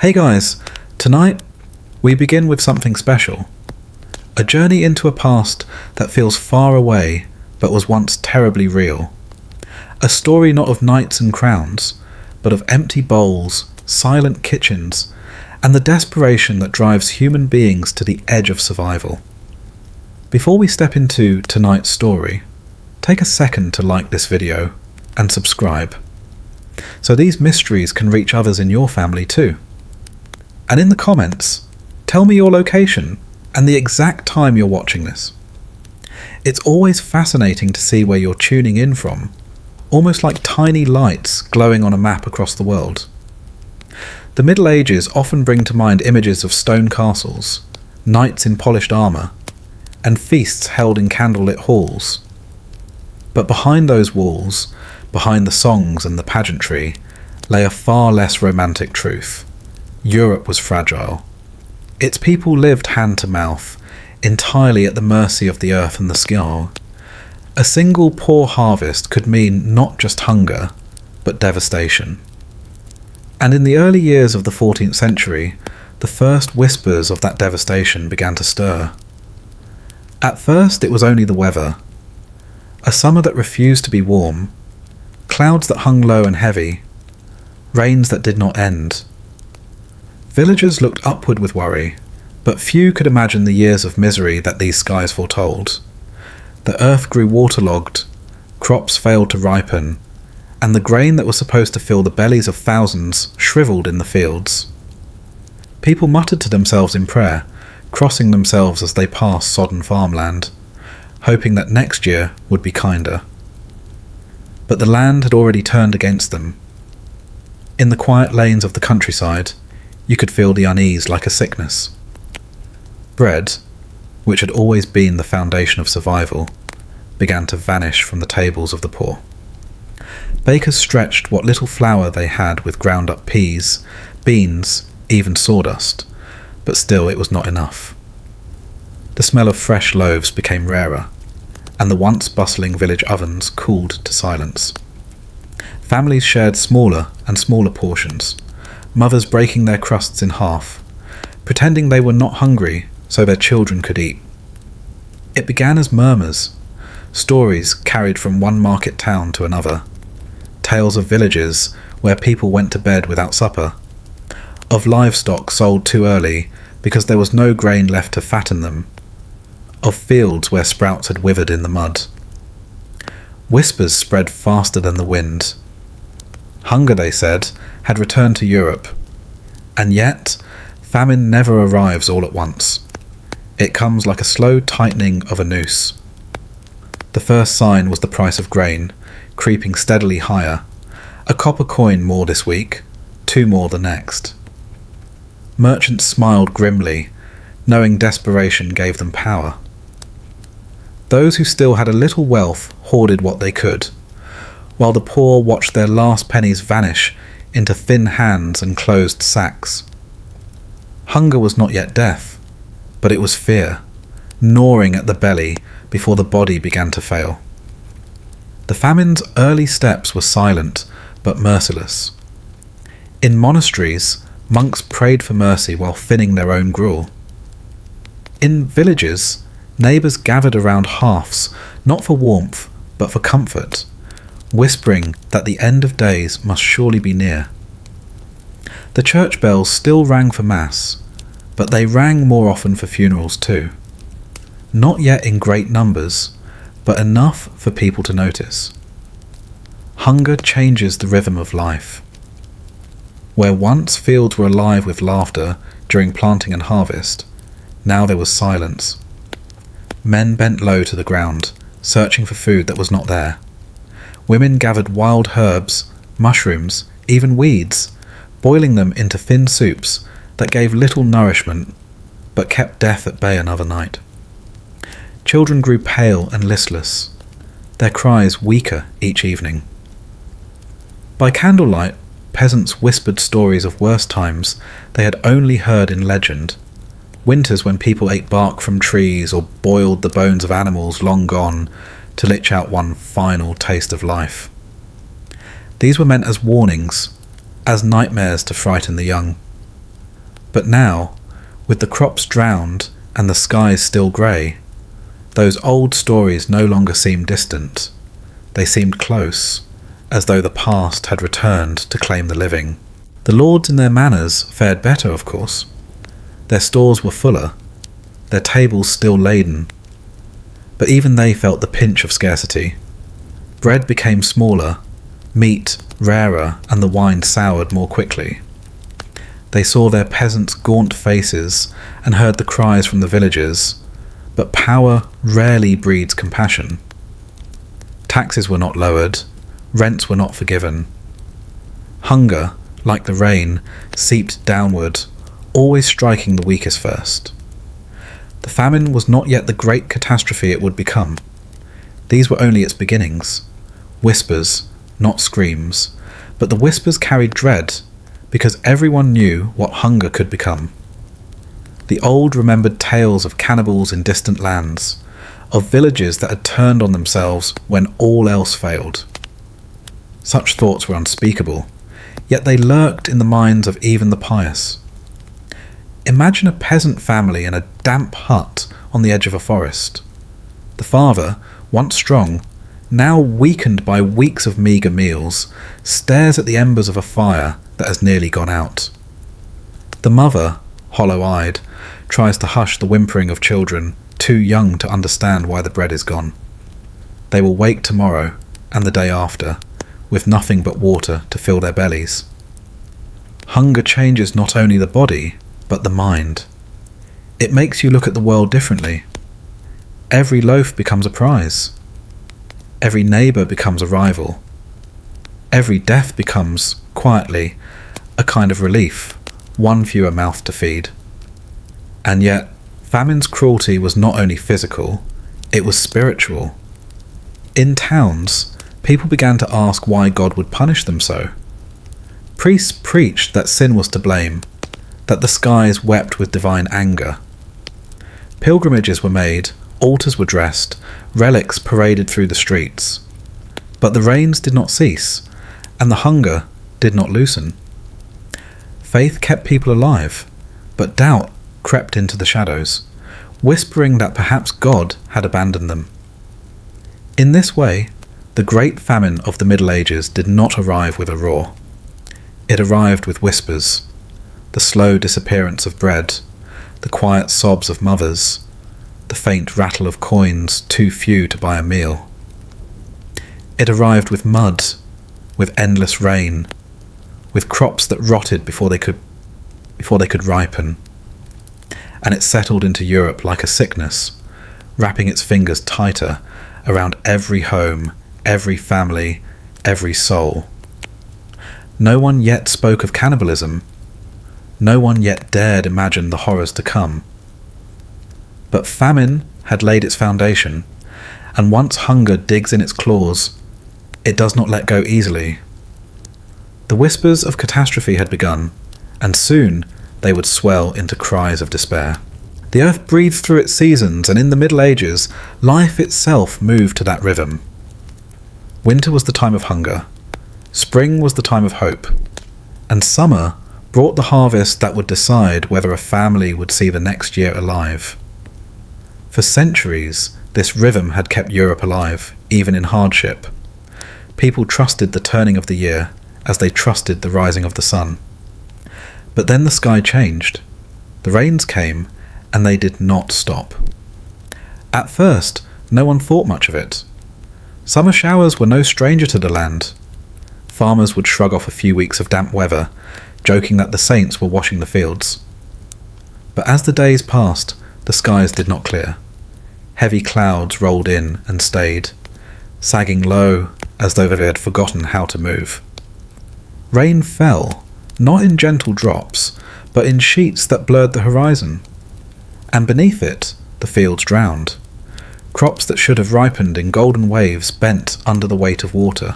Hey guys, tonight we begin with something special. A journey into a past that feels far away but was once terribly real. A story not of knights and crowns, but of empty bowls, silent kitchens, and the desperation that drives human beings to the edge of survival. Before we step into tonight's story, take a second to like this video and subscribe, so these mysteries can reach others in your family too. And in the comments, tell me your location and the exact time you're watching this. It's always fascinating to see where you're tuning in from, almost like tiny lights glowing on a map across the world. The Middle Ages often bring to mind images of stone castles, knights in polished armour, and feasts held in candlelit halls. But behind those walls, behind the songs and the pageantry, lay a far less romantic truth. Europe was fragile. Its people lived hand to mouth, entirely at the mercy of the earth and the sky. A single poor harvest could mean not just hunger, but devastation. And in the early years of the 14th century, the first whispers of that devastation began to stir. At first it was only the weather. A summer that refused to be warm, clouds that hung low and heavy, rains that did not end. Villagers looked upward with worry, but few could imagine the years of misery that these skies foretold. The earth grew waterlogged, crops failed to ripen, and the grain that was supposed to fill the bellies of thousands shriveled in the fields. People muttered to themselves in prayer, crossing themselves as they passed sodden farmland, hoping that next year would be kinder. But the land had already turned against them. In the quiet lanes of the countryside, you could feel the unease like a sickness. Bread, which had always been the foundation of survival, began to vanish from the tables of the poor. Bakers stretched what little flour they had with ground-up peas, beans, even sawdust, but still it was not enough. The smell of fresh loaves became rarer, and the once bustling village ovens cooled to silence. Families shared smaller and smaller portions, mothers breaking their crusts in half, pretending they were not hungry so their children could eat. It began as murmurs, stories carried from one market town to another, tales of villages where people went to bed without supper, of livestock sold too early because there was no grain left to fatten them, of fields where sprouts had withered in the mud. Whispers spread faster than the wind. Hunger, they said, had returned to Europe, and yet famine never arrives all at once. It comes like a slow tightening of a noose. The first sign was the price of grain, creeping steadily higher. A copper coin more this week, 2 more the next. Merchants smiled grimly, knowing desperation gave them power. Those who still had a little wealth hoarded what they could, while the poor watched their last pennies vanish into thin hands and closed sacks. Hunger was not yet death, but it was fear, gnawing at the belly before the body began to fail. The famine's early steps were silent but merciless. In monasteries, monks prayed for mercy while thinning their own gruel. In villages, neighbours gathered around hearths, not for warmth, but for comfort, whispering that the end of days must surely be near. The church bells still rang for Mass, but they rang more often for funerals too. Not yet in great numbers, but enough for people to notice. Hunger changes the rhythm of life. Where once fields were alive with laughter during planting and harvest, now there was silence. Men bent low to the ground, searching for food that was not there. Women gathered wild herbs, mushrooms, even weeds, boiling them into thin soups that gave little nourishment, but kept death at bay another night. Children grew pale and listless, their cries weaker each evening. By candlelight, peasants whispered stories of worse times they had only heard in legend, winters when people ate bark from trees or boiled the bones of animals long gone to litch out one final taste of life. These were meant as warnings, as nightmares to frighten the young. But now, with the crops drowned and the skies still grey, those old stories no longer seemed distant. They seemed close, as though the past had returned to claim the living. The lords in their manors fared better, of course. Their stores were fuller, their tables still laden. But even they felt the pinch of scarcity. Bread became smaller, meat rarer, and the wine soured more quickly. They saw their peasants' gaunt faces and heard the cries from the villagers, but power rarely breeds compassion. Taxes were not lowered, rents were not forgiven. Hunger, like the rain, seeped downward, always striking the weakest first. The famine was not yet the great catastrophe it would become. These were only its beginnings. Whispers, not screams, but the whispers carried dread, because everyone knew what hunger could become. The old remembered tales of cannibals in distant lands, of villages that had turned on themselves when all else failed. Such thoughts were unspeakable, yet they lurked in the minds of even the pious. Imagine a peasant family in a damp hut on the edge of a forest. The father, once strong, now weakened by weeks of meagre meals, stares at the embers of a fire that has nearly gone out. The mother, hollow-eyed, tries to hush the whimpering of children too young to understand why the bread is gone. They will wake tomorrow and the day after, with nothing but water to fill their bellies. Hunger changes not only the body, but the mind. It makes you look at the world differently. Every loaf becomes a prize. Every neighbour becomes a rival. Every death becomes, quietly, a kind of relief, one fewer mouth to feed. And yet, famine's cruelty was not only physical, it was spiritual. In towns, people began to ask why God would punish them so. Priests preached that sin was to blame, that the skies wept with divine anger. Pilgrimages were made, altars were dressed, relics paraded through the streets. But the rains did not cease, and the hunger did not loosen. Faith kept people alive, but doubt crept into the shadows, whispering that perhaps God had abandoned them. In this way, the great famine of the Middle Ages did not arrive with a roar. It arrived with whispers, the slow disappearance of bread, the quiet sobs of mothers, the faint rattle of coins too few to buy a meal. It arrived with mud, with endless rain, with crops that rotted before they could ripen. And it settled into Europe like a sickness, wrapping its fingers tighter around every home, every family, every soul. No one yet spoke of cannibalism. No one yet dared imagine the horrors to come. But famine had laid its foundation, and once hunger digs in its claws, it does not let go easily. The whispers of catastrophe had begun, and soon they would swell into cries of despair. The earth breathed through its seasons, and in the Middle Ages, life itself moved to that rhythm. Winter was the time of hunger, spring was the time of hope, and summer brought the harvest that would decide whether a family would see the next year alive. For centuries, this rhythm had kept Europe alive, even in hardship. People trusted the turning of the year as they trusted the rising of the sun. But then the sky changed. The rains came, and they did not stop. At first, no one thought much of it. Summer showers were no stranger to the land. Farmers would shrug off a few weeks of damp weather, joking that the saints were washing the fields. But as the days passed, the skies did not clear. Heavy clouds rolled in and stayed, sagging low as though they had forgotten how to move. Rain fell, not in gentle drops, but in sheets that blurred the horizon. And beneath it, the fields drowned. Crops that should have ripened in golden waves bent under the weight of water.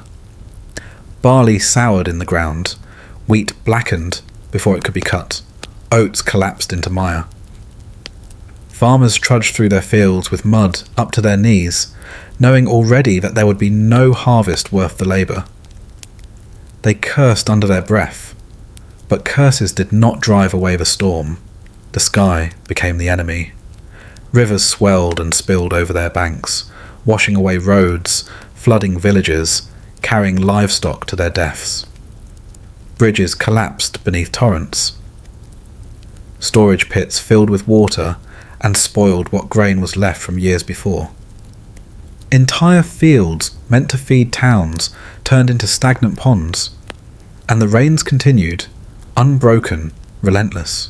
Barley soured in the ground, wheat blackened before it could be cut, oats collapsed into mire. Farmers trudged through their fields with mud up to their knees, knowing already that there would be no harvest worth the labour. They cursed under their breath. But curses did not drive away the storm. The sky became the enemy. Rivers swelled and spilled over their banks, washing away roads, flooding villages, carrying livestock to their deaths. Bridges collapsed beneath torrents. Storage pits filled with water and spoiled what grain was left from years before. Entire fields meant to feed towns turned into stagnant ponds, and the rains continued, unbroken, relentless.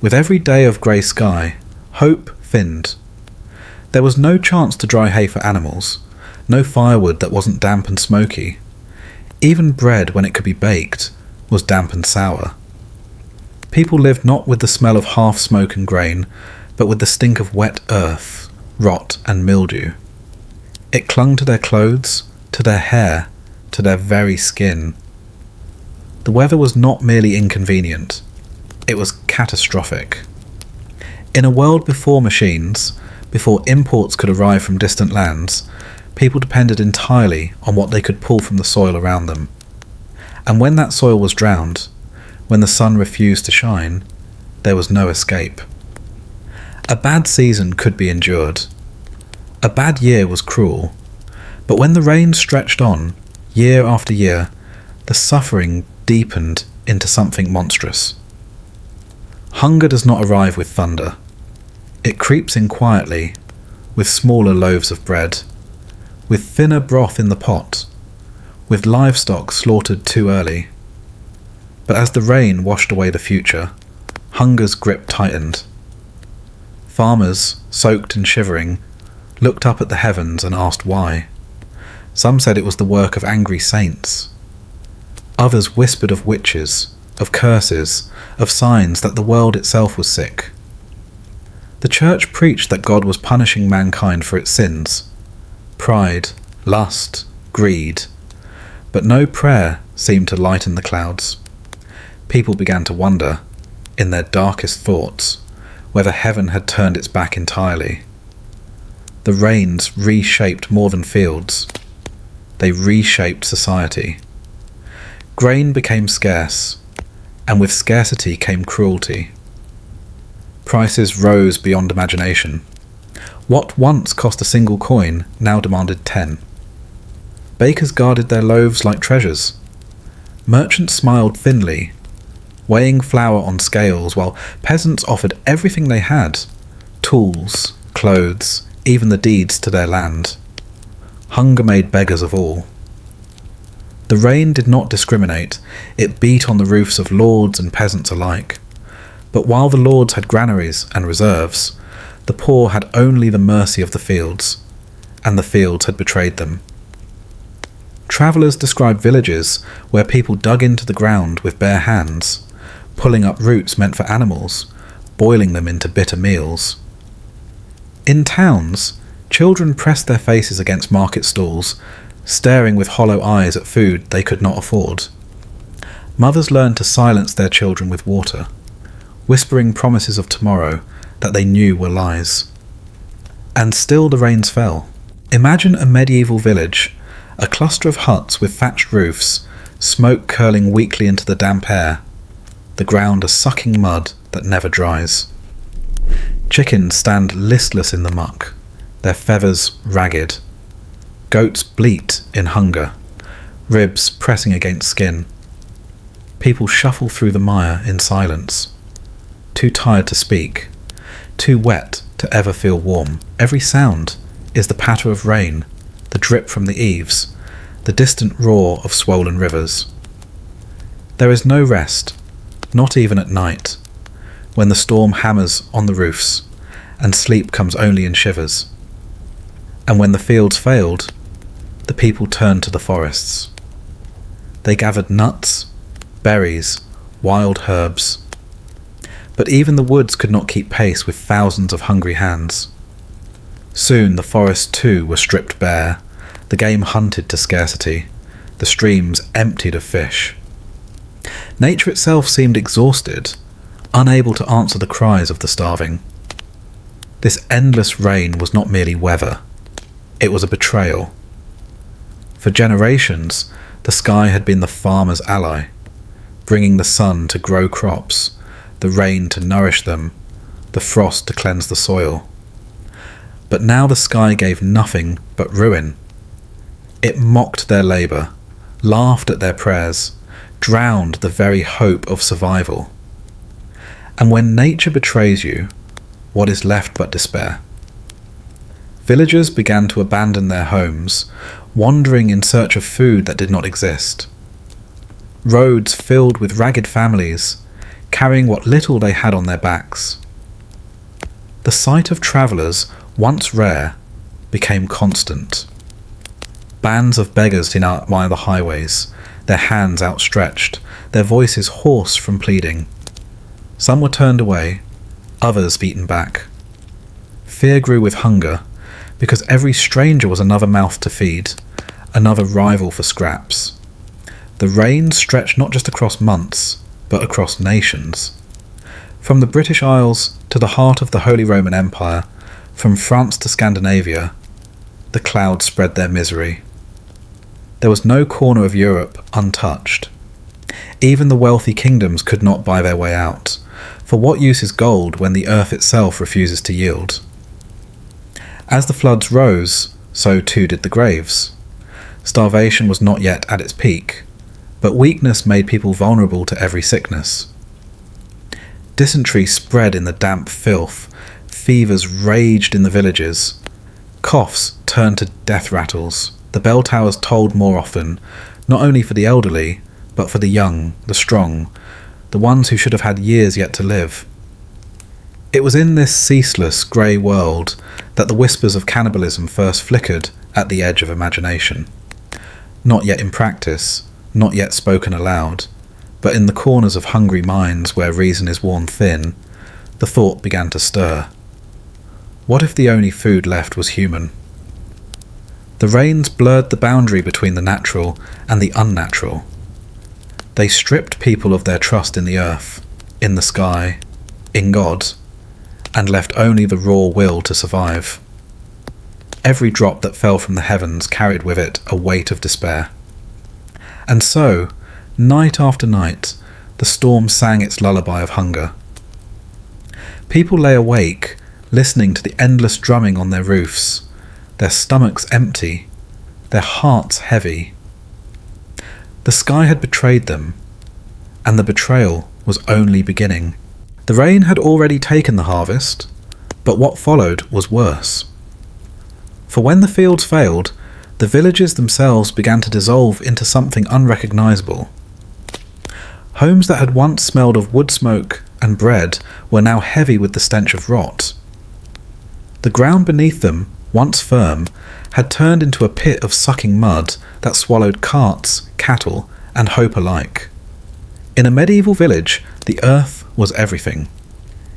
With every day of grey sky, hope thinned. There was no chance to dry hay for animals, no firewood that wasn't damp and smoky. Even bread, when it could be baked, was damp and sour. People lived not with the smell of half-smoken grain, but with the stink of wet earth, rot and mildew. It clung to their clothes, to their hair, to their very skin. The weather was not merely inconvenient, it was catastrophic. In a world before machines, before imports could arrive from distant lands, people depended entirely on what they could pull from the soil around them. And when that soil was drowned, when the sun refused to shine, there was no escape. A bad season could be endured. A bad year was cruel. But when the rain stretched on, year after year, the suffering deepened into something monstrous. Hunger does not arrive with thunder. It creeps in quietly, with smaller loaves of bread, with thinner broth in the pot, with livestock slaughtered too early. But as the rain washed away the future, hunger's grip tightened. Farmers, soaked and shivering, looked up at the heavens and asked why. Some said it was the work of angry saints. Others whispered of witches, of curses, of signs that the world itself was sick. The church preached that God was punishing mankind for its sins, pride, lust, greed, but no prayer seemed to lighten the clouds. People began to wonder, in their darkest thoughts, whether heaven had turned its back entirely. The rains reshaped more than fields. They reshaped society. Grain became scarce, and with scarcity came cruelty. Prices rose beyond imagination. What once cost a single coin now demanded 10. Bakers guarded their loaves like treasures. Merchants smiled thinly, weighing flour on scales, while peasants offered everything they had: tools, clothes, even the deeds to their land. Hunger made beggars of all. The rain did not discriminate. It beat on the roofs of lords and peasants alike. But while the lords had granaries and reserves, the poor had only the mercy of the fields, and the fields had betrayed them. Travellers described villages where people dug into the ground with bare hands, pulling up roots meant for animals, boiling them into bitter meals. In towns, children pressed their faces against market stalls, staring with hollow eyes at food they could not afford. Mothers learned to silence their children with water, whispering promises of tomorrow that they knew were lies. And still the rains fell. Imagine a medieval village, a cluster of huts with thatched roofs, smoke curling weakly into the damp air, the ground a sucking mud that never dries. Chickens stand listless in the muck, their feathers ragged. Goats bleat in hunger, ribs pressing against skin. People shuffle through the mire in silence, too tired to speak, too wet to ever feel warm. Every sound is the patter of rain, the drip from the eaves, the distant roar of swollen rivers. There is no rest, not even at night, when the storm hammers on the roofs, and sleep comes only in shivers. And when the fields failed, the people turned to the forests. They gathered nuts, berries, wild herbs. But even the woods could not keep pace with thousands of hungry hands. Soon the forests too were stripped bare, the game hunted to scarcity, the streams emptied of fish. Nature itself seemed exhausted, unable to answer the cries of the starving. This endless rain was not merely weather, it was a betrayal. For generations, the sky had been the farmer's ally. bringing the sun to grow crops, the rain to nourish them, the frost to cleanse the soil. But now the sky gave nothing but ruin. It mocked their labour, laughed at their prayers, drowned the very hope of survival. And when nature betrays you, what is left but despair? Villagers began to abandon their homes, wandering in search of food that did not exist. Roads filled with ragged families, carrying what little they had on their backs. The sight of travellers, once rare, became constant. Bands of beggars in out by the highways, their hands outstretched, their voices hoarse from pleading. Some were turned away, others beaten back. Fear grew with hunger, because every stranger was another mouth to feed, another rival for scraps. The reign stretched not just across months, but across nations. From the British Isles to the heart of the Holy Roman Empire, from France to Scandinavia, the clouds spread their misery. There was no corner of Europe untouched. Even the wealthy kingdoms could not buy their way out, for what use is gold when the earth itself refuses to yield? As the floods rose, so too did the graves. Starvation was not yet at its peak, but weakness made people vulnerable to every sickness. Dysentery spread in the damp filth, fevers raged in the villages, coughs turned to death rattles, the bell towers tolled more often, not only for the elderly, but for the young, the strong, the ones who should have had years yet to live. It was in this ceaseless grey world that the whispers of cannibalism first flickered at the edge of imagination. Not yet in practice, not yet spoken aloud, but in the corners of hungry minds where reason is worn thin, the thought began to stir. What if the only food left was human? The rains blurred the boundary between the natural and the unnatural. They stripped people of their trust in the earth, in the sky, in God, and left only the raw will to survive. Every drop that fell from the heavens carried with it a weight of despair. And so, night after night, the storm sang its lullaby of hunger. People lay awake, listening to the endless drumming on their roofs, their stomachs empty, their hearts heavy. The sky had betrayed them, and the betrayal was only beginning. The rain had already taken the harvest, but what followed was worse. For when the fields failed, the villages themselves began to dissolve into something unrecognizable. Homes that had once smelled of wood smoke and bread were now heavy with the stench of rot. The ground beneath them, once firm, had turned into a pit of sucking mud that swallowed carts, cattle, and hope alike. In a medieval village, the earth was everything.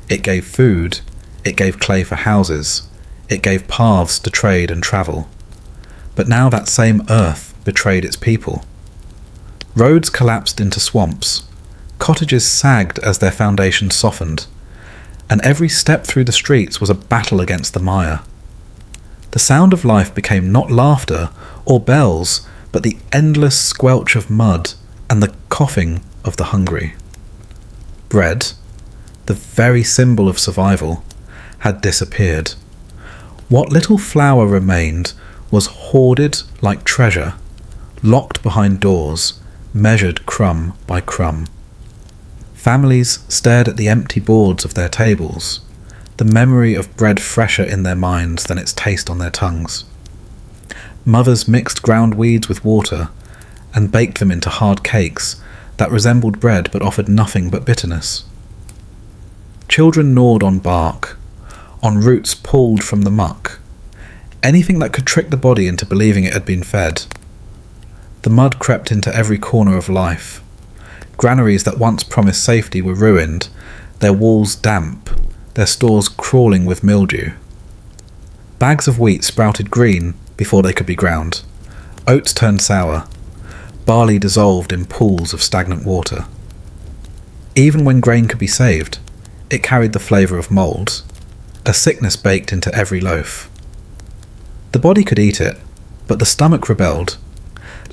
It gave food, it gave clay for houses, it gave paths to trade and travel. But now that same earth betrayed its people. Roads collapsed into swamps, cottages sagged as their foundations softened, and every step through the streets was a battle against the mire. The sound of life became not laughter or bells, but the endless squelch of mud and the coughing of the hungry. Bread, the very symbol of survival, had disappeared. What little flour remained was hoarded like treasure, locked behind doors, measured crumb by crumb. Families stared at the empty boards of their tables, the memory of bread fresher in their minds than its taste on their tongues. Mothers mixed ground weeds with water and baked them into hard cakes that resembled bread but offered nothing but bitterness. Children gnawed on bark, on roots pulled from the muck, anything that could trick the body into believing it had been fed. The mud crept into every corner of life. Granaries that once promised safety were ruined, their walls damp, their stores crawling with mildew. Bags of wheat sprouted green before they could be ground. Oats turned sour. Barley dissolved in pools of stagnant water. Even when grain could be saved, it carried the flavour of mould, a sickness baked into every loaf. The body could eat it, but the stomach rebelled,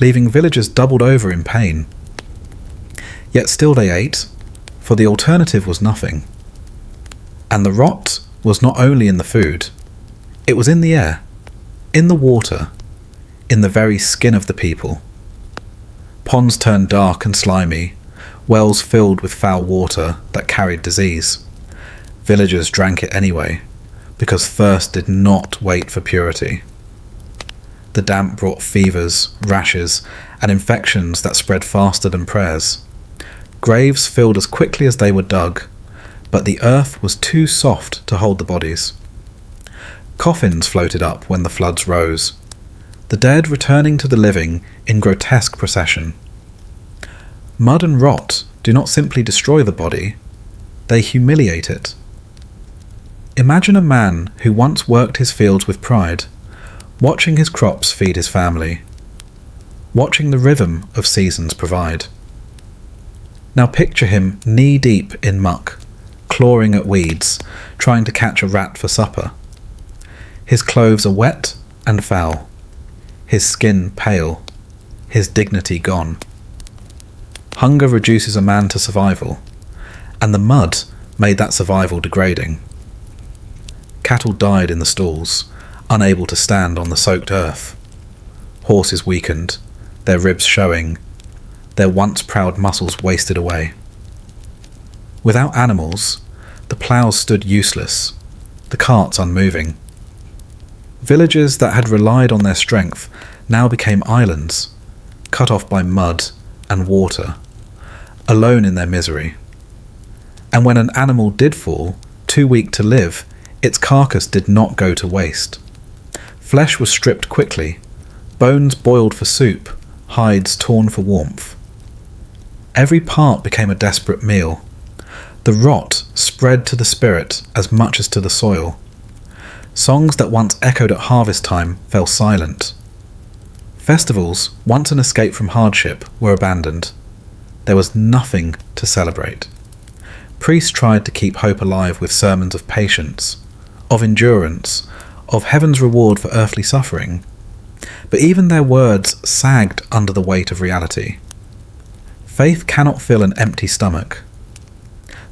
leaving villagers doubled over in pain. Yet still they ate, for the alternative was nothing. And the rot was not only in the food, it was in the air, in the water, in the very skin of the people. Ponds turned dark and slimy, wells filled with foul water that carried disease. Villagers drank it anyway, because thirst did not wait for purity. The damp brought fevers, rashes, and infections that spread faster than prayers. Graves filled as quickly as they were dug, but the earth was too soft to hold the bodies. Coffins floated up when the floods rose, the dead returning to the living in grotesque procession. Mud and rot do not simply destroy the body, they humiliate it. Imagine a man who once worked his fields with pride, watching his crops feed his family, watching the rhythm of seasons provide. Now picture him knee-deep in muck, clawing at weeds, trying to catch a rat for supper. His clothes are wet and foul, his skin pale, his dignity gone. Hunger reduces a man to survival, and the mud made that survival degrading. Cattle died in the stalls, unable to stand on the soaked earth. Horses weakened, their ribs showing, their once proud muscles wasted away. Without animals, the ploughs stood useless, the carts unmoving. Villages that had relied on their strength now became islands, cut off by mud and water, alone in their misery. And when an animal did fall, too weak to live, its carcass did not go to waste. Flesh was stripped quickly, bones boiled for soup, hides torn for warmth. Every part became a desperate meal. The rot spread to the spirit as much as to the soil. Songs that once echoed at harvest time fell silent. Festivals, once an escape from hardship, were abandoned. There was nothing to celebrate. Priests tried to keep hope alive with sermons of patience, of endurance, of heaven's reward for earthly suffering. But even their words sagged under the weight of reality. Faith cannot fill an empty stomach.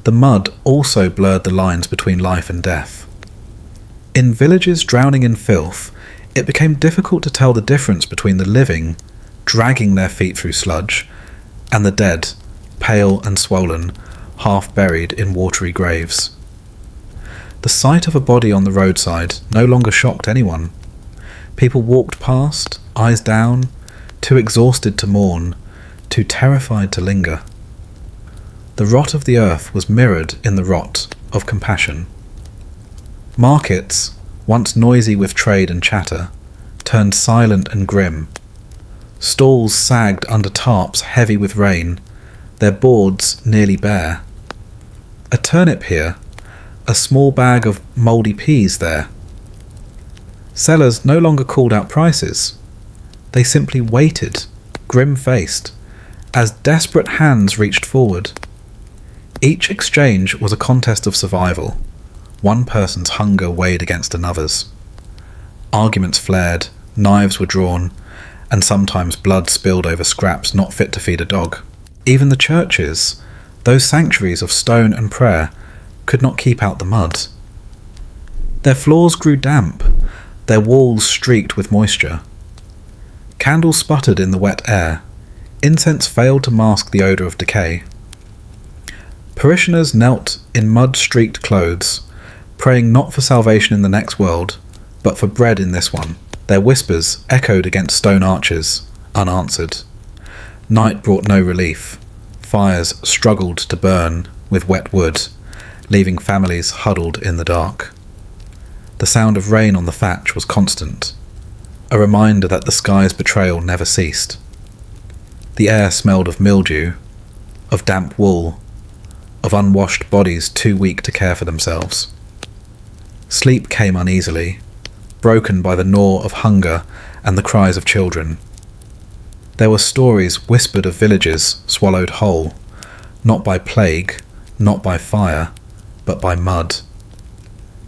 The mud also blurred the lines between life and death. In villages drowning in filth, it became difficult to tell the difference between the living, dragging their feet through sludge, and the dead, pale and swollen, half buried in watery graves. The sight of a body on the roadside no longer shocked anyone. People walked past, eyes down, too exhausted to mourn, too terrified to linger. The rot of the earth was mirrored in the rot of compassion. Markets, once noisy with trade and chatter, turned silent and grim. Stalls sagged under tarps heavy with rain, their boards nearly bare. A turnip here, a small bag of mouldy peas there. Sellers no longer called out prices. They simply waited, grim-faced, as desperate hands reached forward. Each exchange was a contest of survival. One person's hunger weighed against another's. Arguments flared, knives were drawn, and sometimes blood spilled over scraps not fit to feed a dog. Even the churches, those sanctuaries of stone and prayer, could not keep out the mud. Their floors grew damp, their walls streaked with moisture. Candles sputtered in the wet air. Incense failed to mask the odour of decay. Parishioners knelt in mud-streaked clothes, praying not for salvation in the next world, but for bread in this one. Their whispers echoed against stone arches, unanswered. Night brought no relief. Fires struggled to burn with wet wood, leaving families huddled in the dark. The sound of rain on the thatch was constant, a reminder that the sky's betrayal never ceased. The air smelled of mildew, of damp wool, of unwashed bodies too weak to care for themselves. Sleep came uneasily, broken by the gnaw of hunger and the cries of children. There were stories whispered of villages swallowed whole, not by plague, not by fire, but by mud.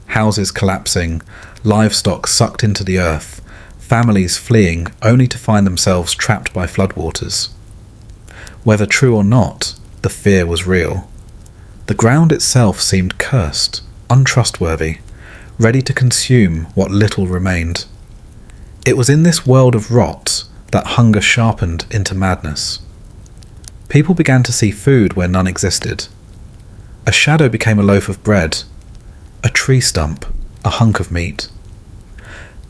Houses collapsing, livestock sucked into the earth, families fleeing only to find themselves trapped by floodwaters. Whether true or not, the fear was real. The ground itself seemed cursed, untrustworthy, ready to consume what little remained. It was in this world of rot that hunger sharpened into madness. People began to see food where none existed. A shadow became a loaf of bread, a tree stump, a hunk of meat.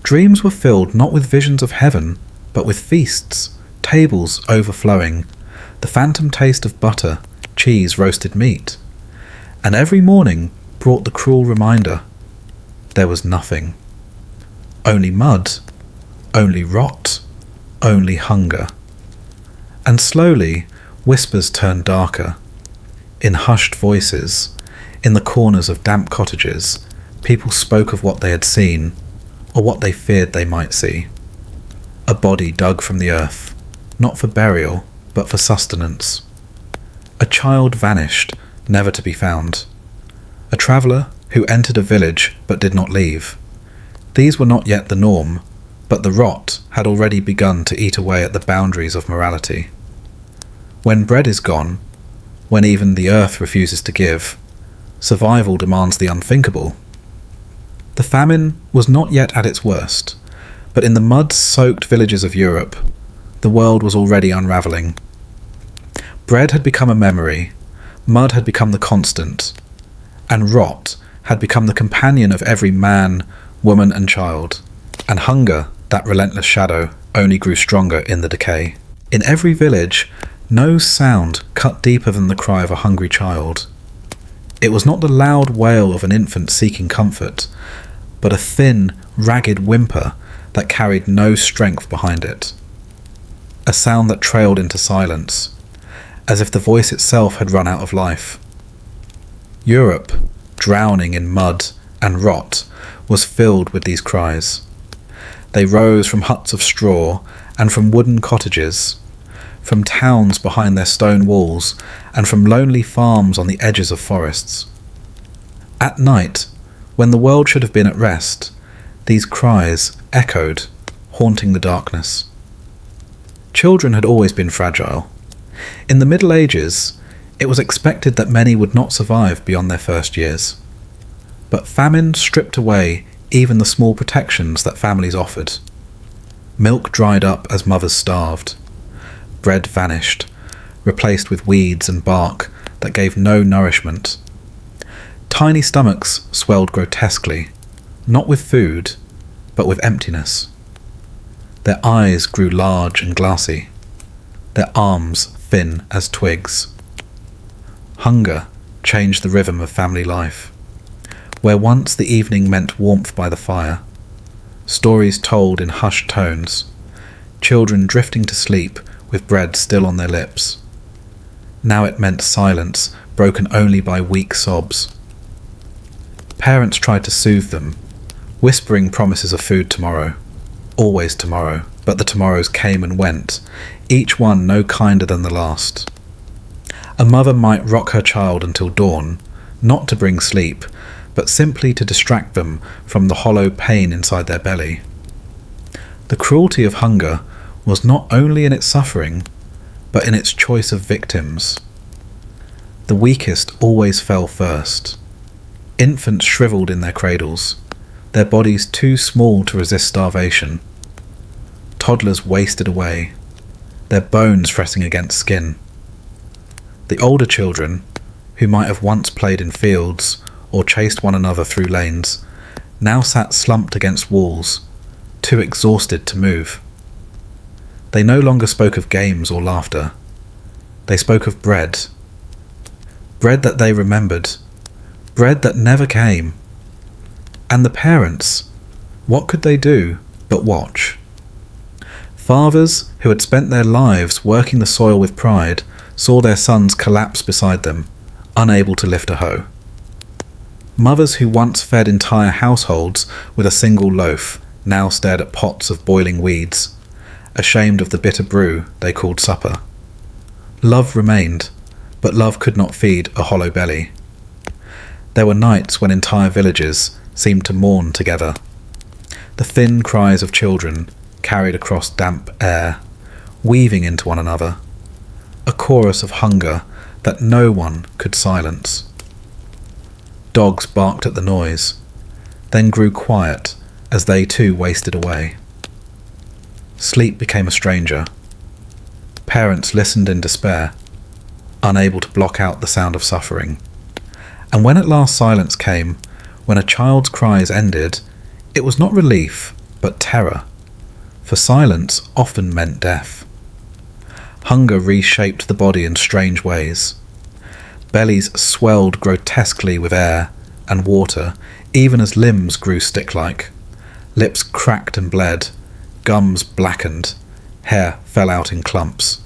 Dreams were filled not with visions of heaven, but with feasts, tables overflowing, the phantom taste of butter, cheese, roasted meat. And every morning brought the cruel reminder: there was nothing. Only mud, only rot, only hunger. And slowly, whispers turned darker. In hushed voices, in the corners of damp cottages, people spoke of what they had seen, or what they feared they might see. A body dug from the earth, not for burial, but for sustenance. A child vanished, never to be found. A traveller who entered a village but did not leave. These were not yet the norm, but the rot had already begun to eat away at the boundaries of morality. When bread is gone, when even the earth refuses to give, survival demands the unthinkable. The famine was not yet at its worst, but in the mud-soaked villages of Europe, the world was already unravelling. Bread had become a memory, mud had become the constant, and rot had become the companion of every man, woman and child, and hunger, that relentless shadow, only grew stronger in the decay. In every village, no sound cut deeper than the cry of a hungry child. It was not the loud wail of an infant seeking comfort, but a thin, ragged whimper that carried no strength behind it. A sound that trailed into silence, as if the voice itself had run out of life. Europe, drowning in mud and rot, was filled with these cries. They rose from huts of straw and from wooden cottages, from towns behind their stone walls, and from lonely farms on the edges of forests. At night, when the world should have been at rest, these cries echoed, haunting the darkness. Children had always been fragile. In the Middle Ages, it was expected that many would not survive beyond their first years. But famine stripped away even the small protections that families offered. Milk dried up as mothers starved. Bread vanished, replaced with weeds and bark that gave no nourishment. Tiny stomachs swelled grotesquely, not with food, but with emptiness. Their eyes grew large and glassy, their arms thin as twigs. Hunger changed the rhythm of family life. Where once the evening meant warmth by the fire, stories told in hushed tones, children drifting to sleep with bread still on their lips. Now it meant silence broken only by weak sobs. Parents tried to soothe them, whispering promises of food tomorrow, always tomorrow, but the tomorrows came and went, each one no kinder than the last. A mother might rock her child until dawn, not to bring sleep, but simply to distract them from the hollow pain inside their belly. The cruelty of hunger was not only in its suffering, but in its choice of victims. The weakest always fell first. Infants shriveled in their cradles, their bodies too small to resist starvation. Toddlers wasted away, their bones pressing against skin. The older children, who might have once played in fields or chased one another through lanes, now sat slumped against walls, too exhausted to move. They no longer spoke of games or laughter. They spoke of bread. Bread that they remembered. Bread that never came. And the parents, what could they do but watch? Fathers who had spent their lives working the soil with pride saw their sons collapse beside them, unable to lift a hoe. Mothers who once fed entire households with a single loaf now stared at pots of boiling weeds, ashamed of the bitter brew they called supper. Love remained, but love could not feed a hollow belly. There were nights when entire villages seemed to mourn together. The thin cries of children carried across damp air, weaving into one another. A chorus of hunger that no one could silence. Dogs barked at the noise, then grew quiet as they too wasted away. Sleep became a stranger. Parents listened in despair, unable to block out the sound of suffering. And when at last silence came, when a child's cries ended, it was not relief, but terror, for silence often meant death. Hunger reshaped the body in strange ways. Bellies swelled grotesquely with air and water, even as limbs grew stick-like. Lips cracked and bled, gums blackened, hair fell out in clumps.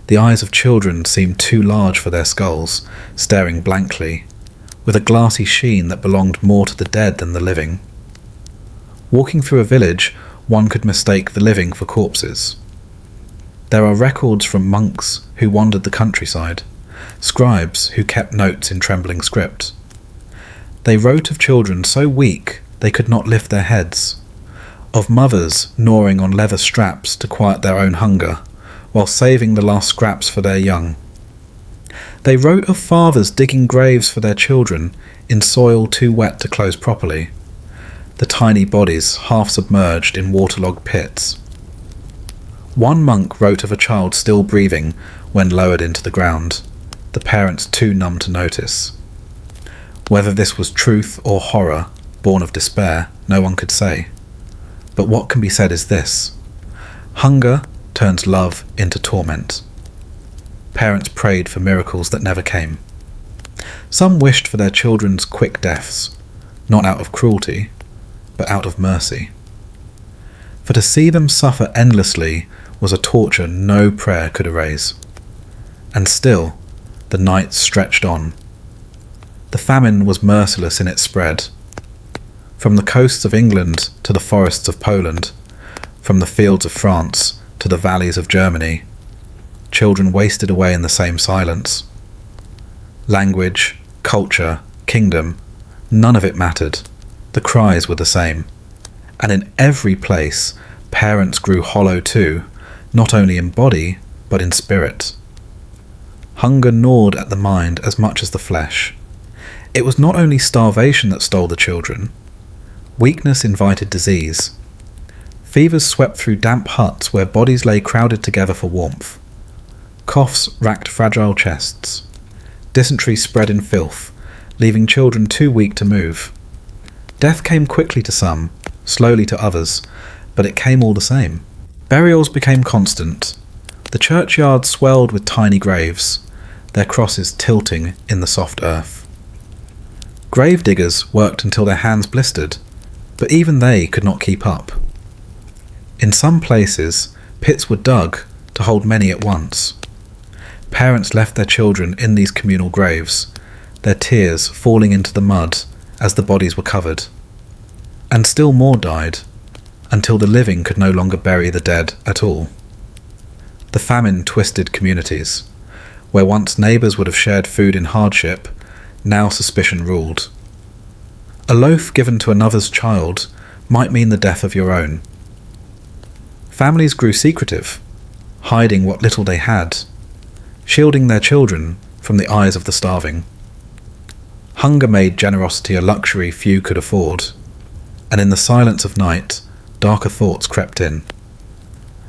The eyes of children seemed too large for their skulls, staring blankly, with a glassy sheen that belonged more to the dead than the living. Walking through a village, one could mistake the living for corpses. There are records from monks who wandered the countryside, scribes who kept notes in trembling script. They wrote of children so weak they could not lift their heads, of mothers gnawing on leather straps to quiet their own hunger, while saving the last scraps for their young. They wrote of fathers digging graves for their children in soil too wet to close properly, the tiny bodies half submerged in waterlogged pits. One monk wrote of a child still breathing when lowered into the ground, the parents too numb to notice. Whether this was truth or horror, born of despair, no one could say. But what can be said is this: hunger turns love into torment. Parents prayed for miracles that never came. Some wished for their children's quick deaths, not out of cruelty, but out of mercy. For to see them suffer endlessly was a torture no prayer could erase. And still, the night stretched on. The famine was merciless in its spread. From the coasts of England to the forests of Poland, from the fields of France to the valleys of Germany, children wasted away in the same silence. Language, culture, kingdom, none of it mattered. The cries were the same. And in every place, parents grew hollow too, not only in body, but in spirit. Hunger gnawed at the mind as much as the flesh. It was not only starvation that stole the children. Weakness invited disease. Fevers swept through damp huts where bodies lay crowded together for warmth. Coughs racked fragile chests. Dysentery spread in filth, leaving children too weak to move. Death came quickly to some, slowly to others, but it came all the same. Burials became constant. The churchyards swelled with tiny graves, their crosses tilting in the soft earth. Grave diggers worked until their hands blistered, but even they could not keep up. In some places, pits were dug to hold many at once. Parents left their children in these communal graves, their tears falling into the mud as the bodies were covered. And still more died, until the living could no longer bury the dead at all. The famine twisted communities. Where once neighbours would have shared food in hardship, now suspicion ruled. A loaf given to another's child might mean the death of your own. Families grew secretive, hiding what little they had, shielding their children from the eyes of the starving. Hunger made generosity a luxury few could afford, and in the silence of night, darker thoughts crept in.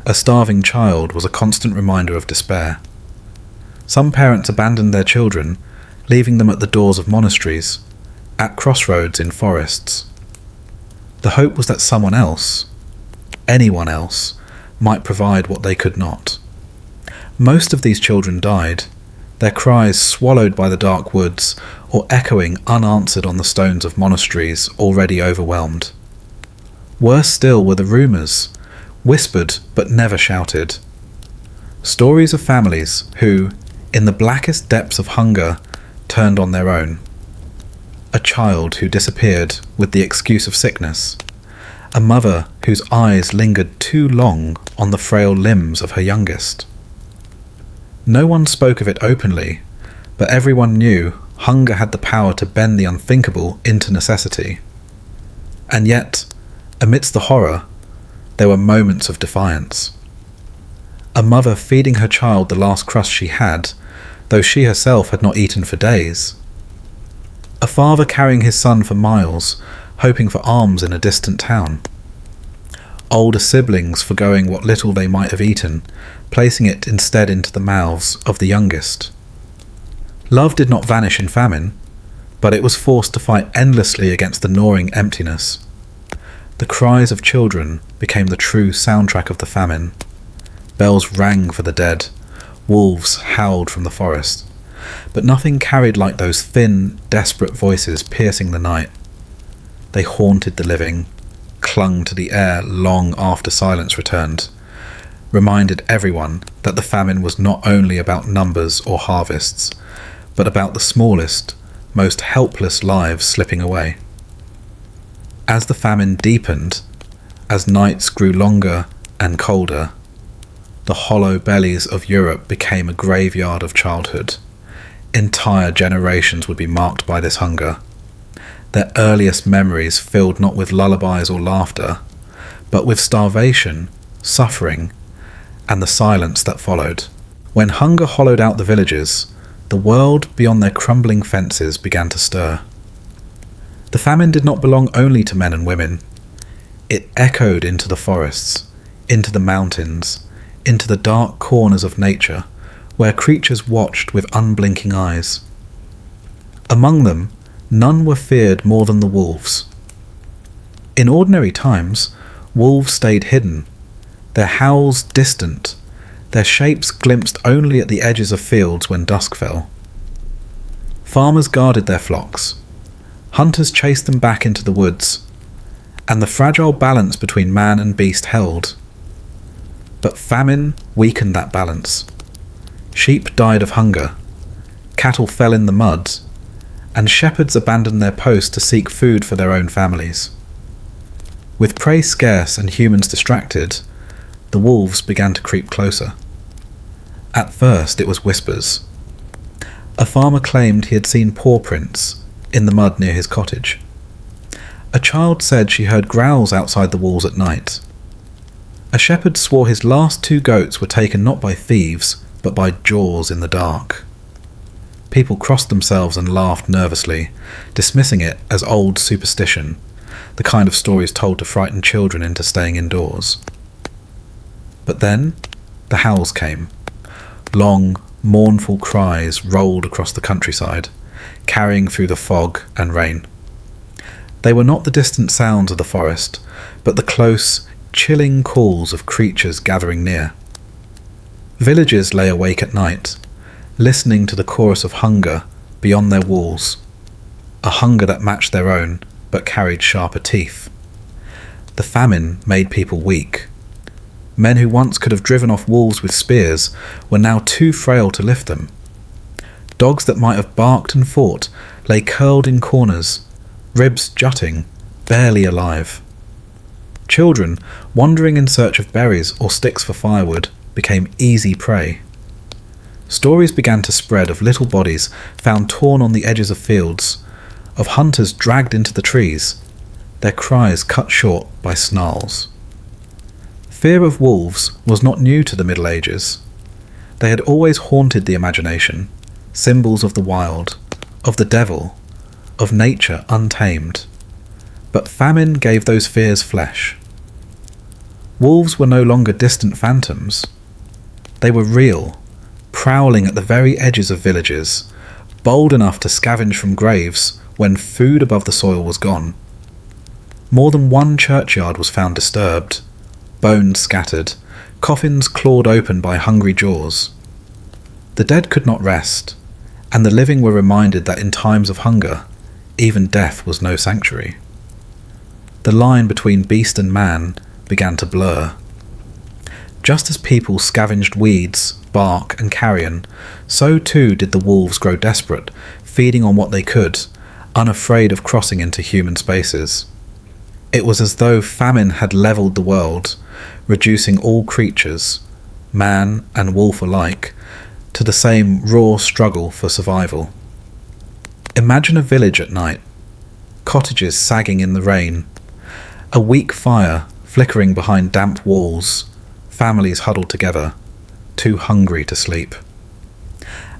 A starving child was a constant reminder of despair. Some parents abandoned their children, leaving them at the doors of monasteries, at crossroads in forests. The hope was that someone else, anyone else, might provide what they could not. Most of these children died, their cries swallowed by the dark woods or echoing unanswered on the stones of monasteries already overwhelmed. Worse still were the rumours, whispered but never shouted. Stories of families who, in the blackest depths of hunger, turned on their own. A child who disappeared with the excuse of sickness. A mother whose eyes lingered too long on the frail limbs of her youngest. No one spoke of it openly, but everyone knew hunger had the power to bend the unthinkable into necessity. And yet, amidst the horror, there were moments of defiance. A mother feeding her child the last crust she had, though she herself had not eaten for days. A father carrying his son for miles, hoping for alms in a distant town. Older siblings forgoing what little they might have eaten, placing it instead into the mouths of the youngest. Love did not vanish in famine, but it was forced to fight endlessly against the gnawing emptiness. The cries of children became the true soundtrack of the famine. Bells rang for the dead, wolves howled from the forest, but nothing carried like those thin, desperate voices piercing the night. They haunted the living, clung to the air long after silence returned, reminded everyone that the famine was not only about numbers or harvests, but about the smallest, most helpless lives slipping away. As the famine deepened, as nights grew longer and colder, the hollow bellies of Europe became a graveyard of childhood. Entire generations would be marked by this hunger. Their earliest memories filled not with lullabies or laughter, but with starvation, suffering, and the silence that followed. When hunger hollowed out the villages, the world beyond their crumbling fences began to stir. The famine did not belong only to men and women. It echoed into the forests, into the mountains, into the dark corners of nature, where creatures watched with unblinking eyes. Among them, none were feared more than the wolves. In ordinary times, wolves stayed hidden, their howls distant, their shapes glimpsed only at the edges of fields when dusk fell. Farmers guarded their flocks, hunters chased them back into the woods, and the fragile balance between man and beast held. But famine weakened that balance. Sheep died of hunger, cattle fell in the mud, and shepherds abandoned their post to seek food for their own families. With prey scarce and humans distracted, the wolves began to creep closer. At first it was whispers. A farmer claimed he had seen paw prints in the mud near his cottage. A child said she heard growls outside the walls at night. A shepherd swore his last 2 goats were taken not by thieves, but by jaws in the dark. People crossed themselves and laughed nervously, dismissing it as old superstition, the kind of stories told to frighten children into staying indoors. But then, the howls came. Long, mournful cries rolled across the countryside, carrying through the fog and rain. They were not the distant sounds of the forest, but the close, chilling calls of creatures gathering near. Villagers lay awake at night, listening to the chorus of hunger beyond their walls, a hunger that matched their own, but carried sharper teeth. The famine made people weak. Men who once could have driven off wolves with spears were now too frail to lift them. Dogs that might have barked and fought lay curled in corners, ribs jutting, barely alive. Children, wandering in search of berries or sticks for firewood, became easy prey. Stories began to spread of little bodies found torn on the edges of fields, of hunters dragged into the trees, their cries cut short by snarls. Fear of wolves was not new to the Middle Ages. They had always haunted the imagination, symbols of the wild, of the devil, of nature untamed. But famine gave those fears flesh. Wolves were no longer distant phantoms. They were real, prowling at the very edges of villages, bold enough to scavenge from graves when food above the soil was gone. More than one churchyard was found disturbed, bones scattered, coffins clawed open by hungry jaws. The dead could not rest, and the living were reminded that in times of hunger, even death was no sanctuary. The line between beast and man began to blur. Just as people scavenged weeds, bark, and carrion, so too did the wolves grow desperate, feeding on what they could, unafraid of crossing into human spaces. It was as though famine had levelled the world, reducing all creatures, man and wolf alike, to the same raw struggle for survival. Imagine a village at night, cottages sagging in the rain, a weak fire flickering behind damp walls, families huddled together, too hungry to sleep.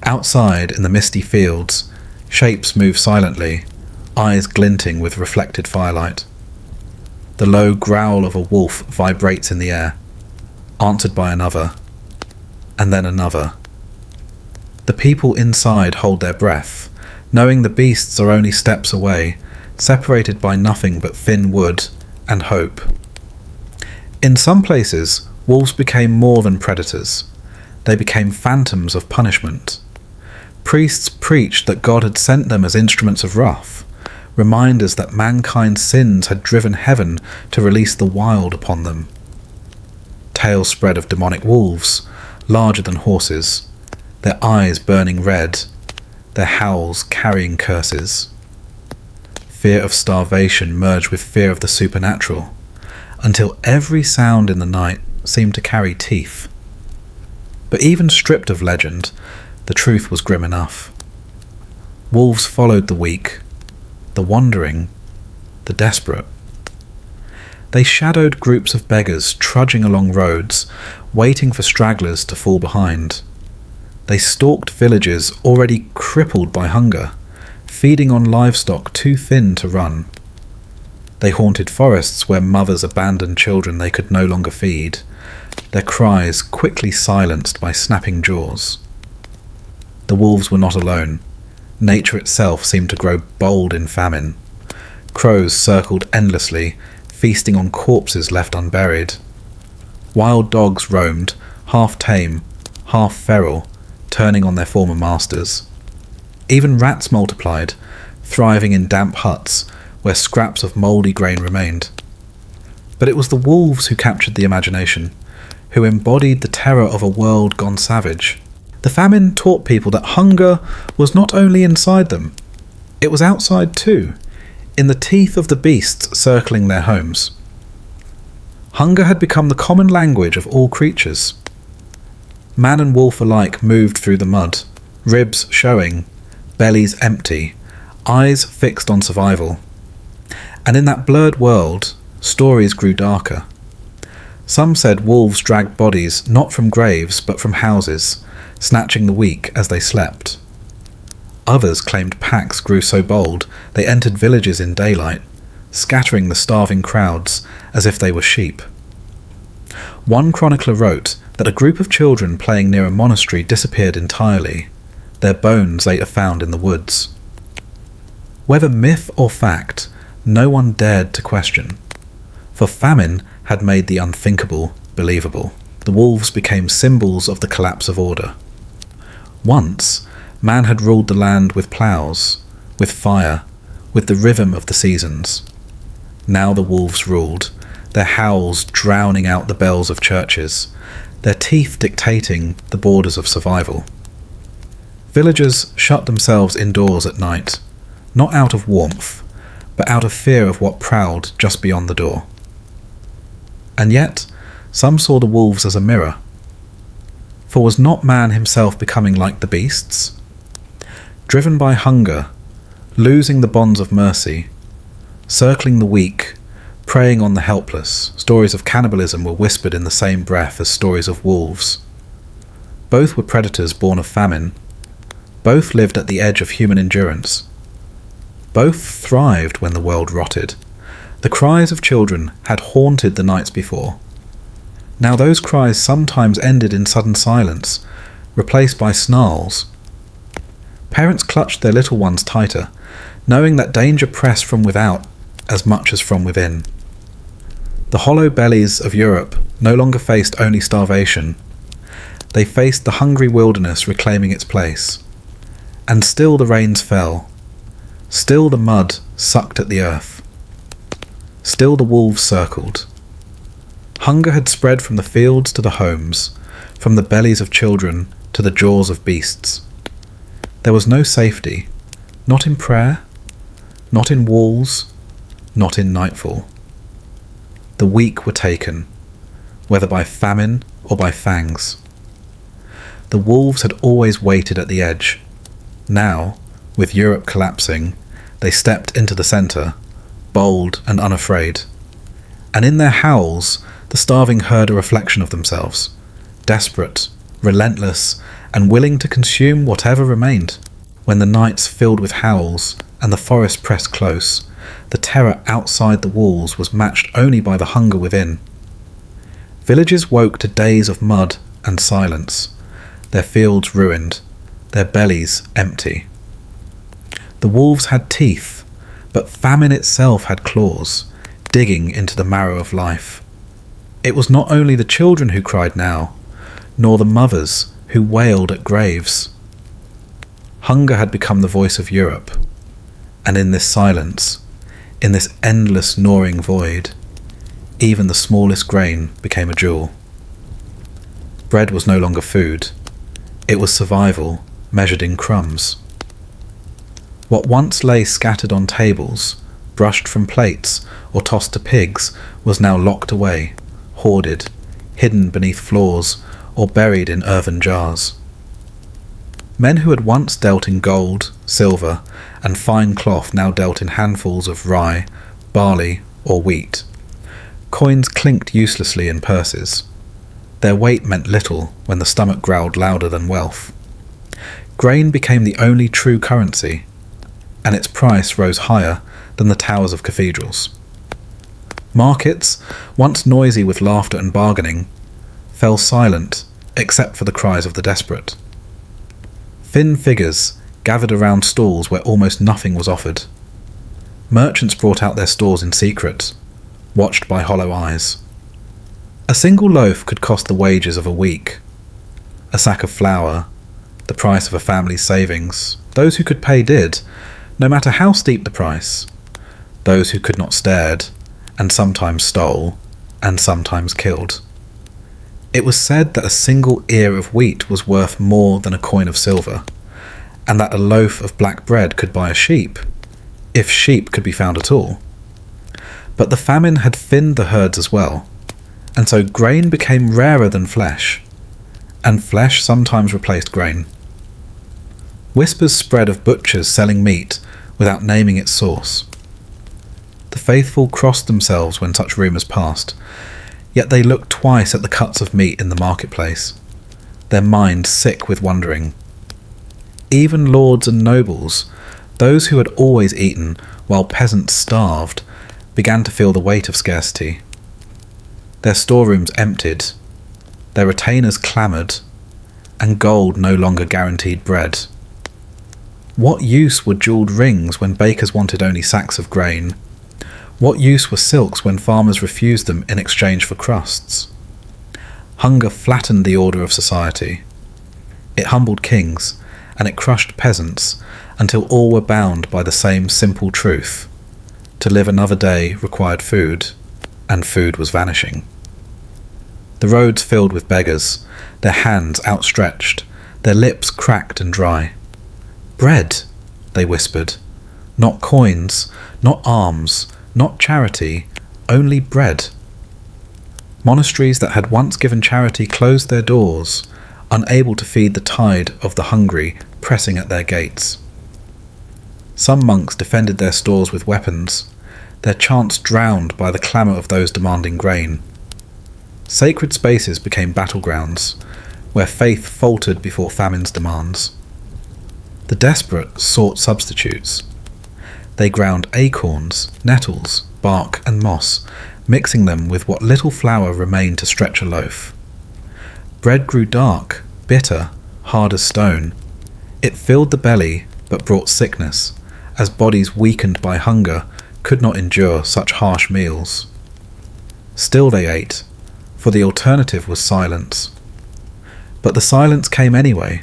Outside, in the misty fields, shapes move silently, eyes glinting with reflected firelight. The low growl of a wolf vibrates in the air, answered by another, and then another. The people inside hold their breath, knowing the beasts are only steps away, separated by nothing but thin wood and hope. In some places, wolves became more than predators. They became phantoms of punishment. Priests preached that God had sent them as instruments of wrath, reminders that mankind's sins had driven heaven to release the wild upon them. Tales spread of demonic wolves, larger than horses, their eyes burning red, their howls carrying curses. Fear of starvation merged with fear of the supernatural, until every sound in the night seemed to carry teeth. But even stripped of legend, the truth was grim enough. Wolves followed the weak, the wandering, the desperate. They shadowed groups of beggars trudging along roads, waiting for stragglers to fall behind. They stalked villages already crippled by hunger, feeding on livestock too thin to run. They haunted forests where mothers abandoned children they could no longer feed, their cries quickly silenced by snapping jaws. The wolves were not alone. Nature itself seemed to grow bold in famine. Crows circled endlessly, feasting on corpses left unburied. Wild dogs roamed, half tame, half feral, turning on their former masters. Even rats multiplied, thriving in damp huts where scraps of mouldy grain remained. But it was the wolves who captured the imagination, who embodied the terror of a world gone savage. The famine taught people that hunger was not only inside them, it was outside too, in the teeth of the beasts circling their homes. Hunger had become the common language of all creatures. Man and wolf alike moved through the mud, ribs showing, bellies empty, eyes fixed on survival. And in that blurred world, stories grew darker. Some said wolves dragged bodies not from graves but from houses, snatching the weak as they slept. Others claimed packs grew so bold they entered villages in daylight, scattering the starving crowds as if they were sheep. One chronicler wrote that a group of children playing near a monastery disappeared entirely, their bones later found in the woods. Whether myth or fact, no one dared to question, for famine had made the unthinkable believable. The wolves became symbols of the collapse of order. Once, man had ruled the land with ploughs, with fire, with the rhythm of the seasons. Now the wolves ruled, their howls drowning out the bells of churches, their teeth dictating the borders of survival. Villagers shut themselves indoors at night, not out of warmth, but out of fear of what prowled just beyond the door. And yet, some saw the wolves as a mirror. For was not man himself becoming like the beasts? Driven by hunger, losing the bonds of mercy, circling the weak, preying on the helpless, stories of cannibalism were whispered in the same breath as stories of wolves. Both were predators born of famine. Both lived at the edge of human endurance. Both thrived when the world rotted. The cries of children had haunted the nights before. Now those cries sometimes ended in sudden silence, replaced by snarls. Parents clutched their little ones tighter, knowing that danger pressed from without as much as from within. The hollow bellies of Europe no longer faced only starvation. They faced the hungry wilderness reclaiming its place. And still the rains fell. Still the mud sucked at the earth. Still the wolves circled. Hunger had spread from the fields to the homes, from the bellies of children to the jaws of beasts. There was no safety, not in prayer, not in walls, not in nightfall. The weak were taken, whether by famine or by fangs. The wolves had always waited at the edge. Now, with Europe collapsing, they stepped into the centre, bold and unafraid. And in their howls, the starving heard a reflection of themselves, desperate, relentless, and willing to consume whatever remained. When the nights filled with howls and the forest pressed close, the terror outside the walls was matched only by the hunger within. Villages woke to days of mud and silence, their fields ruined, their bellies empty. The wolves had teeth, but famine itself had claws, digging into the marrow of life. It was not only the children who cried now, nor the mothers who wailed at graves. Hunger had become the voice of Europe, and in this silence, in this endless gnawing void, even the smallest grain became a jewel. Bread was no longer food, it was survival measured in crumbs. What once lay scattered on tables, brushed from plates or tossed to pigs, was now locked away, hoarded, hidden beneath floors or buried in earthen jars. Men who had once dealt in gold, silver, and fine cloth now dealt in handfuls of rye, barley, or wheat. Coins clinked uselessly in purses. Their weight meant little when the stomach growled louder than wealth. Grain became the only true currency, and its price rose higher than the towers of cathedrals. Markets, once noisy with laughter and bargaining, fell silent except for the cries of the desperate. Thin figures gathered around stalls where almost nothing was offered. Merchants brought out their stores in secret, watched by hollow eyes. A single loaf could cost the wages of a week. A sack of flour, the price of a family's savings. Those who could pay did, no matter how steep the price. Those who could not stared, and sometimes stole, and sometimes killed. It was said that a single ear of wheat was worth more than a coin of silver, and that a loaf of black bread could buy a sheep, if sheep could be found at all. But the famine had thinned the herds as well, and so grain became rarer than flesh, and flesh sometimes replaced grain. Whispers spread of butchers selling meat without naming its source. The faithful crossed themselves when such rumours passed, yet they looked twice at the cuts of meat in the marketplace, their minds sick with wondering. Even lords and nobles, those who had always eaten while peasants starved, began to feel the weight of scarcity. Their storerooms emptied, their retainers clamoured, and gold no longer guaranteed bread. What use were jewelled rings when bakers wanted only sacks of grain? What use were silks when farmers refused them in exchange for crusts? Hunger flattened the order of society. It humbled kings, and it crushed peasants until all were bound by the same simple truth. To live another day required food, and food was vanishing. The roads filled with beggars, their hands outstretched, their lips cracked and dry. "Bread," they whispered. "Not coins, not alms, not charity, only bread." Monasteries that had once given charity closed their doors, unable to feed the tide of the hungry pressing at their gates. Some monks defended their stores with weapons, their chants drowned by the clamour of those demanding grain. Sacred spaces became battlegrounds, where faith faltered before famine's demands. The desperate sought substitutes. They ground acorns, nettles, bark and moss, mixing them with what little flour remained to stretch a loaf. Bread grew dark, bitter, hard as stone. It filled the belly, but brought sickness, as bodies weakened by hunger could not endure such harsh meals. Still they ate, for the alternative was silence. But the silence came anyway,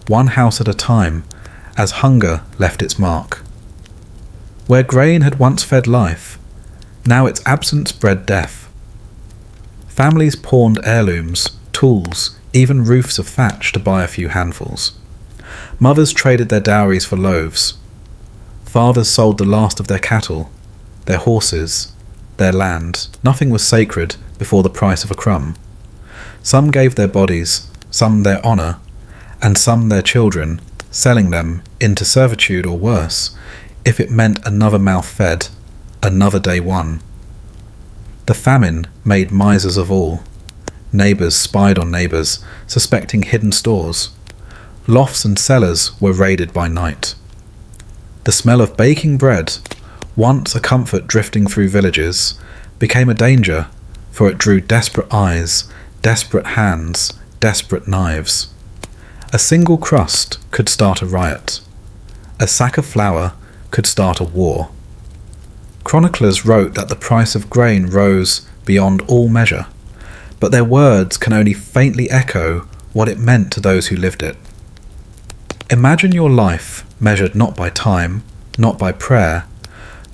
one house at a time, as hunger left its mark. Where grain had once fed life, now its absence bred death. Families pawned heirlooms, tools, even roofs of thatch to buy a few handfuls. Mothers traded their dowries for loaves. Fathers sold the last of their cattle, their horses, their land. Nothing was sacred before the price of a crumb. Some gave their bodies, some their honour, and some their children, selling them into servitude or worse, if it meant another mouth fed, another day won. The famine made misers of all. Neighbours spied on neighbours, suspecting hidden stores. Lofts and cellars were raided by night. The smell of baking bread, once a comfort drifting through villages, became a danger, for it drew desperate eyes, desperate hands, desperate knives. A single crust could start a riot. A sack of flour could start a war. Chroniclers wrote that the price of grain rose beyond all measure, but their words can only faintly echo what it meant to those who lived it. Imagine your life measured not by time, not by prayer,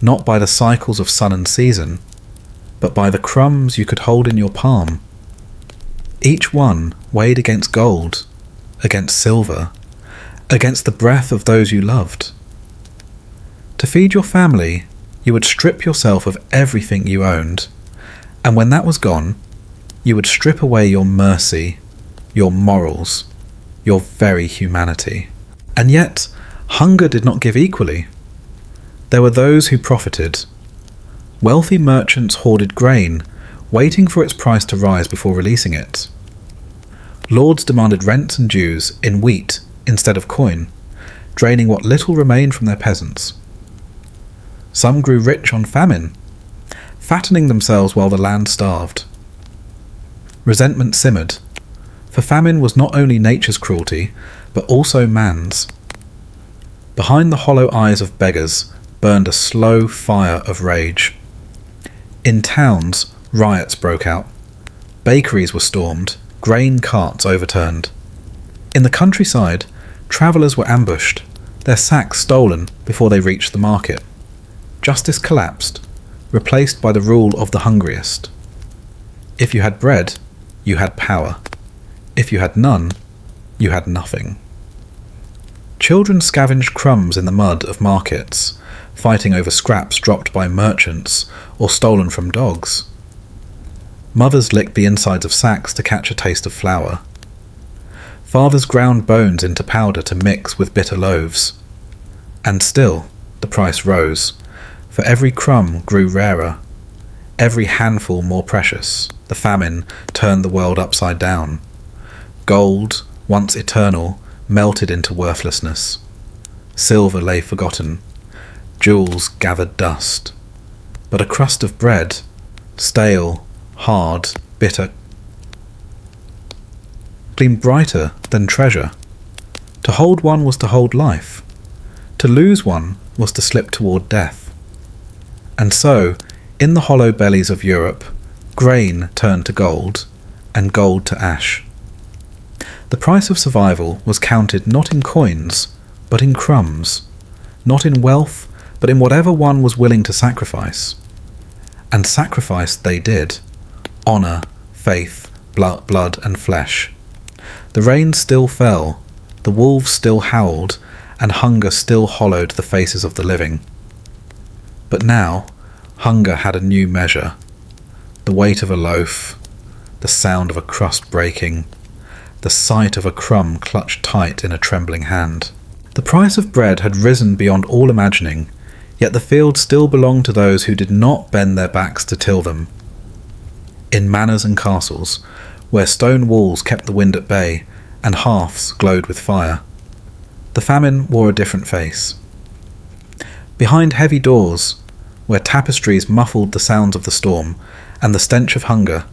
not by the cycles of sun and season, but by the crumbs you could hold in your palm. Each one weighed against gold, against silver, against the breath of those you loved. To feed your family, you would strip yourself of everything you owned, and when that was gone, you would strip away your mercy, your morals, your very humanity. And yet, hunger did not give equally. There were those who profited. Wealthy merchants hoarded grain, waiting for its price to rise before releasing it. Lords demanded rents and dues in wheat instead of coin, draining what little remained from their peasants. Some grew rich on famine, fattening themselves while the land starved. Resentment simmered, for famine was not only nature's cruelty, but also man's. Behind the hollow eyes of beggars burned a slow fire of rage. In towns, riots broke out. Bakeries were stormed, grain carts overturned. In the countryside, travellers were ambushed, their sacks stolen before they reached the market. Justice collapsed, replaced by the rule of the hungriest. If you had bread, you had power. If you had none, you had nothing. Children scavenged crumbs in the mud of markets, fighting over scraps dropped by merchants or stolen from dogs. Mothers licked the insides of sacks to catch a taste of flour. Fathers ground bones into powder to mix with bitter loaves. And still, the price rose, for every crumb grew rarer, every handful more precious. The famine turned the world upside down. Gold, once eternal, melted into worthlessness. Silver lay forgotten. Jewels gathered dust. But a crust of bread, stale, hard, bitter, gleamed brighter than treasure. To hold one was to hold life. To lose one was to slip toward death. And so, in the hollow bellies of Europe, grain turned to gold, and gold to ash. The price of survival was counted not in coins, but in crumbs, not in wealth, but in whatever one was willing to sacrifice. And sacrifice they did. Honour, faith, blood and flesh. The rain still fell, the wolves still howled, and hunger still hollowed the faces of the living. But now, hunger had a new measure. The weight of a loaf, the sound of a crust breaking, the sight of a crumb clutched tight in a trembling hand. The price of bread had risen beyond all imagining, yet the fields still belonged to those who did not bend their backs to till them. In manors and castles, where stone walls kept the wind at bay, and hearths glowed with fire, the famine wore a different face. Behind heavy doors, where tapestries muffled the sounds of the storm and the stench of hunger,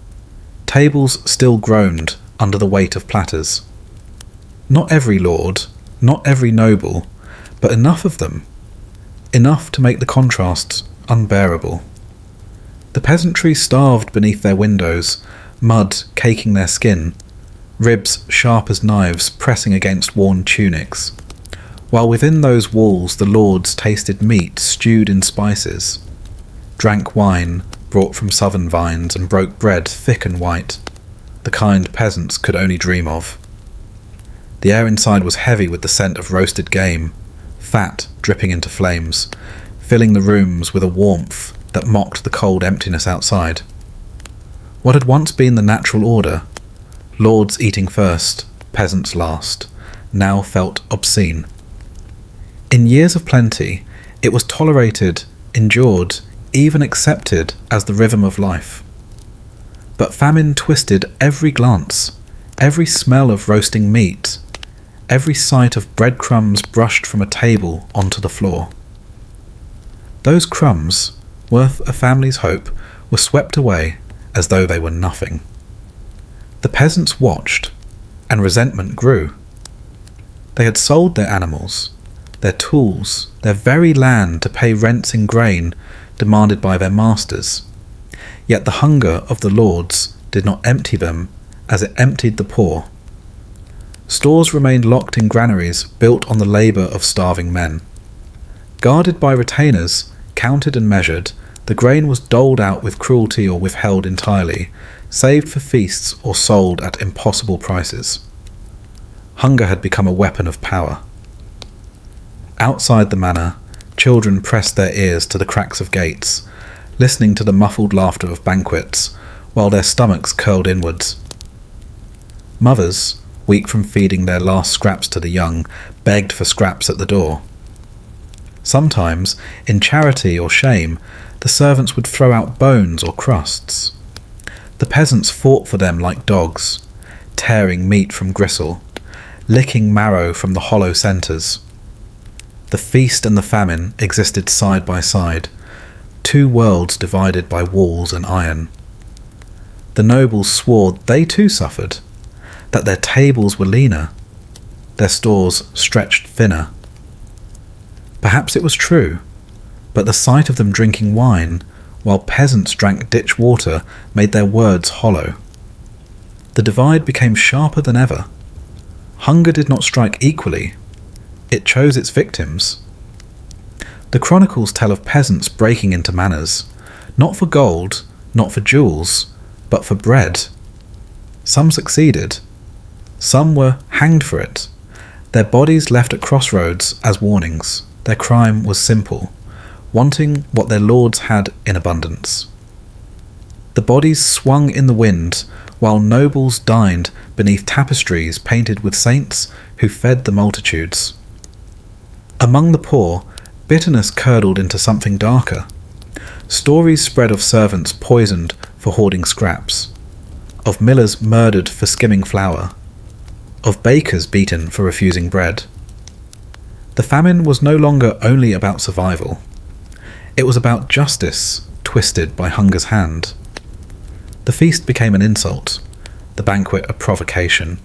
tables still groaned under the weight of platters. Not every lord, not every noble, but enough of them, enough to make the contrasts unbearable. The peasantry starved beneath their windows, mud caking their skin, ribs sharp as knives pressing against worn tunics, while within those walls the lords tasted meat stewed in spices, drank wine brought from southern vines, and broke bread thick and white, the kind peasants could only dream of. The air inside was heavy with the scent of roasted game, fat dripping into flames, filling the rooms with a warmth that mocked the cold emptiness outside. What had once been the natural order, lords eating first, peasants last, now felt obscene. In years of plenty, it was tolerated, endured, even accepted as the rhythm of life. But famine twisted every glance, every smell of roasting meat, every sight of breadcrumbs brushed from a table onto the floor. Those crumbs, worth a family's hope, were swept away as though they were nothing. The peasants watched, and resentment grew. They had sold their animals, their tools, their very land to pay rents in grain demanded by their masters. Yet the hunger of the lords did not empty them as it emptied the poor. Stores remained locked in granaries built on the labour of starving men. Guarded by retainers, counted and measured, the grain was doled out with cruelty or withheld entirely, saved for feasts or sold at impossible prices. Hunger had become a weapon of power. Outside the manor, children pressed their ears to the cracks of gates, listening to the muffled laughter of banquets, while their stomachs curled inwards. Mothers, weak from feeding their last scraps to the young, begged for scraps at the door. Sometimes, in charity or shame, the servants would throw out bones or crusts. The peasants fought for them like dogs, tearing meat from gristle, licking marrow from the hollow centres. The feast and the famine existed side by side, two worlds divided by walls and iron. The nobles swore they too suffered, that their tables were leaner, their stores stretched thinner. Perhaps it was true, but the sight of them drinking wine, while peasants drank ditch water, made their words hollow. The divide became sharper than ever. Hunger did not strike equally. It chose its victims. The chronicles tell of peasants breaking into manors, not for gold, not for jewels, but for bread. Some succeeded. Some were hanged for it, their bodies left at crossroads as warnings. Their crime was simple, wanting what their lords had in abundance. The bodies swung in the wind, while nobles dined beneath tapestries painted with saints who fed the multitudes. Among the poor, bitterness curdled into something darker. Stories spread of servants poisoned for hoarding scraps, of millers murdered for skimming flour, of bakers beaten for refusing bread. The famine was no longer only about survival. It was about justice twisted by hunger's hand. The feast became an insult, the banquet a provocation.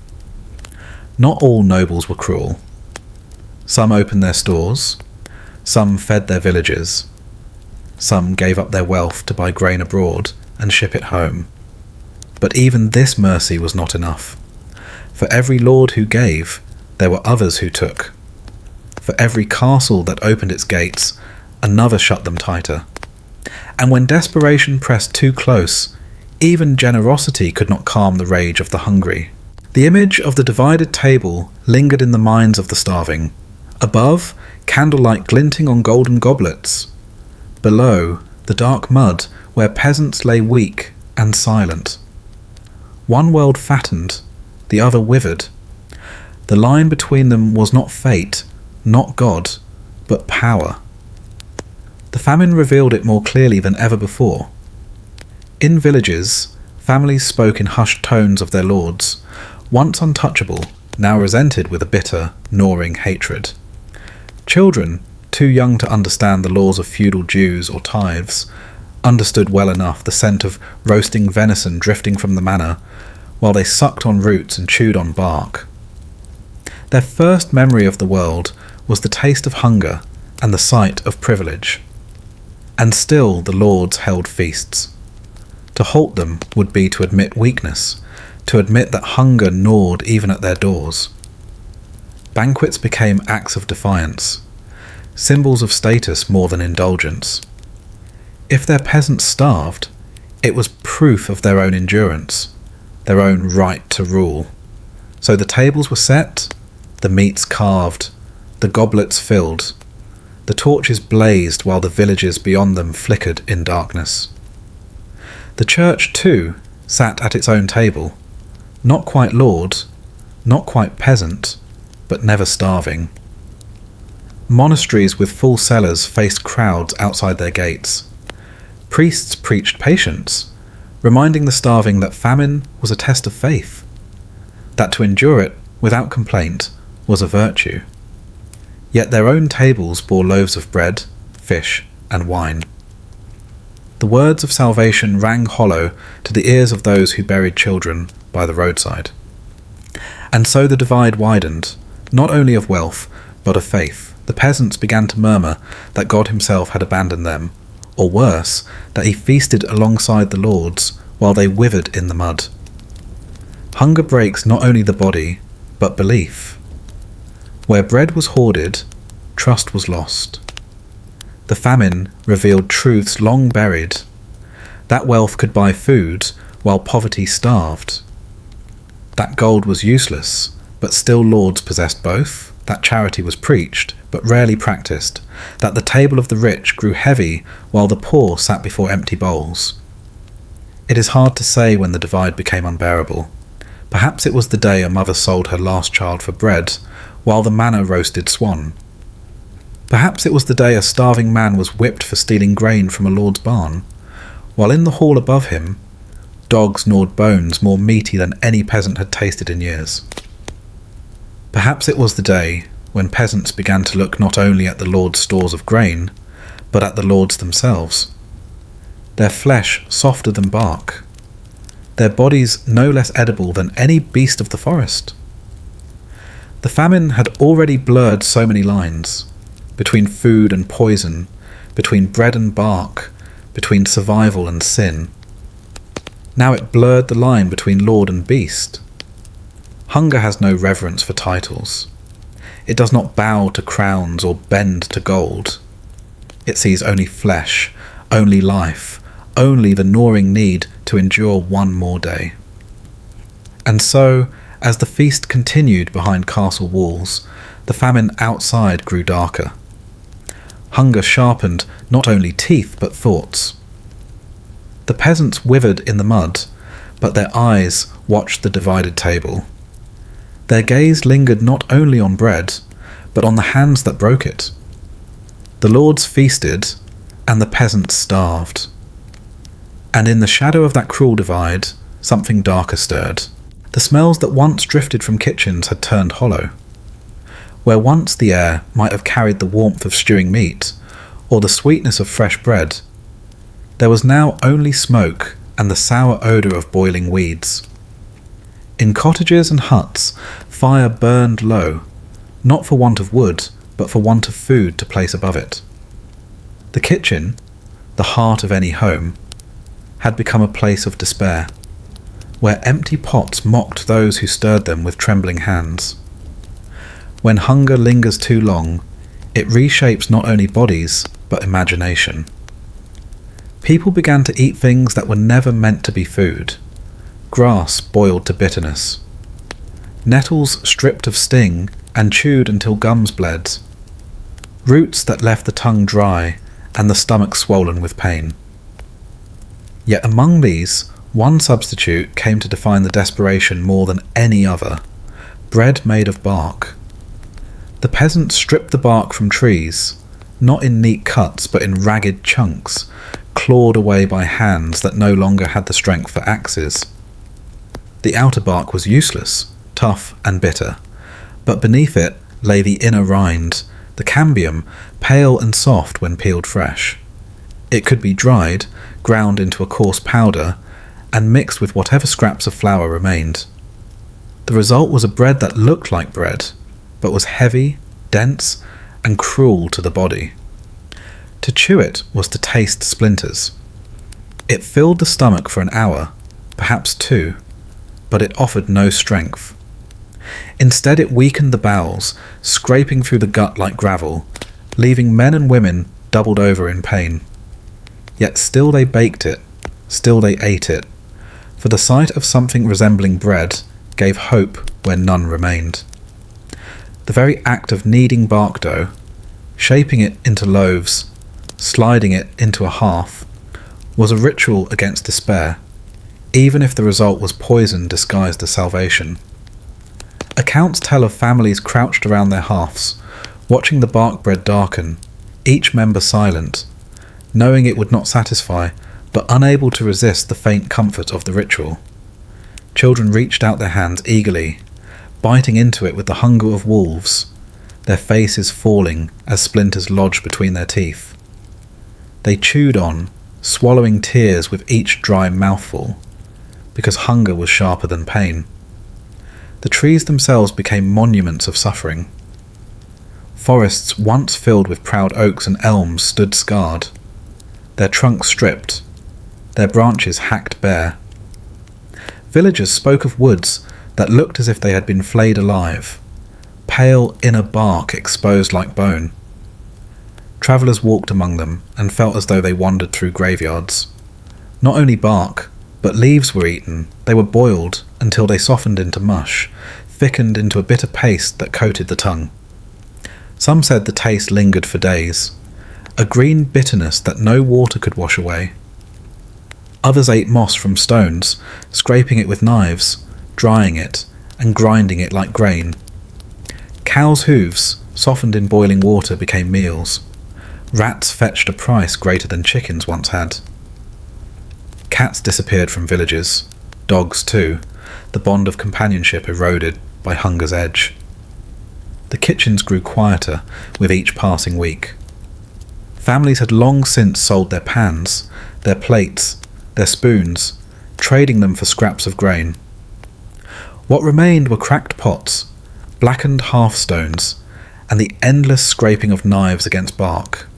Not all nobles were cruel. Some opened their stores, some fed their villages, some gave up their wealth to buy grain abroad and ship it home. But even this mercy was not enough. For every lord who gave, there were others who took. For every castle that opened its gates, another shut them tighter. And when desperation pressed too close, even generosity could not calm the rage of the hungry. The image of the divided table lingered in the minds of the starving. Above, candlelight glinting on golden goblets. Below, the dark mud where peasants lay weak and silent. One world fattened, the other withered. The line between them was not fate, not God, but power. The famine revealed it more clearly than ever before. In villages, families spoke in hushed tones of their lords, once untouchable, now resented with a bitter, gnawing hatred. Children, too young to understand the laws of feudal dues or tithes, understood well enough the scent of roasting venison drifting from the manor, while they sucked on roots and chewed on bark. Their first memory of the world was the taste of hunger and the sight of privilege. And still the lords held feasts. To halt them would be to admit weakness, to admit that hunger gnawed even at their doors. Banquets became acts of defiance, symbols of status more than indulgence. If their peasants starved, it was proof of their own endurance, their own right to rule. So the tables were set, the meats carved, the goblets filled, the torches blazed while the villages beyond them flickered in darkness. The church, too, sat at its own table, not quite lord, not quite peasant, but never starving. Monasteries with full cellars faced crowds outside their gates. Priests preached patience, reminding the starving that famine was a test of faith, that to endure it without complaint was a virtue. Yet their own tables bore loaves of bread, fish, and wine. The words of salvation rang hollow to the ears of those who buried children by the roadside. And so the divide widened, not only of wealth, but of faith. The peasants began to murmur that God himself had abandoned them, or worse, that he feasted alongside the lords while they withered in the mud. Hunger breaks not only the body, but belief. Where bread was hoarded, trust was lost. The famine revealed truths long buried. That wealth could buy food, while poverty starved. That gold was useless, but still lords possessed both. That charity was preached, but rarely practiced. That the table of the rich grew heavy, while the poor sat before empty bowls. It is hard to say when the divide became unbearable. Perhaps it was the day a mother sold her last child for bread, while the manor roasted swan. Perhaps it was the day a starving man was whipped for stealing grain from a lord's barn, while in the hall above him, dogs gnawed bones more meaty than any peasant had tasted in years. Perhaps it was the day when peasants began to look not only at the lord's stores of grain, but at the lords themselves. Their flesh softer than bark, their bodies no less edible than any beast of the forest. The famine had already blurred so many lines, between food and poison, between bread and bark, between survival and sin. Now it blurred the line between lord and beast. Hunger has no reverence for titles. It does not bow to crowns or bend to gold. It sees only flesh, only life, only the gnawing need to endure one more day. And so, as the feast continued behind castle walls, the famine outside grew darker. Hunger sharpened not only teeth but thoughts. The peasants withered in the mud, but their eyes watched the divided table. Their gaze lingered not only on bread, but on the hands that broke it. The lords feasted, and the peasants starved. And in the shadow of that cruel divide, something darker stirred. The smells that once drifted from kitchens had turned hollow. Where once the air might have carried the warmth of stewing meat, or the sweetness of fresh bread, there was now only smoke and the sour odour of boiling weeds. In cottages and huts, fire burned low, not for want of wood, but for want of food to place above it. The kitchen, the heart of any home, had become a place of despair, where empty pots mocked those who stirred them with trembling hands. When hunger lingers too long, it reshapes not only bodies, but imagination. People began to eat things that were never meant to be food. Grass boiled to bitterness. Nettles stripped of sting and chewed until gums bled. Roots that left the tongue dry and the stomach swollen with pain. Yet among these, one substitute came to define the desperation more than any other: bread made of bark. The peasants stripped the bark from trees, not in neat cuts but in ragged chunks, clawed away by hands that no longer had the strength for axes. The outer bark was useless, tough and bitter, but beneath it lay the inner rind, the cambium, pale and soft when peeled fresh. It could be dried, ground into a coarse powder, and mixed with whatever scraps of flour remained. The result was a bread that looked like bread, but was heavy, dense, and cruel to the body. To chew it was to taste splinters. It filled the stomach for an hour, perhaps two, but it offered no strength. Instead it weakened the bowels, scraping through the gut like gravel, leaving men and women doubled over in pain. Yet still they baked it, still they ate it, for the sight of something resembling bread gave hope where none remained. The very act of kneading bark dough, shaping it into loaves, sliding it into a hearth, was a ritual against despair, even if the result was poison disguised as salvation. Accounts tell of families crouched around their hearths, watching the bark bread darken, each member silent, knowing it would not satisfy, but unable to resist the faint comfort of the ritual. Children reached out their hands eagerly, biting into it with the hunger of wolves, their faces falling as splinters lodged between their teeth. They chewed on, swallowing tears with each dry mouthful, because hunger was sharper than pain. The trees themselves became monuments of suffering. Forests once filled with proud oaks and elms stood scarred, their trunks stripped, their branches hacked bare. Villagers spoke of woods that looked as if they had been flayed alive, pale inner bark exposed like bone. Travellers walked among them and felt as though they wandered through graveyards. Not only bark, but leaves were eaten. They were boiled until they softened into mush, thickened into a bitter paste that coated the tongue. Some said the taste lingered for days, a green bitterness that no water could wash away. Others ate moss from stones, scraping it with knives, drying it, and grinding it like grain. Cows' hooves, softened in boiling water, became meals. Rats fetched a price greater than chickens once had. Cats disappeared from villages, dogs too, the bond of companionship eroded by hunger's edge. The kitchens grew quieter with each passing week. Families had long since sold their pans, their plates, their spoons, trading them for scraps of grain. What remained were cracked pots, blackened hearthstones, and the endless scraping of knives against bark.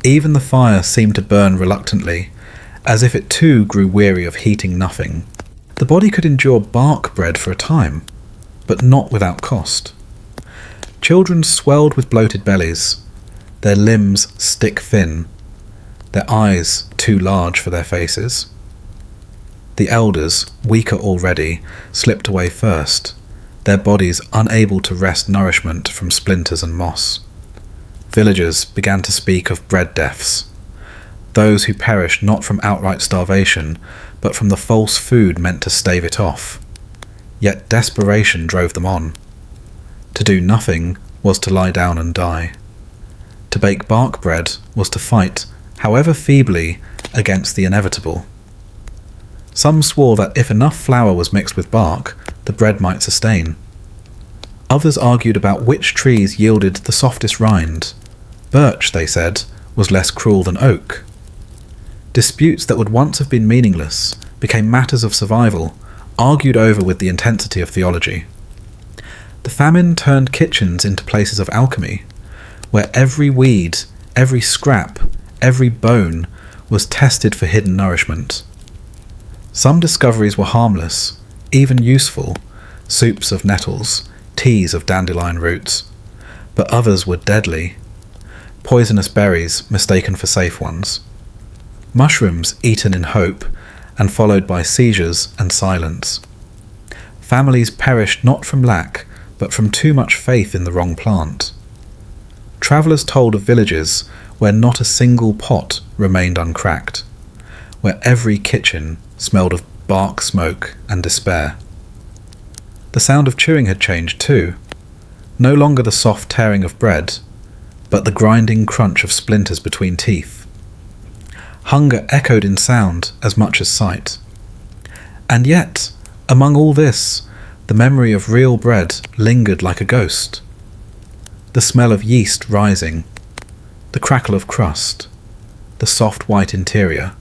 Even the fire seemed to burn reluctantly, as if it too grew weary of heating nothing. The body could endure bark bread for a time, but not without cost. Children swelled with bloated bellies, their limbs stick-thin, their eyes too large for their faces. The elders, weaker already, slipped away first, their bodies unable to wrest nourishment from splinters and moss. Villagers began to speak of bread deaths, those who perished not from outright starvation, but from the false food meant to stave it off. Yet desperation drove them on. To do nothing was to lie down and die. To bake bark bread was to fight, however feebly, against the inevitable. Some swore that if enough flour was mixed with bark, the bread might sustain. Others argued about which trees yielded the softest rind. Birch, they said, was less cruel than oak. Disputes that would once have been meaningless became matters of survival, argued over with the intensity of theology. The famine turned kitchens into places of alchemy, where every weed, every scrap, every bone was tested for hidden nourishment. Some discoveries were harmless, even useful, soups of nettles, teas of dandelion roots, but others were deadly, poisonous berries mistaken for safe ones, mushrooms eaten in hope and followed by seizures and silence. Families perished not from lack, but from too much faith in the wrong plant. Travellers told of villages where not a single pot remained uncracked, where every kitchen smelled of bark smoke and despair. The sound of chewing had changed too, no longer the soft tearing of bread, but the grinding crunch of splinters between teeth. Hunger echoed in sound as much as sight. And yet, among all this, the memory of real bread lingered like a ghost. The smell of yeast rising, the crackle of crust, the soft white interior,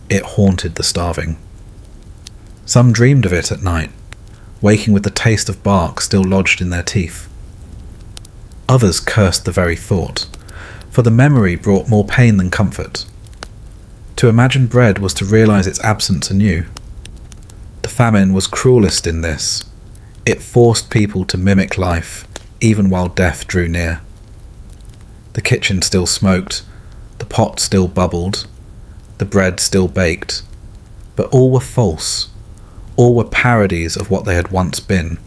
it haunted the starving. Some dreamed of it at night, waking with the taste of bark still lodged in their teeth. Others cursed the very thought, for the memory brought more pain than comfort. To imagine bread was to realize its absence anew. The famine was cruelest in this. It forced people to mimic life, even while death drew near. The kitchen still smoked, the pot still bubbled, the bread still baked, but all were false. All were parodies of what they had once been.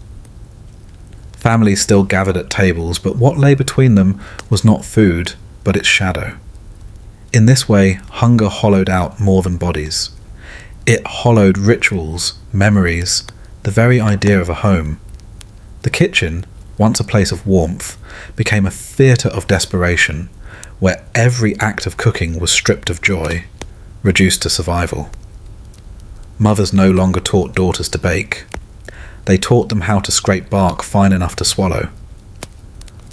Families still gathered at tables, but what lay between them was not food, but its shadow. In this way, hunger hollowed out more than bodies. It hollowed rituals, memories, the very idea of a home. The kitchen, once a place of warmth, became a theatre of desperation, where every act of cooking was stripped of joy, reduced to survival. Mothers no longer taught daughters to bake. They taught them how to scrape bark fine enough to swallow.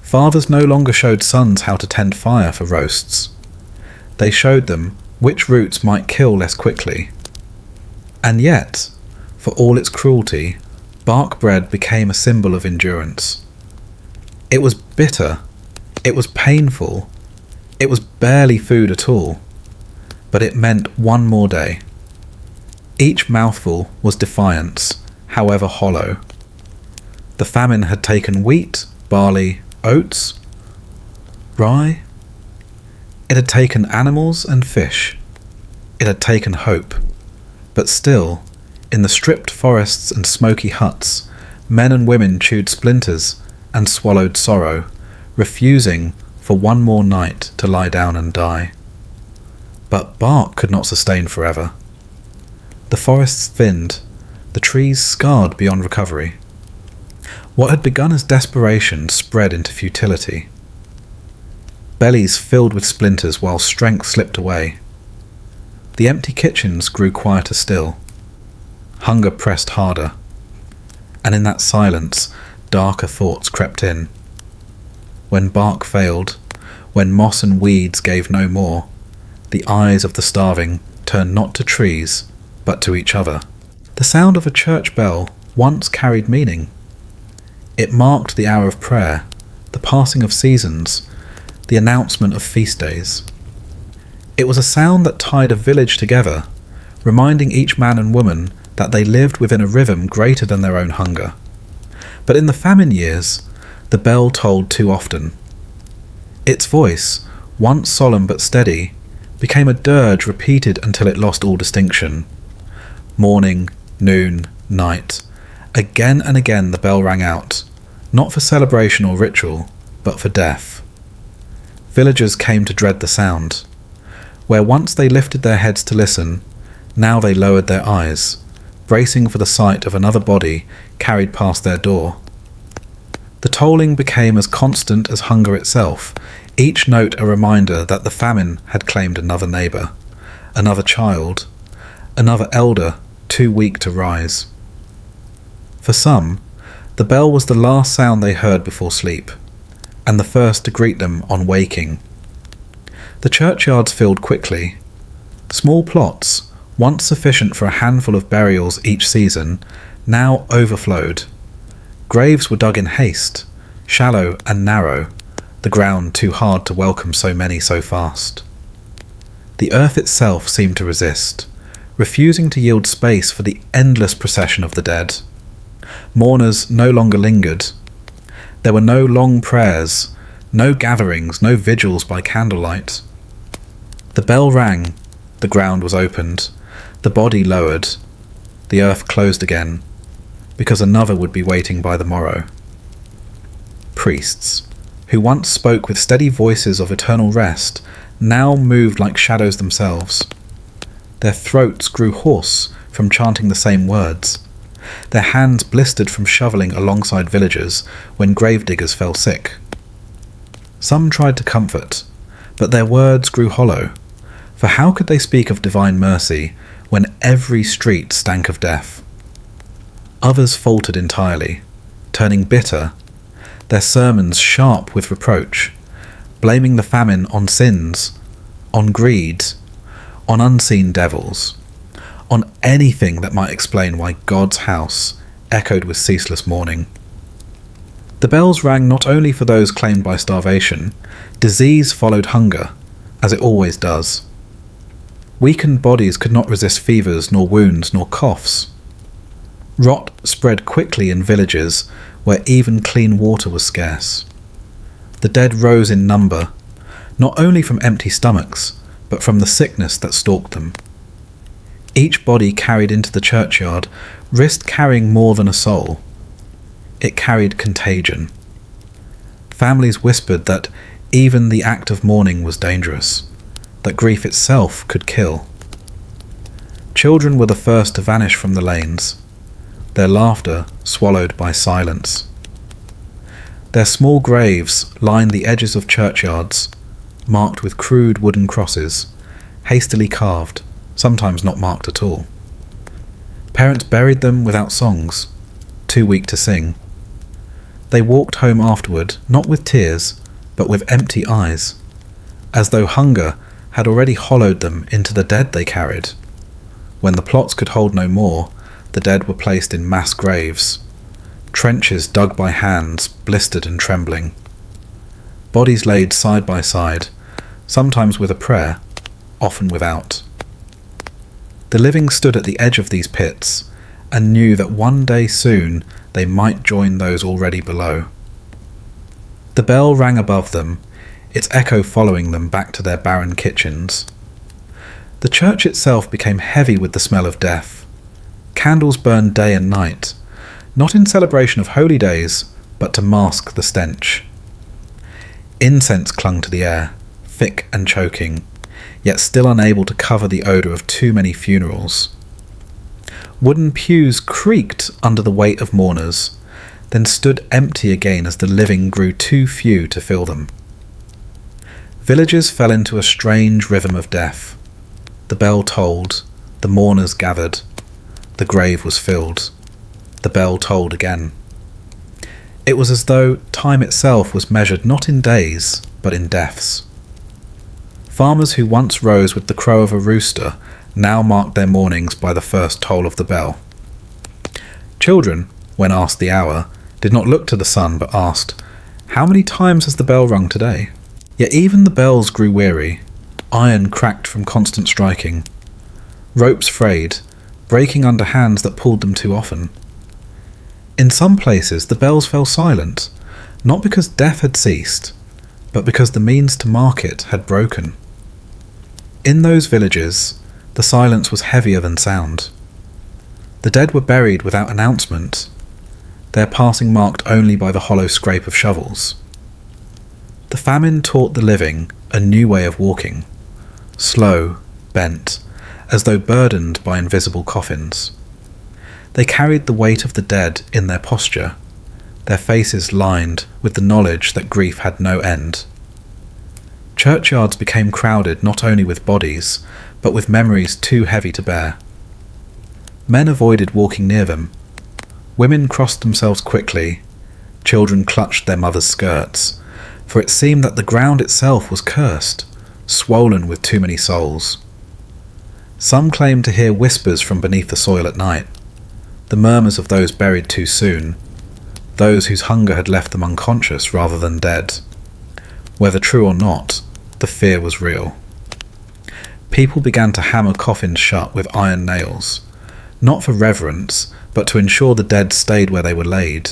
Fathers no longer showed sons how to tend fire for roasts. They showed them which roots might kill less quickly. And yet, for all its cruelty, bark bread became a symbol of endurance. It was bitter, it was painful, it was barely food at all, but it meant one more day. Each mouthful was defiance, however hollow. The famine had taken wheat, barley, oats, rye. It had taken animals and fish. It had taken hope. But still, in the stripped forests and smoky huts, men and women chewed splinters and swallowed sorrow, refusing for one more night to lie down and die. But bark could not sustain forever. The forests thinned, the trees scarred beyond recovery. What had begun as desperation spread into futility. Bellies filled with splinters while strength slipped away. The empty kitchens grew quieter still. Hunger pressed harder. And in that silence, darker thoughts crept in. When bark failed, when moss and weeds gave no more, the eyes of the starving turned not to trees, but to each other. The sound of a church bell once carried meaning. It marked the hour of prayer, the passing of seasons, the announcement of feast days. It was a sound that tied a village together, reminding each man and woman that they lived within a rhythm greater than their own hunger. But in the famine years, the bell tolled too often. Its voice, once solemn but steady, became a dirge repeated until it lost all distinction. Morning, noon, night. Again and again the bell rang out, not for celebration or ritual, but for death. Villagers came to dread the sound. Where once they lifted their heads to listen, now they lowered their eyes, bracing for the sight of another body carried past their door. The tolling became as constant as hunger itself, each note a reminder that the famine had claimed another neighbour, another child, another elder too weak to rise. For some, the bell was the last sound they heard before sleep, and the first to greet them on waking. The churchyards filled quickly. Small plots, once sufficient for a handful of burials each season, now overflowed. Graves were dug in haste, shallow and narrow, the ground too hard to welcome so many so fast. The earth itself seemed to resist, refusing to yield space for the endless procession of the dead. Mourners no longer lingered. There were no long prayers, no gatherings, no vigils by candlelight. The bell rang, the ground was opened, the body lowered, the earth closed again, because another would be waiting by the morrow. Priests, who once spoke with steady voices of eternal rest, now moved like shadows themselves. Their throats grew hoarse from chanting the same words. Their hands blistered from shoveling alongside villagers when gravediggers fell sick. Some tried to comfort, but their words grew hollow, for how could they speak of divine mercy when every street stank of death? Others faltered entirely, turning bitter, their sermons sharp with reproach, blaming the famine on sins, on greed, on unseen devils, on anything that might explain why God's house echoed with ceaseless mourning. The bells rang not only for those claimed by starvation. Disease followed hunger, as it always does. Weakened bodies could not resist fevers, nor wounds, nor coughs. Rot spread quickly in villages where even clean water was scarce. The dead rose in number, not only from empty stomachs, but from the sickness that stalked them. Each body carried into the churchyard risked carrying more than a soul. It carried contagion. Families whispered that even the act of mourning was dangerous, that grief itself could kill. Children were the first to vanish from the lanes, their laughter swallowed by silence. Their small graves lined the edges of churchyards, marked with crude wooden crosses, hastily carved sometimes not marked at all. Parents buried them without songs, too weak to sing. They walked home afterward, not with tears, but with empty eyes, as though hunger had already hollowed them into the dead they carried. When the plots could hold no more, the dead were placed in mass graves, trenches dug by hands, blistered and trembling. Bodies laid side by side, sometimes with a prayer, often without. The living stood at the edge of these pits, and knew that one day soon they might join those already below. The bell rang above them, its echo following them back to their barren kitchens. The church itself became heavy with the smell of death. Candles burned day and night, not in celebration of holy days, but to mask the stench. Incense clung to the air, thick and choking, yet still unable to cover the odour of too many funerals. Wooden pews creaked under the weight of mourners, then stood empty again as the living grew too few to fill them. Villages fell into a strange rhythm of death. The bell tolled, the mourners gathered, the grave was filled. The bell tolled again. It was as though time itself was measured not in days, but in deaths. Farmers who once rose with the crow of a rooster now marked their mornings by the first toll of the bell. Children, when asked the hour, did not look to the sun but asked, "How many times has the bell rung today?" Yet even the bells grew weary, iron cracked from constant striking, ropes frayed, breaking under hands that pulled them too often. In some places the bells fell silent, not because death had ceased, but because the means to mark it had broken. In those villages, the silence was heavier than sound. The dead were buried without announcement, their passing marked only by the hollow scrape of shovels. The famine taught the living a new way of walking, slow, bent, as though burdened by invisible coffins. They carried the weight of the dead in their posture, their faces lined with the knowledge that grief had no end. Churchyards became crowded not only with bodies, but with memories too heavy to bear. Men avoided walking near them. Women crossed themselves quickly. Children clutched their mothers' skirts, for it seemed that the ground itself was cursed, swollen with too many souls. Some claimed to hear whispers from beneath the soil at night, the murmurs of those buried too soon, those whose hunger had left them unconscious rather than dead. Whether true or not, the fear was real. People began to hammer coffins shut with iron nails, not for reverence, but to ensure the dead stayed where they were laid.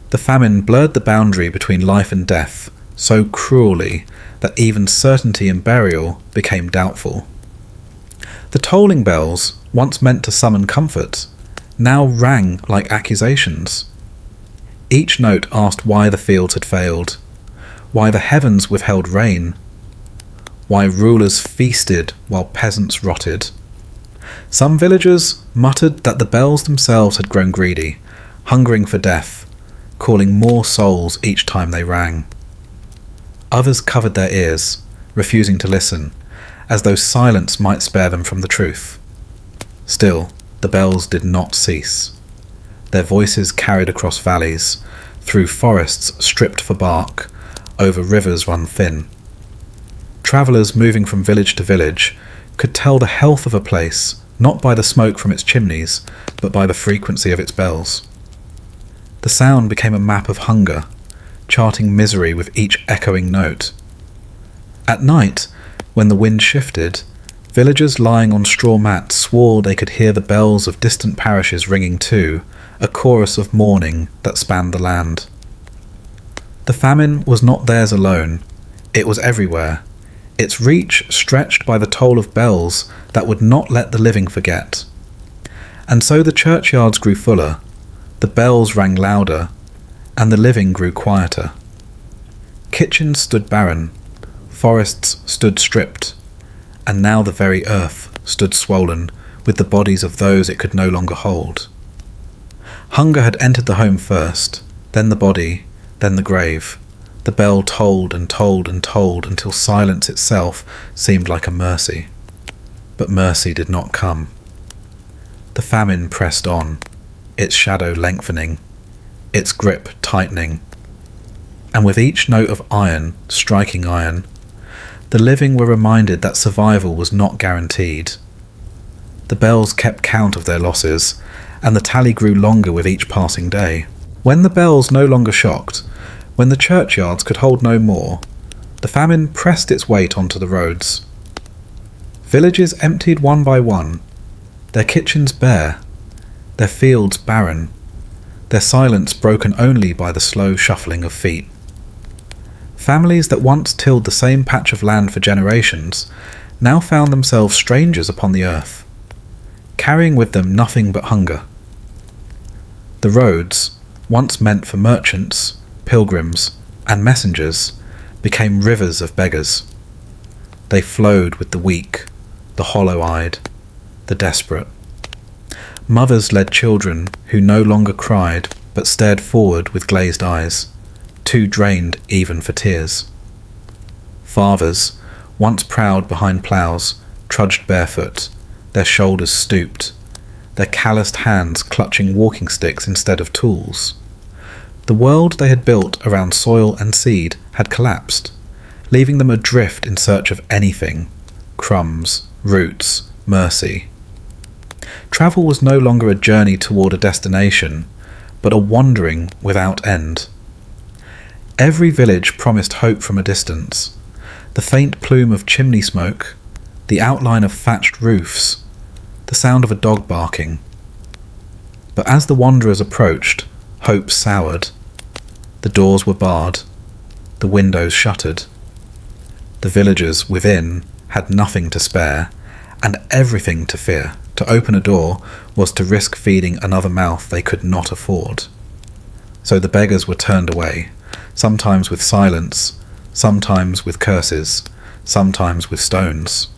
The famine blurred the boundary between life and death so cruelly that even certainty in burial became doubtful. The tolling bells, once meant to summon comfort, now rang like accusations. Each note asked why the fields had failed, why the heavens withheld rain, why rulers feasted while peasants rotted. Some villagers muttered that the bells themselves had grown greedy, hungering for death, calling more souls each time they rang. Others covered their ears, refusing to listen, as though silence might spare them from the truth. Still, the bells did not cease. Their voices carried across valleys, through forests stripped for bark, over rivers run thin. Travellers moving from village to village could tell the health of a place not by the smoke from its chimneys, but by the frequency of its bells. The sound became a map of hunger, charting misery with each echoing note. At night, when the wind shifted, villagers lying on straw mats swore they could hear the bells of distant parishes ringing too, a chorus of mourning that spanned the land. The famine was not theirs alone, it was everywhere, its reach stretched by the toll of bells that would not let the living forget. And so the churchyards grew fuller, the bells rang louder, and the living grew quieter. Kitchens stood barren, forests stood stripped, and now the very earth stood swollen with the bodies of those it could no longer hold. Hunger had entered the home first, then the body, then the grave. The bell tolled and tolled and tolled until silence itself seemed like a mercy. but mercy did not come. The famine pressed on, its shadow lengthening, its grip tightening. And with each note of iron striking iron, the living were reminded that survival was not guaranteed. The bells kept count of their losses, and the tally grew longer with each passing day. When the bells no longer shocked, when the churchyards could hold no more, the famine pressed its weight onto the roads. Villages emptied one by one, their kitchens bare, their fields barren, their silence broken only by the slow shuffling of feet. Families that once tilled the same patch of land for generations now found themselves strangers upon the earth, carrying with them nothing but hunger. The roads, once meant for merchants, pilgrims, and messengers, became rivers of beggars. They flowed with the weak, the hollow-eyed, the desperate. Mothers led children who no longer cried but stared forward with glazed eyes, too drained even for tears. Fathers, once proud behind ploughs, trudged barefoot, their shoulders stooped, their calloused hands clutching walking sticks instead of tools. The world they had built around soil and seed had collapsed, leaving them adrift in search of anything: crumbs, roots, mercy. Travel was no longer a journey toward a destination, but a wandering without end. Every village promised hope from a distance: the faint plume of chimney smoke, the outline of thatched roofs, the sound of a dog barking. But as the wanderers approached, hope soured. The doors were barred, the windows shuttered. The villagers within had nothing to spare, and everything to fear. To open a door was to risk feeding another mouth they could not afford. So the beggars were turned away, sometimes with silence, sometimes with curses, sometimes with stones.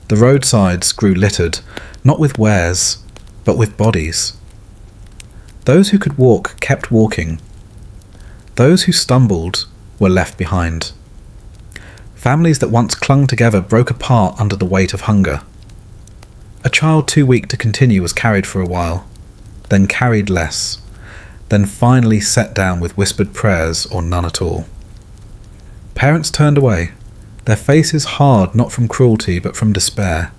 The roadsides grew littered, not with wares, but with bodies. Those who could walk kept walking. Those who stumbled were left behind. Families that once clung together broke apart under the weight of hunger. A child too weak to continue was carried for a while, then carried less, then finally set down with whispered prayers or none at all. Parents turned away, their faces hard not from cruelty but from despair,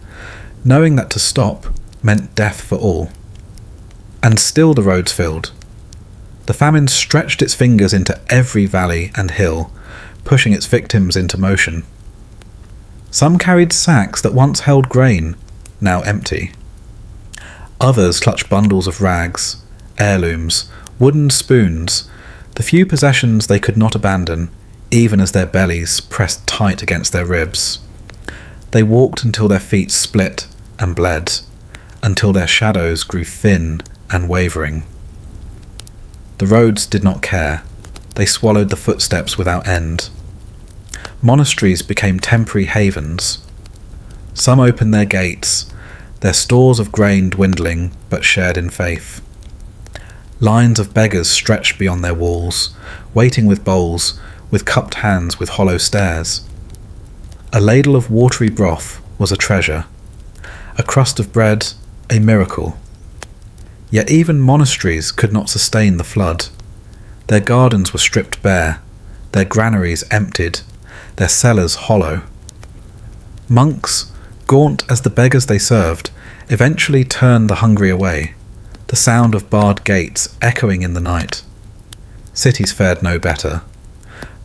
knowing that to stop meant death for all. And still the roads filled. The famine stretched its fingers into every valley and hill, pushing its victims into motion. Some carried sacks that once held grain, now empty. Others clutched bundles of rags, heirlooms, wooden spoons, the few possessions they could not abandon, even as their bellies pressed tight against their ribs. They walked until their feet split and bled, until their shadows grew thin and wavering. The roads did not care. They swallowed the footsteps without end. Monasteries became temporary havens. Some opened their gates, their stores of grain dwindling but shared in faith. Lines of beggars stretched beyond their walls, waiting with bowls, with cupped hands, with hollow stares. A ladle of watery broth was a treasure, a crust of bread a miracle. Yet even monasteries could not sustain the flood. Their gardens were stripped bare, their granaries emptied, their cellars hollow. Monks, gaunt as the beggars they served, eventually turned the hungry away, the sound of barred gates echoing in the night. Cities fared no better.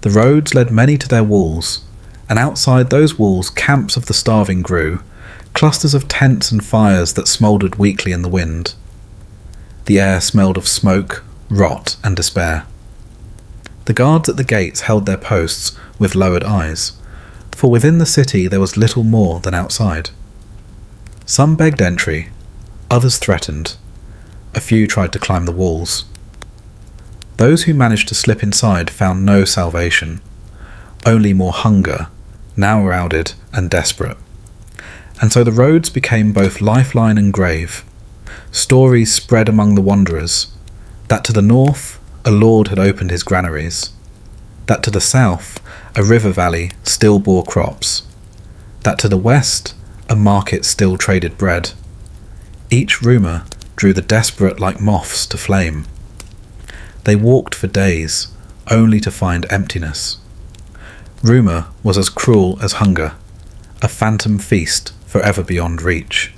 The roads led many to their walls, and outside those walls camps of the starving grew, clusters of tents and fires that smouldered weakly in the wind. The air smelled of smoke, rot, and despair. The guards at the gates held their posts with lowered eyes, for within the city there was little more than outside. Some begged entry, others threatened. A few tried to climb the walls. Those who managed to slip inside found no salvation, only more hunger, now routed and desperate. And so the roads became both lifeline and grave. Stories spread among the wanderers, that to the north a lord had opened his granaries, that to the south a river valley still bore crops, that to the west a market still traded bread. Each rumour drew the desperate like moths to flame. They walked for days, only to find emptiness. Rumour was as cruel as hunger, a phantom feast forever beyond reach.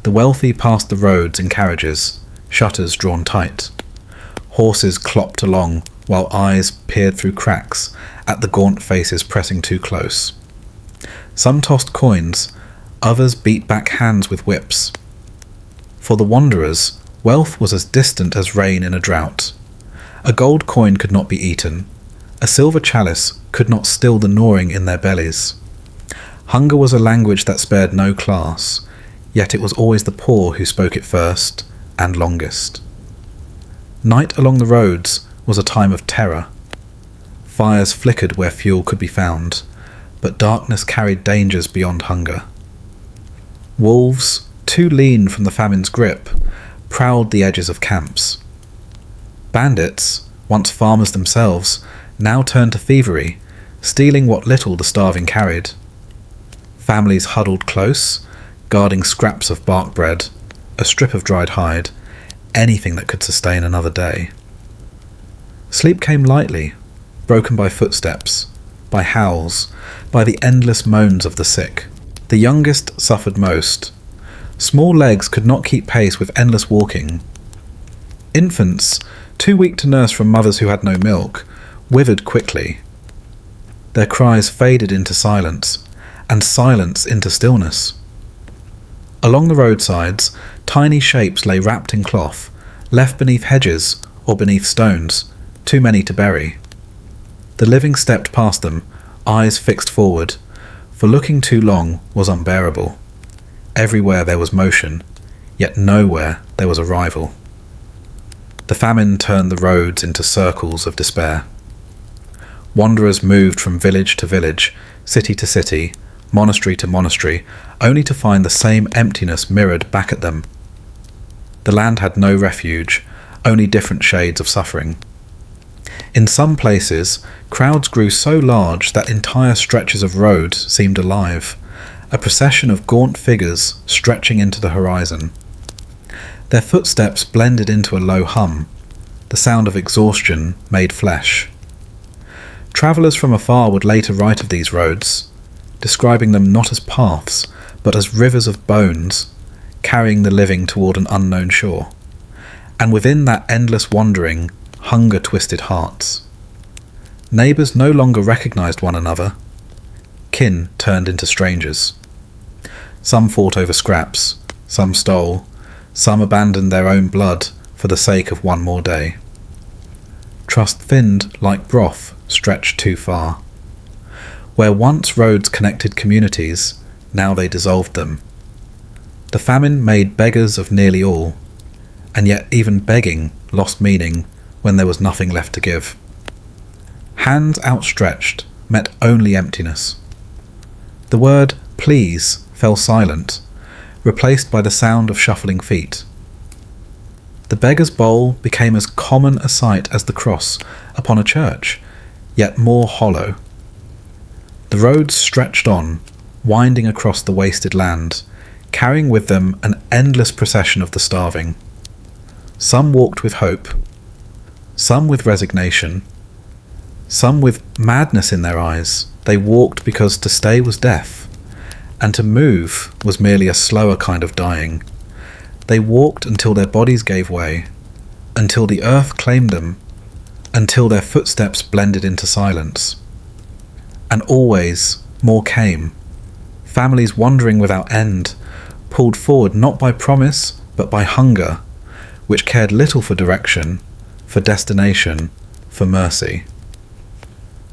The wealthy passed the roads in carriages, shutters drawn tight. Horses clopped along while eyes peered through cracks at the gaunt faces pressing too close. Some tossed coins, others beat back hands with whips. For the wanderers, wealth was as distant as rain in a drought. A gold coin could not be eaten. A silver chalice could not still the gnawing in their bellies. Hunger was a language that spared no class, yet it was always the poor who spoke it first and longest. Night along the roads was a time of terror. Fires flickered where fuel could be found, but darkness carried dangers beyond hunger. Wolves, too lean from the famine's grip, prowled the edges of camps. Bandits, once farmers themselves, now turned to thievery, stealing what little the starving carried. Families huddled close, guarding scraps of bark bread, a strip of dried hide, anything that could sustain another day. Sleep came lightly, broken by footsteps, by howls, by the endless moans of the sick. The youngest suffered most. Small legs could not keep pace with endless walking. Infants, too weak to nurse from mothers who had no milk, withered quickly. Their cries faded into silence, and silence into stillness. Along the roadsides, tiny shapes lay wrapped in cloth, left beneath hedges or beneath stones, too many to bury. The living stepped past them, eyes fixed forward, for looking too long was unbearable. Everywhere there was motion, yet nowhere there was arrival. The famine turned the roads into circles of despair. Wanderers moved from village to village, city to city, monastery to monastery, only to find the same emptiness mirrored back at them. The land had no refuge, only different shades of suffering. In some places, crowds grew so large that entire stretches of road seemed alive, a procession of gaunt figures stretching into the horizon. Their footsteps blended into a low hum, the sound of exhaustion made flesh. Travellers from afar would later write of these roads, describing them not as paths, but as rivers of bones, carrying the living toward an unknown shore. And within that endless wandering, hunger twisted hearts. Neighbours no longer recognised one another. Kin turned into strangers. Some fought over scraps, some stole, some abandoned their own blood for the sake of one more day. Trust thinned like broth stretched too far. Where once roads connected communities, now they dissolved them. The famine made beggars of nearly all, and yet even begging lost meaning when there was nothing left to give. Hands outstretched met only emptiness. The word please fell silent, replaced by the sound of shuffling feet. The beggar's bowl became as common a sight as the cross upon a church, yet more hollow. The roads stretched on, winding across the wasted land, carrying with them an endless procession of the starving. Some walked with hope, some with resignation, some with madness in their eyes. They walked because to stay was death, and to move was merely a slower kind of dying. They walked until their bodies gave way, until the earth claimed them, until their footsteps blended into silence. And always more came, families wandering without end, pulled forward not by promise but by hunger, which cared little for direction, for destination, for mercy.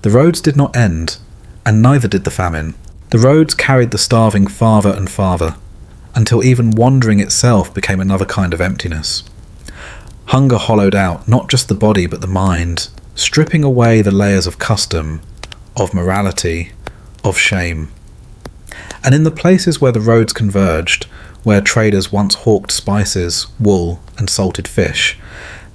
The roads did not end, and neither did the famine. The roads carried the starving farther and farther, until even wandering itself became another kind of emptiness. Hunger hollowed out not just the body but the mind, stripping away the layers of custom, of morality, of shame. And in the places where the roads converged, where traders once hawked spices, wool, and salted fish,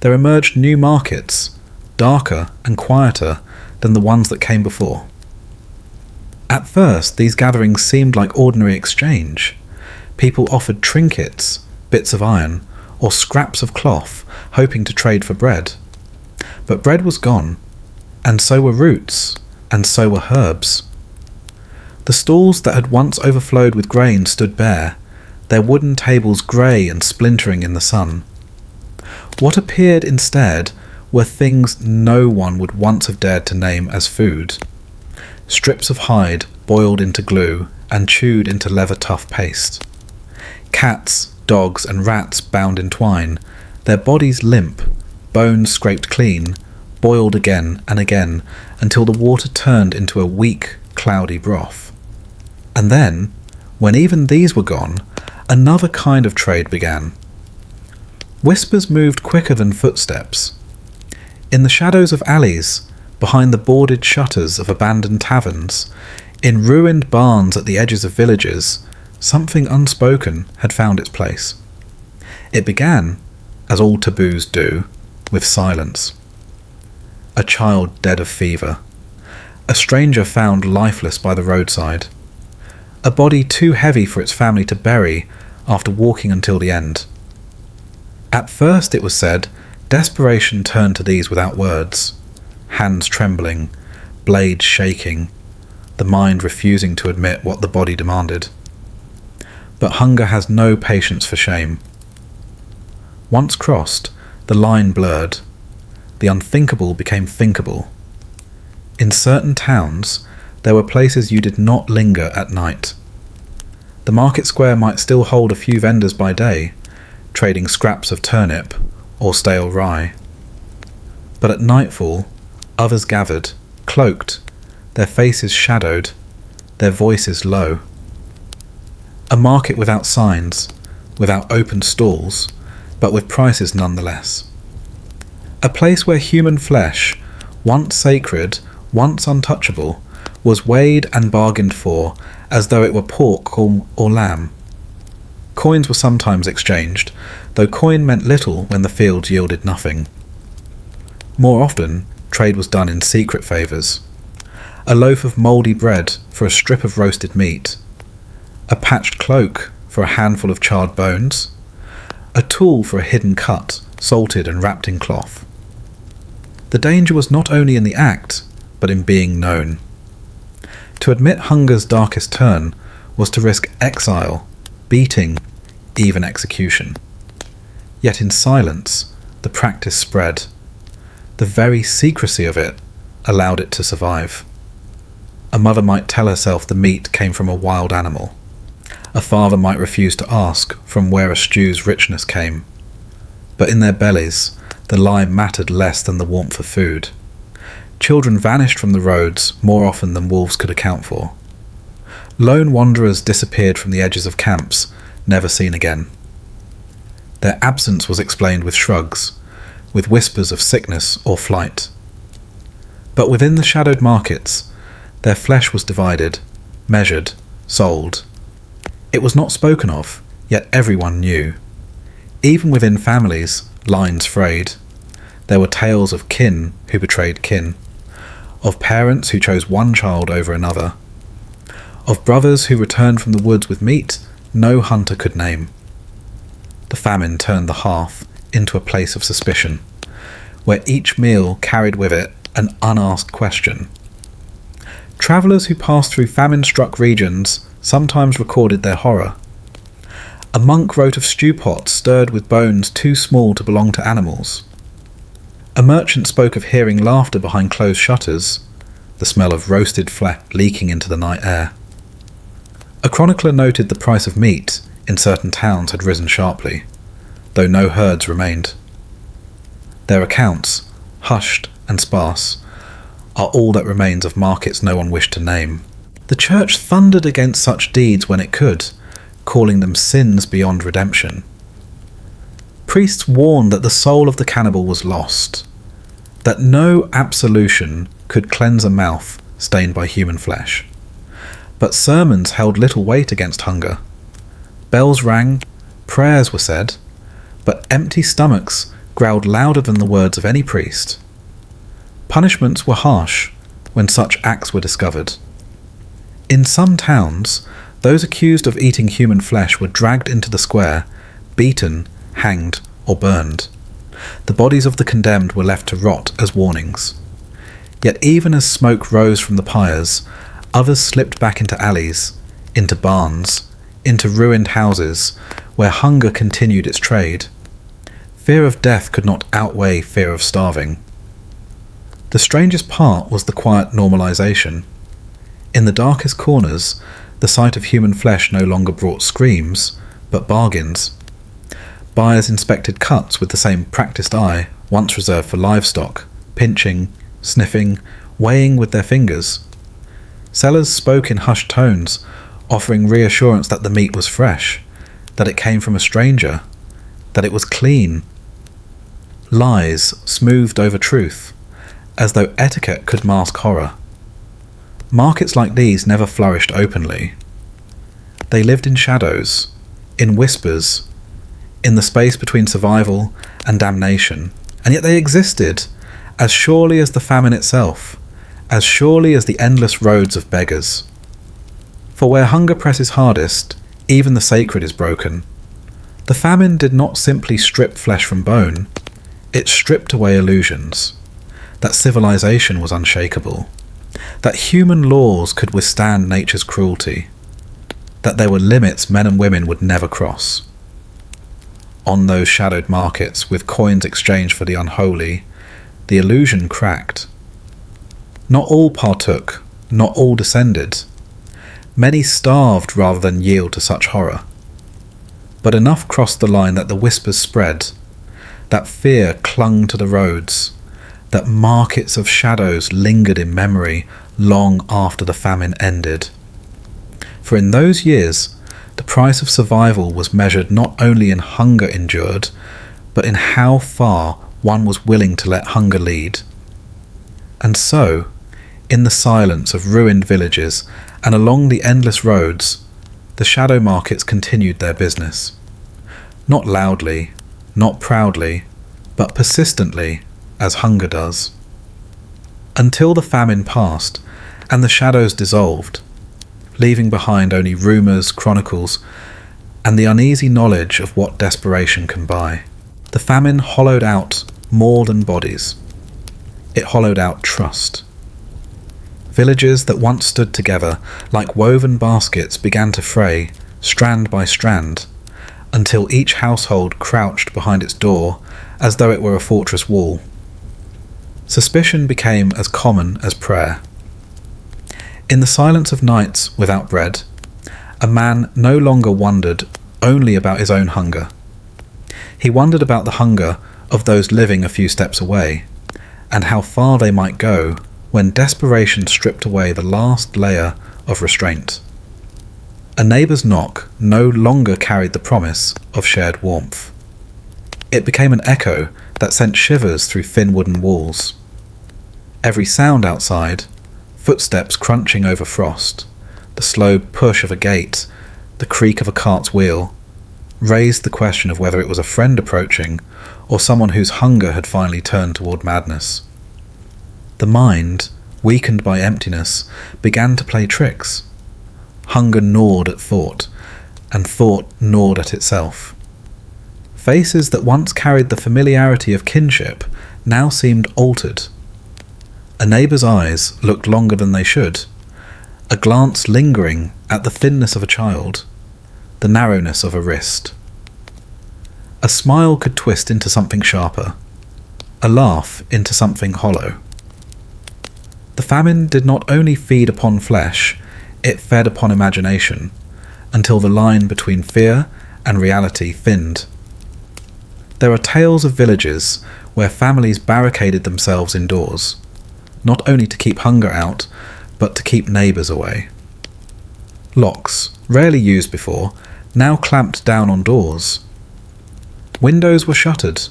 there emerged new markets, darker and quieter than the ones that came before. At first, these gatherings seemed like ordinary exchange. People offered trinkets, bits of iron, or scraps of cloth, hoping to trade for bread. But bread was gone, and so were roots, and so were herbs. The stalls that had once overflowed with grain stood bare, their wooden tables grey and splintering in the sun. What appeared instead were things no one would once have dared to name as food. Strips of hide boiled into glue and chewed into leather-tough paste. Cats, dogs and rats bound in twine, their bodies limp, bones scraped clean, boiled again and again until the water turned into a weak, cloudy broth. And then, when even these were gone, another kind of trade began. Whispers moved quicker than footsteps. In the shadows of alleys, behind the boarded shutters of abandoned taverns, in ruined barns at the edges of villages, something unspoken had found its place. It began, as all taboos do, with silence. A child dead of fever. A stranger found lifeless by the roadside. A body too heavy for its family to bury after walking until the end. At first, it was said, desperation turned to these without words, hands trembling, blades shaking, the mind refusing to admit what the body demanded. But hunger has no patience for shame. Once crossed, the line blurred. The unthinkable became thinkable. In certain towns, there were places you did not linger at night. The market square might still hold a few vendors by day, trading scraps of turnip or stale rye. But at nightfall, others gathered, cloaked, their faces shadowed, their voices low. A market without signs, without open stalls, but with prices nonetheless. A place where human flesh, once sacred, once untouchable, was weighed and bargained for as though it were pork or lamb. Coins were sometimes exchanged, though coin meant little when the fields yielded nothing. More often, trade was done in secret favours. A loaf of mouldy bread for a strip of roasted meat, a patched cloak for a handful of charred bones, a tool for a hidden cut, salted and wrapped in cloth. The danger was not only in the act, but in being known. To admit hunger's darkest turn was to risk exile, beating, even execution. Yet in silence, the practice spread. The very secrecy of it allowed it to survive. A mother might tell herself the meat came from a wild animal. A father might refuse to ask from where a stew's richness came. But in their bellies, the lie mattered less than the warmth of food. Children vanished from the roads more often than wolves could account for. Lone wanderers disappeared from the edges of camps, never seen again. Their absence was explained with shrugs, with whispers of sickness or flight. But within the shadowed markets, their flesh was divided, measured, sold. It was not spoken of, yet everyone knew. Even within families, lines frayed. There were tales of kin who betrayed kin, of parents who chose one child over another, of brothers who returned from the woods with meat no hunter could name. The famine turned the hearth into a place of suspicion, where each meal carried with it an unasked question. Travellers who passed through famine-struck regions sometimes recorded their horror. A monk wrote of stew pots stirred with bones too small to belong to animals. A merchant spoke of hearing laughter behind closed shutters, the smell of roasted flesh leaking into the night air. A chronicler noted the price of meat in certain towns had risen sharply, though no herds remained. Their accounts, hushed and sparse, are all that remains of markets no one wished to name. The church thundered against such deeds when it could, calling them sins beyond redemption. Priests warned that the soul of the cannibal was lost, that no absolution could cleanse a mouth stained by human flesh. But sermons held little weight against hunger. Bells rang, prayers were said, but empty stomachs growled louder than the words of any priest. Punishments were harsh when such acts were discovered. In some towns, those accused of eating human flesh were dragged into the square, beaten, hanged, or burned. The bodies of the condemned were left to rot as warnings. Yet even as smoke rose from the pyres, others slipped back into alleys, into barns, into ruined houses, where hunger continued its trade. Fear of death could not outweigh fear of starving. The strangest part was the quiet normalisation. In the darkest corners, the sight of human flesh no longer brought screams, but bargains. Buyers inspected cuts with the same practised eye once reserved for livestock, pinching, sniffing, weighing with their fingers. Sellers spoke in hushed tones, offering reassurance that the meat was fresh, that it came from a stranger, that it was clean. Lies smoothed over truth, as though etiquette could mask horror. Markets like these never flourished openly. They lived in shadows, in whispers, in the space between survival and damnation, and yet they existed, as surely as the famine itself, as surely as the endless roads of beggars. For where hunger presses hardest, even the sacred is broken. The famine did not simply strip flesh from bone, it stripped away illusions. That civilization was unshakable, that human laws could withstand nature's cruelty, that there were limits men and women would never cross. On those shadowed markets, with coins exchanged for the unholy, the illusion cracked. Not all partook, not all descended. Many starved rather than yield to such horror. But enough crossed the line that the whispers spread, that fear clung to the roads, that markets of shadows lingered in memory long after the famine ended. For in those years, the price of survival was measured not only in hunger endured, but in how far one was willing to let hunger lead. And so, in the silence of ruined villages and along the endless roads, the shadow markets continued their business. Not loudly, not proudly, but persistently, as hunger does. Until the famine passed and the shadows dissolved, leaving behind only rumours, chronicles, and the uneasy knowledge of what desperation can buy. The famine hollowed out more than bodies. It hollowed out trust. Villages that once stood together like woven baskets began to fray, strand by strand, until each household crouched behind its door as though it were a fortress wall. Suspicion became as common as prayer. In the silence of nights without bread, a man no longer wondered only about his own hunger. He wondered about the hunger of those living a few steps away, and how far they might go when desperation stripped away the last layer of restraint. A neighbour's knock no longer carried the promise of shared warmth. It became an echo that sent shivers through thin wooden walls. Every sound outside, footsteps crunching over frost, the slow push of a gate, the creak of a cart's wheel, raised the question of whether it was a friend approaching or someone whose hunger had finally turned toward madness. The mind, weakened by emptiness, began to play tricks. Hunger gnawed at thought, and thought gnawed at itself. Faces that once carried the familiarity of kinship now seemed altered. A neighbour's eyes looked longer than they should, a glance lingering at the thinness of a child, the narrowness of a wrist. A smile could twist into something sharper, a laugh into something hollow. The famine did not only feed upon flesh, it fed upon imagination, until the line between fear and reality thinned. There are tales of villages where families barricaded themselves indoors, not only to keep hunger out, but to keep neighbours away. Locks, rarely used before, now clamped down on doors. Windows were shuttered,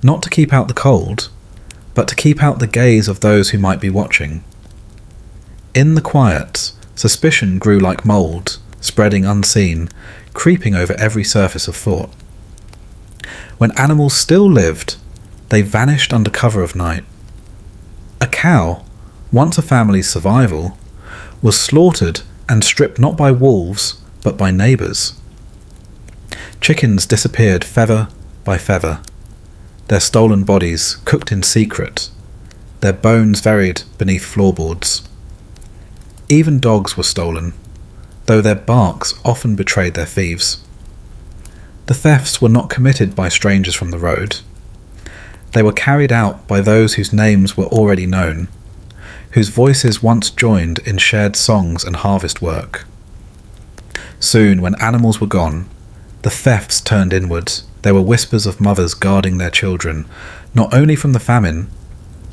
not to keep out the cold, but to keep out the gaze of those who might be watching. In the quiet, suspicion grew like mould, spreading unseen, creeping over every surface of thought. When animals still lived, they vanished under cover of night. A cow, once a family's survival, was slaughtered and stripped not by wolves, but by neighbours. Chickens disappeared feather by feather, their stolen bodies cooked in secret, their bones buried beneath floorboards. Even dogs were stolen, though their barks often betrayed their thieves. The thefts were not committed by strangers from the road. They were carried out by those whose names were already known, whose voices once joined in shared songs and harvest work. Soon, when animals were gone, the thefts turned inwards. There were whispers of mothers guarding their children, not only from the famine,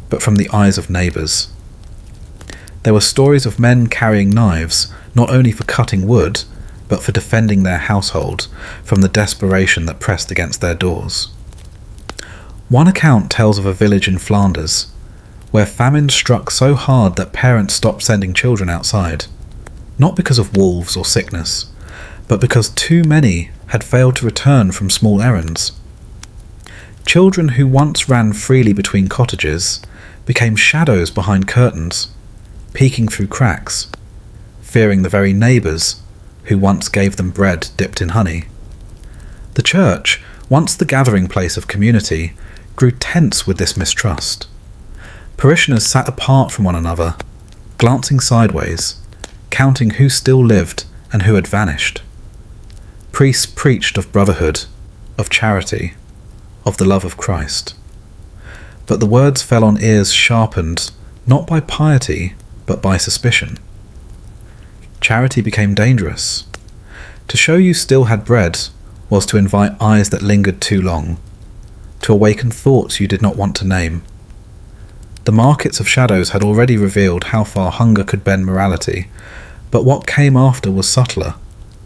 but from the eyes of neighbours. There were stories of men carrying knives, not only for cutting wood, but for defending their household from the desperation that pressed against their doors. One account tells of a village in Flanders, where famine struck so hard that parents stopped sending children outside, not because of wolves or sickness, but because too many had failed to return from small errands. Children who once ran freely between cottages became shadows behind curtains, peeking through cracks, fearing the very neighbours who once gave them bread dipped in honey. The church, once the gathering place of community, grew tense with this mistrust. Parishioners sat apart from one another, glancing sideways, counting who still lived and who had vanished. Priests preached of brotherhood, of charity, of the love of Christ. But the words fell on ears sharpened not by piety, but by suspicion. Charity became dangerous. To show you still had bread was to invite eyes that lingered too long, to awaken thoughts you did not want to name. The markets of shadows had already revealed how far hunger could bend morality, but what came after was subtler,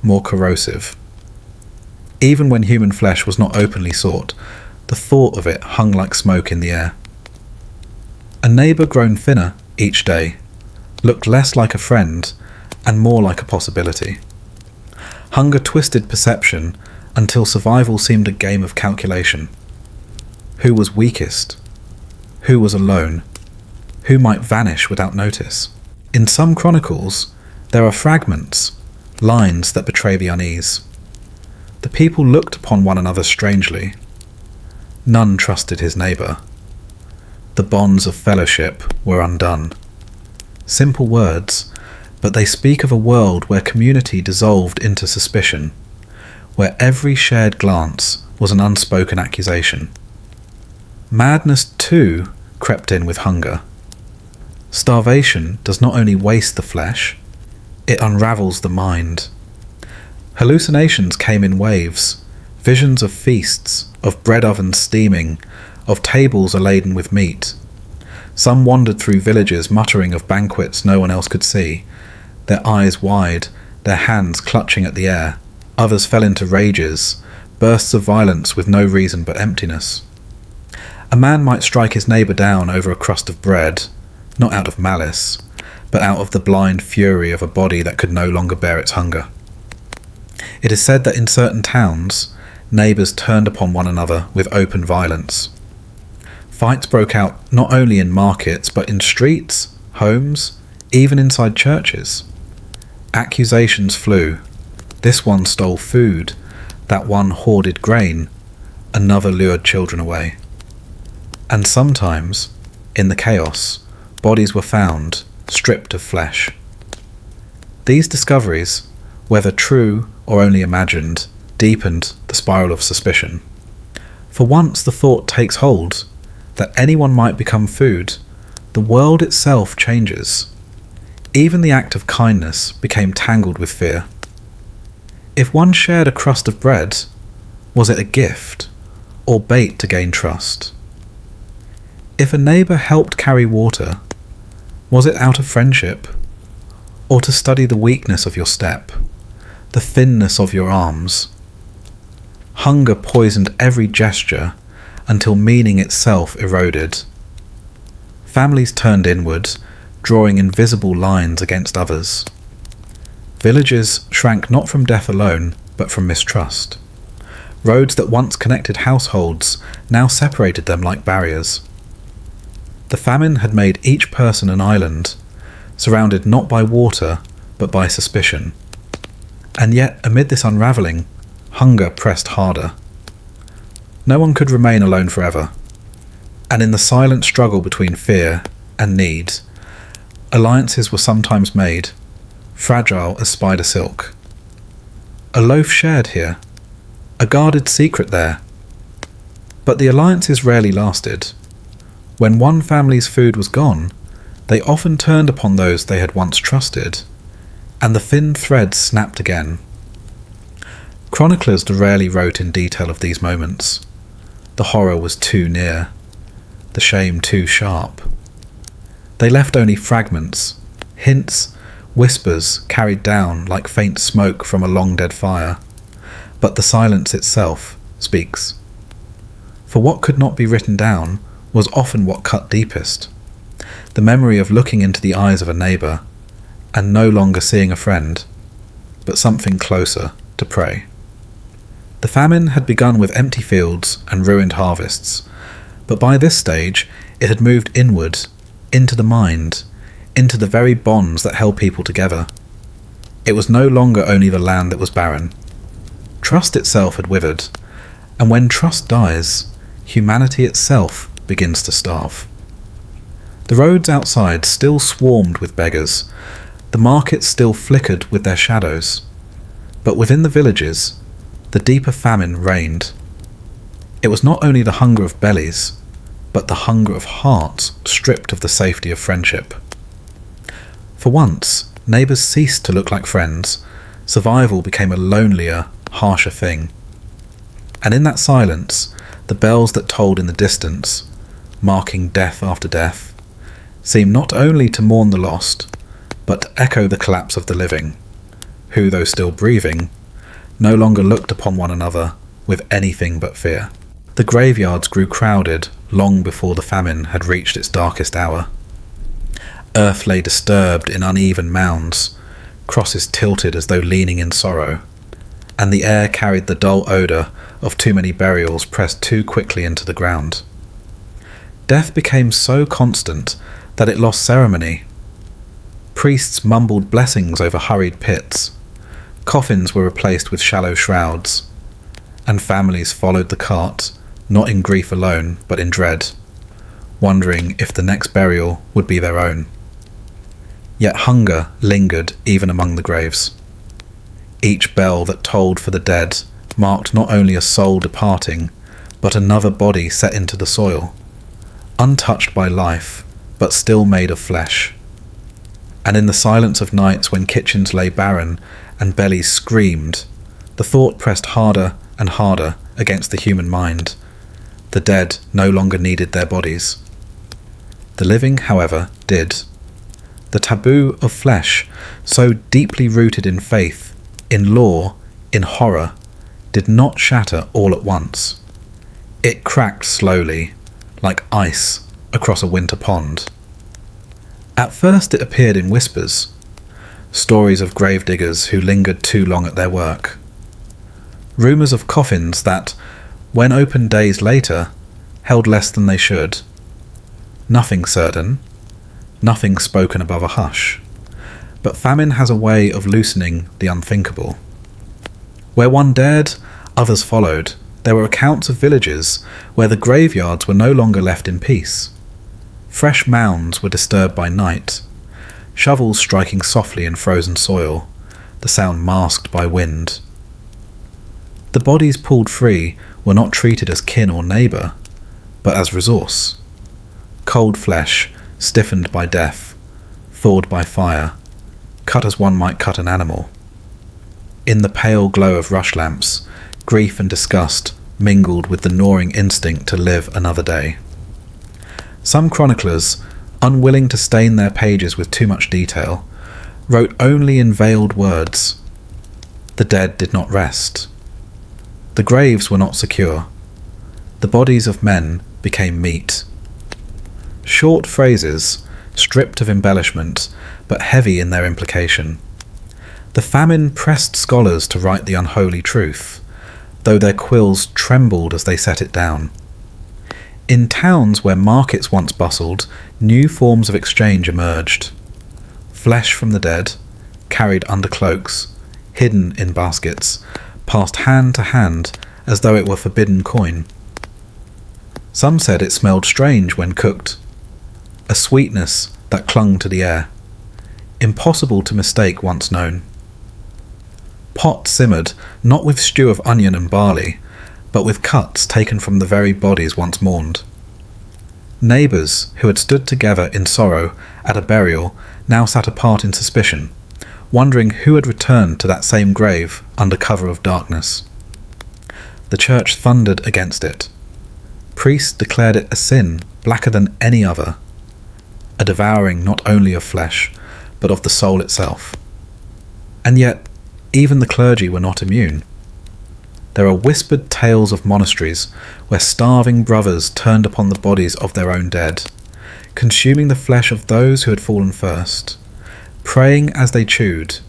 more corrosive. Even when human flesh was not openly sought, the thought of it hung like smoke in the air. A neighbour grown thinner each day looked less like a friend and more like a possibility. Hunger twisted perception until survival seemed a game of calculation. Who was weakest? Who was alone? Who might vanish without notice? In some chronicles, there are fragments, lines that betray the unease. The people looked upon one another strangely. None trusted his neighbour. The bonds of fellowship were undone. Simple words, but they speak of a world where community dissolved into suspicion, where every shared glance was an unspoken accusation. Madness, too, crept in with hunger. Starvation does not only waste the flesh, it unravels the mind. Hallucinations came in waves, visions of feasts, of bread ovens steaming, of tables laden with meat. Some wandered through villages muttering of banquets no one else could see, their eyes wide, their hands clutching at the air. Others fell into rages, bursts of violence with no reason but emptiness. A man might strike his neighbour down over a crust of bread, not out of malice, but out of the blind fury of a body that could no longer bear its hunger. It is said that in certain towns, neighbours turned upon one another with open violence. Fights broke out not only in markets, but in streets, homes, even inside churches. Accusations flew. This one stole food, that one hoarded grain, another lured children away. And sometimes, in the chaos, bodies were found, stripped of flesh. These discoveries, whether true or only imagined, deepened the spiral of suspicion. For once the thought takes hold that anyone might become food, the world itself changes. Even the act of kindness became tangled with fear. If one shared a crust of bread, was it a gift or bait to gain trust? If a neighbour helped carry water, was it out of friendship or to study the weakness of your step, the thinness of your arms? Hunger poisoned every gesture until meaning itself eroded. Families turned inward, drawing invisible lines against others. Villages shrank not from death alone, but from mistrust. Roads that once connected households now separated them like barriers. The famine had made each person an island, surrounded not by water, but by suspicion. And yet, amid this unravelling, hunger pressed harder. No one could remain alone forever, and in the silent struggle between fear and need, alliances were sometimes made, fragile as spider silk. A loaf shared here, a guarded secret there. But the alliances rarely lasted. When one family's food was gone, they often turned upon those they had once trusted, and the thin thread snapped again. Chroniclers rarely wrote in detail of these moments. The horror was too near, the shame too sharp. They left only fragments, hints, whispers carried down like faint smoke from a long-dead fire. But the silence itself speaks. For what could not be written down was often what cut deepest. The memory of looking into the eyes of a neighbour, and no longer seeing a friend, but something closer to pray. The famine had begun with empty fields and ruined harvests, but by this stage it had moved inward, into the mind, into the very bonds that held people together. It was no longer only the land that was barren. Trust itself had withered, and when trust dies, humanity itself begins to starve. The roads outside still swarmed with beggars, the markets still flickered with their shadows, but within the villages, the deeper famine reigned. It was not only the hunger of bellies, but the hunger of hearts stripped of the safety of friendship. For once, neighbours ceased to look like friends. Survival became a lonelier, harsher thing. And in that silence, the bells that tolled in the distance, marking death after death, seemed not only to mourn the lost, but to echo the collapse of the living, who, though still breathing, no longer looked upon one another with anything but fear. The graveyards grew crowded long before the famine had reached its darkest hour. Earth lay disturbed in uneven mounds, crosses tilted as though leaning in sorrow, and the air carried the dull odour of too many burials pressed too quickly into the ground. Death became so constant that it lost ceremony. Priests mumbled blessings over hurried pits, coffins were replaced with shallow shrouds, and families followed the cart, not in grief alone, but in dread, wondering if the next burial would be their own. Yet hunger lingered even among the graves. Each bell that tolled for the dead marked not only a soul departing, but another body set into the soil, untouched by life, but still made of flesh. And in the silence of nights when kitchens lay barren and bellies screamed, the thought pressed harder and harder against the human mind. The dead no longer needed their bodies. The living, however, did. The taboo of flesh, so deeply rooted in faith, in law, in horror, did not shatter all at once. It cracked slowly, like ice across a winter pond. At first it appeared in whispers, stories of gravediggers who lingered too long at their work, rumours of coffins that, when opened days later, held less than they should. Nothing certain, nothing spoken above a hush, but famine has a way of loosening the unthinkable. Where one dared, others followed. There were accounts of villages where the graveyards were no longer left in peace. Fresh mounds were disturbed by night, shovels striking softly in frozen soil, the sound masked by wind. The bodies pulled free were not treated as kin or neighbour, but as resource. Cold flesh, stiffened by death, thawed by fire, cut as one might cut an animal. In the pale glow of rush lamps, grief and disgust mingled with the gnawing instinct to live another day. Some chroniclers, unwilling to stain their pages with too much detail, wrote only in veiled words. The dead did not rest. The graves were not secure. The bodies of men became meat. Short phrases, stripped of embellishment, but heavy in their implication. The famine pressed scholars to write the unholy truth, though their quills trembled as they set it down. In towns where markets once bustled, new forms of exchange emerged. Flesh from the dead, carried under cloaks, hidden in baskets, passed hand to hand as though it were forbidden coin. Some said it smelled strange when cooked, a sweetness that clung to the air, impossible to mistake once known. Pot simmered not with stew of onion and barley, but with cuts taken from the very bodies once mourned. Neighbours who had stood together in sorrow at a burial now sat apart in suspicion, wondering who had returned to that same grave under cover of darkness. The church thundered against it. Priests declared it a sin blacker than any other, a devouring not only of flesh, but of the soul itself. And yet, even the clergy were not immune. There are whispered tales of monasteries where starving brothers turned upon the bodies of their own dead, consuming the flesh of those who had fallen first, praying as they chewed,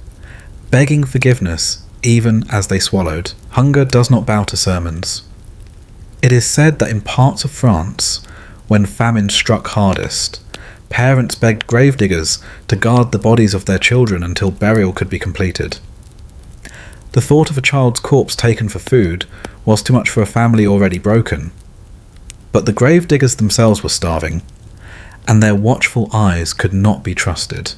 begging forgiveness even as they swallowed. Hunger does not bow to sermons. It is said that in parts of France, when famine struck hardest, parents begged gravediggers to guard the bodies of their children until burial could be completed. The thought of a child's corpse taken for food was too much for a family already broken. But the gravediggers themselves were starving, and their watchful eyes could not be trusted.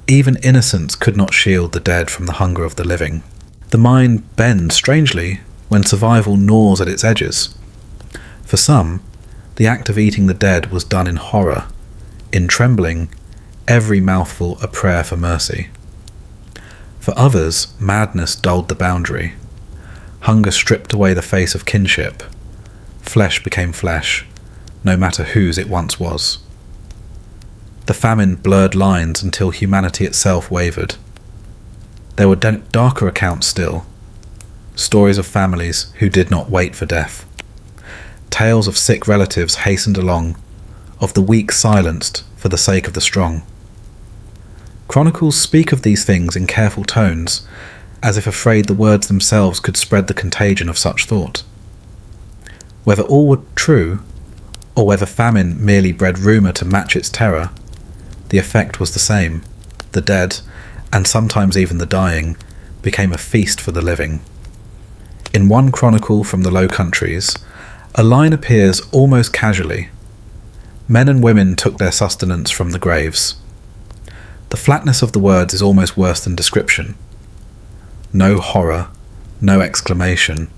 Even innocence could not shield the dead from the hunger of the living. The mind bends strangely when survival gnaws at its edges. For some, the act of eating the dead was done in horror, in trembling, every mouthful a prayer for mercy. For others, madness dulled the boundary. Hunger stripped away the face of kinship. Flesh became flesh, no matter whose it once was. The famine blurred lines until humanity itself wavered. There were darker accounts still, stories of families who did not wait for death, tales of sick relatives hastened along, of the weak silenced for the sake of the strong. Chronicles speak of these things in careful tones, as if afraid the words themselves could spread the contagion of such thought. Whether all were true, or whether famine merely bred rumour to match its terror, the effect was the same. The dead, and sometimes even the dying, became a feast for the living. In one chronicle from the Low Countries, a line appears almost casually. Men and women took their sustenance from the graves. The flatness of the words is almost worse than description. No horror, no exclamation,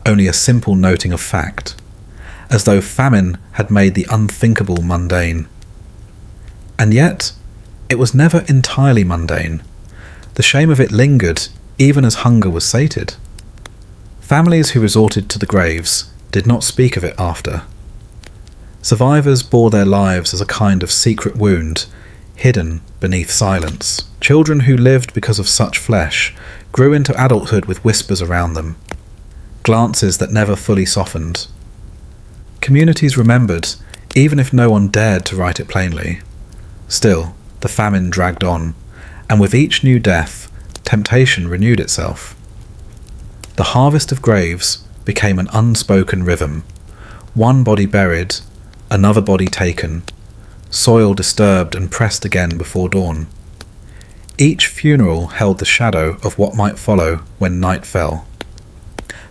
only a simple noting of fact, as though famine had made the unthinkable mundane. And yet, it was never entirely mundane. The shame of it lingered even as hunger was sated. Families who resorted to the graves did not speak of it after. Survivors bore their lives as a kind of secret wound, hidden beneath silence. Children who lived because of such flesh grew into adulthood with whispers around them, glances that never fully softened. Communities remembered, even if no one dared to write it plainly. Still, the famine dragged on, and with each new death, temptation renewed itself. The harvest of graves became an unspoken rhythm, one body buried, another body taken, soil disturbed and pressed again before dawn. Each funeral held the shadow of what might follow when night fell.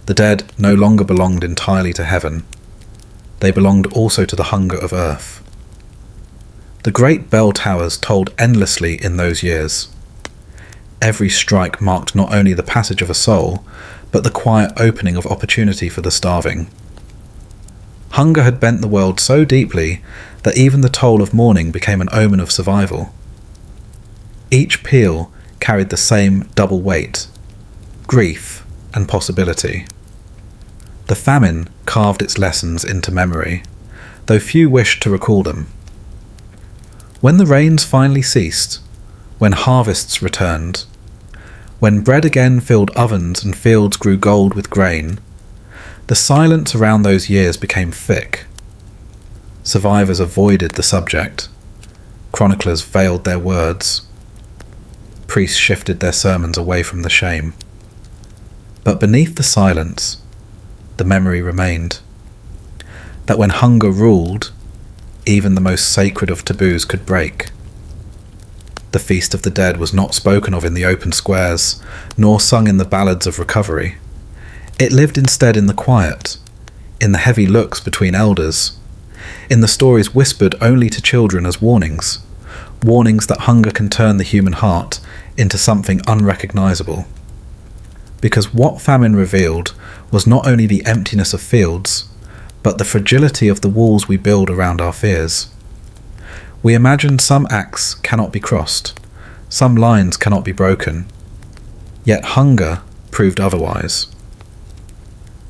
The dead no longer belonged entirely to heaven. They belonged also to the hunger of earth. The great bell towers tolled endlessly in those years. Every strike marked not only the passage of a soul, but the quiet opening of opportunity for the starving. Hunger had bent the world so deeply that even the toll of mourning became an omen of survival. Each peal carried the same double weight, grief and possibility. The famine carved its lessons into memory, though few wished to recall them. When the rains finally ceased, when harvests returned, when bread again filled ovens and fields grew gold with grain, the silence around those years became thick. Survivors avoided the subject. Chroniclers veiled their words. Priests shifted their sermons away from the shame. But beneath the silence, the memory remained. That when hunger ruled, even the most sacred of taboos could break. The feast of the dead was not spoken of in the open squares, nor sung in the ballads of recovery. It lived instead in the quiet, in the heavy looks between elders, in the stories whispered only to children as warnings, warnings that hunger can turn the human heart into something unrecognizable. Because what famine revealed was not only the emptiness of fields, but the fragility of the walls we build around our fears. We imagined some acts cannot be crossed, some lines cannot be broken, yet hunger proved otherwise.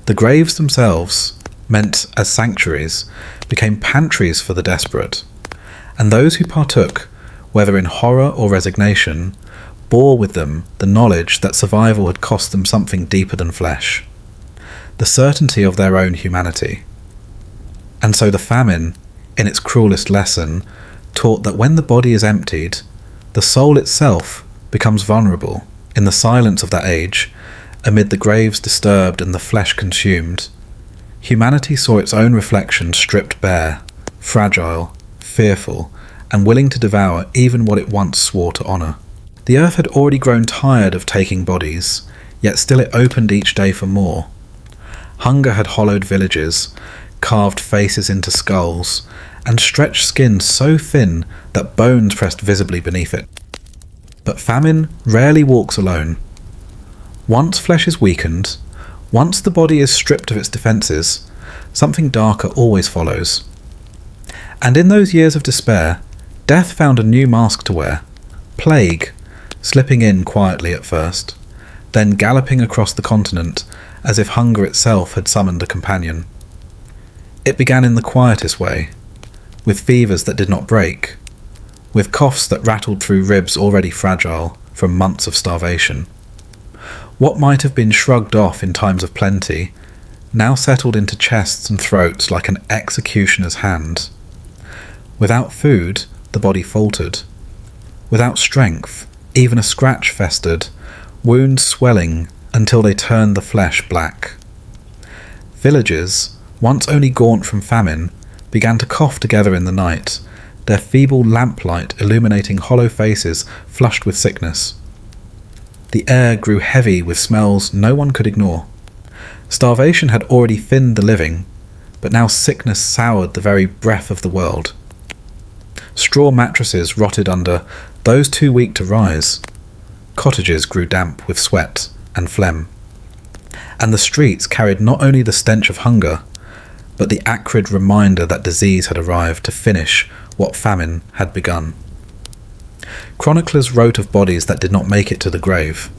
The graves themselves, meant as sanctuaries, became pantries for the desperate, and those who partook, whether in horror or resignation, bore with them the knowledge that survival had cost them something deeper than flesh, the certainty of their own humanity. And so the famine, in its cruelest lesson, taught that when the body is emptied, the soul itself becomes vulnerable in the silence of that age, amid the graves disturbed and the flesh consumed. Humanity saw its own reflection stripped bare, fragile, fearful, and willing to devour even what it once swore to honour. The earth had already grown tired of taking bodies, yet still it opened each day for more. Hunger had hollowed villages, carved faces into skulls, and stretched skin so thin that bones pressed visibly beneath it. But famine rarely walks alone. Once flesh is weakened, once the body is stripped of its defences, something darker always follows. And in those years of despair, death found a new mask to wear, plague, slipping in quietly at first, then galloping across the continent as if hunger itself had summoned a companion. It began in the quietest way, with fevers that did not break, with coughs that rattled through ribs already fragile from months of starvation. What might have been shrugged off in times of plenty now settled into chests and throats like an executioner's hand. Without food, the body faltered. Without strength, even a scratch festered, wounds swelling until they turned the flesh black. Villages, once only gaunt from famine, began to cough together in the night, their feeble lamplight illuminating hollow faces flushed with sickness. The air grew heavy with smells no one could ignore. Starvation had already thinned the living, but now sickness soured the very breath of the world. Straw mattresses rotted under those too weak to rise. Cottages grew damp with sweat and phlegm. And the streets carried not only the stench of hunger, but the acrid reminder that disease had arrived to finish what famine had begun. Chroniclers wrote of bodies that did not make it to the grave.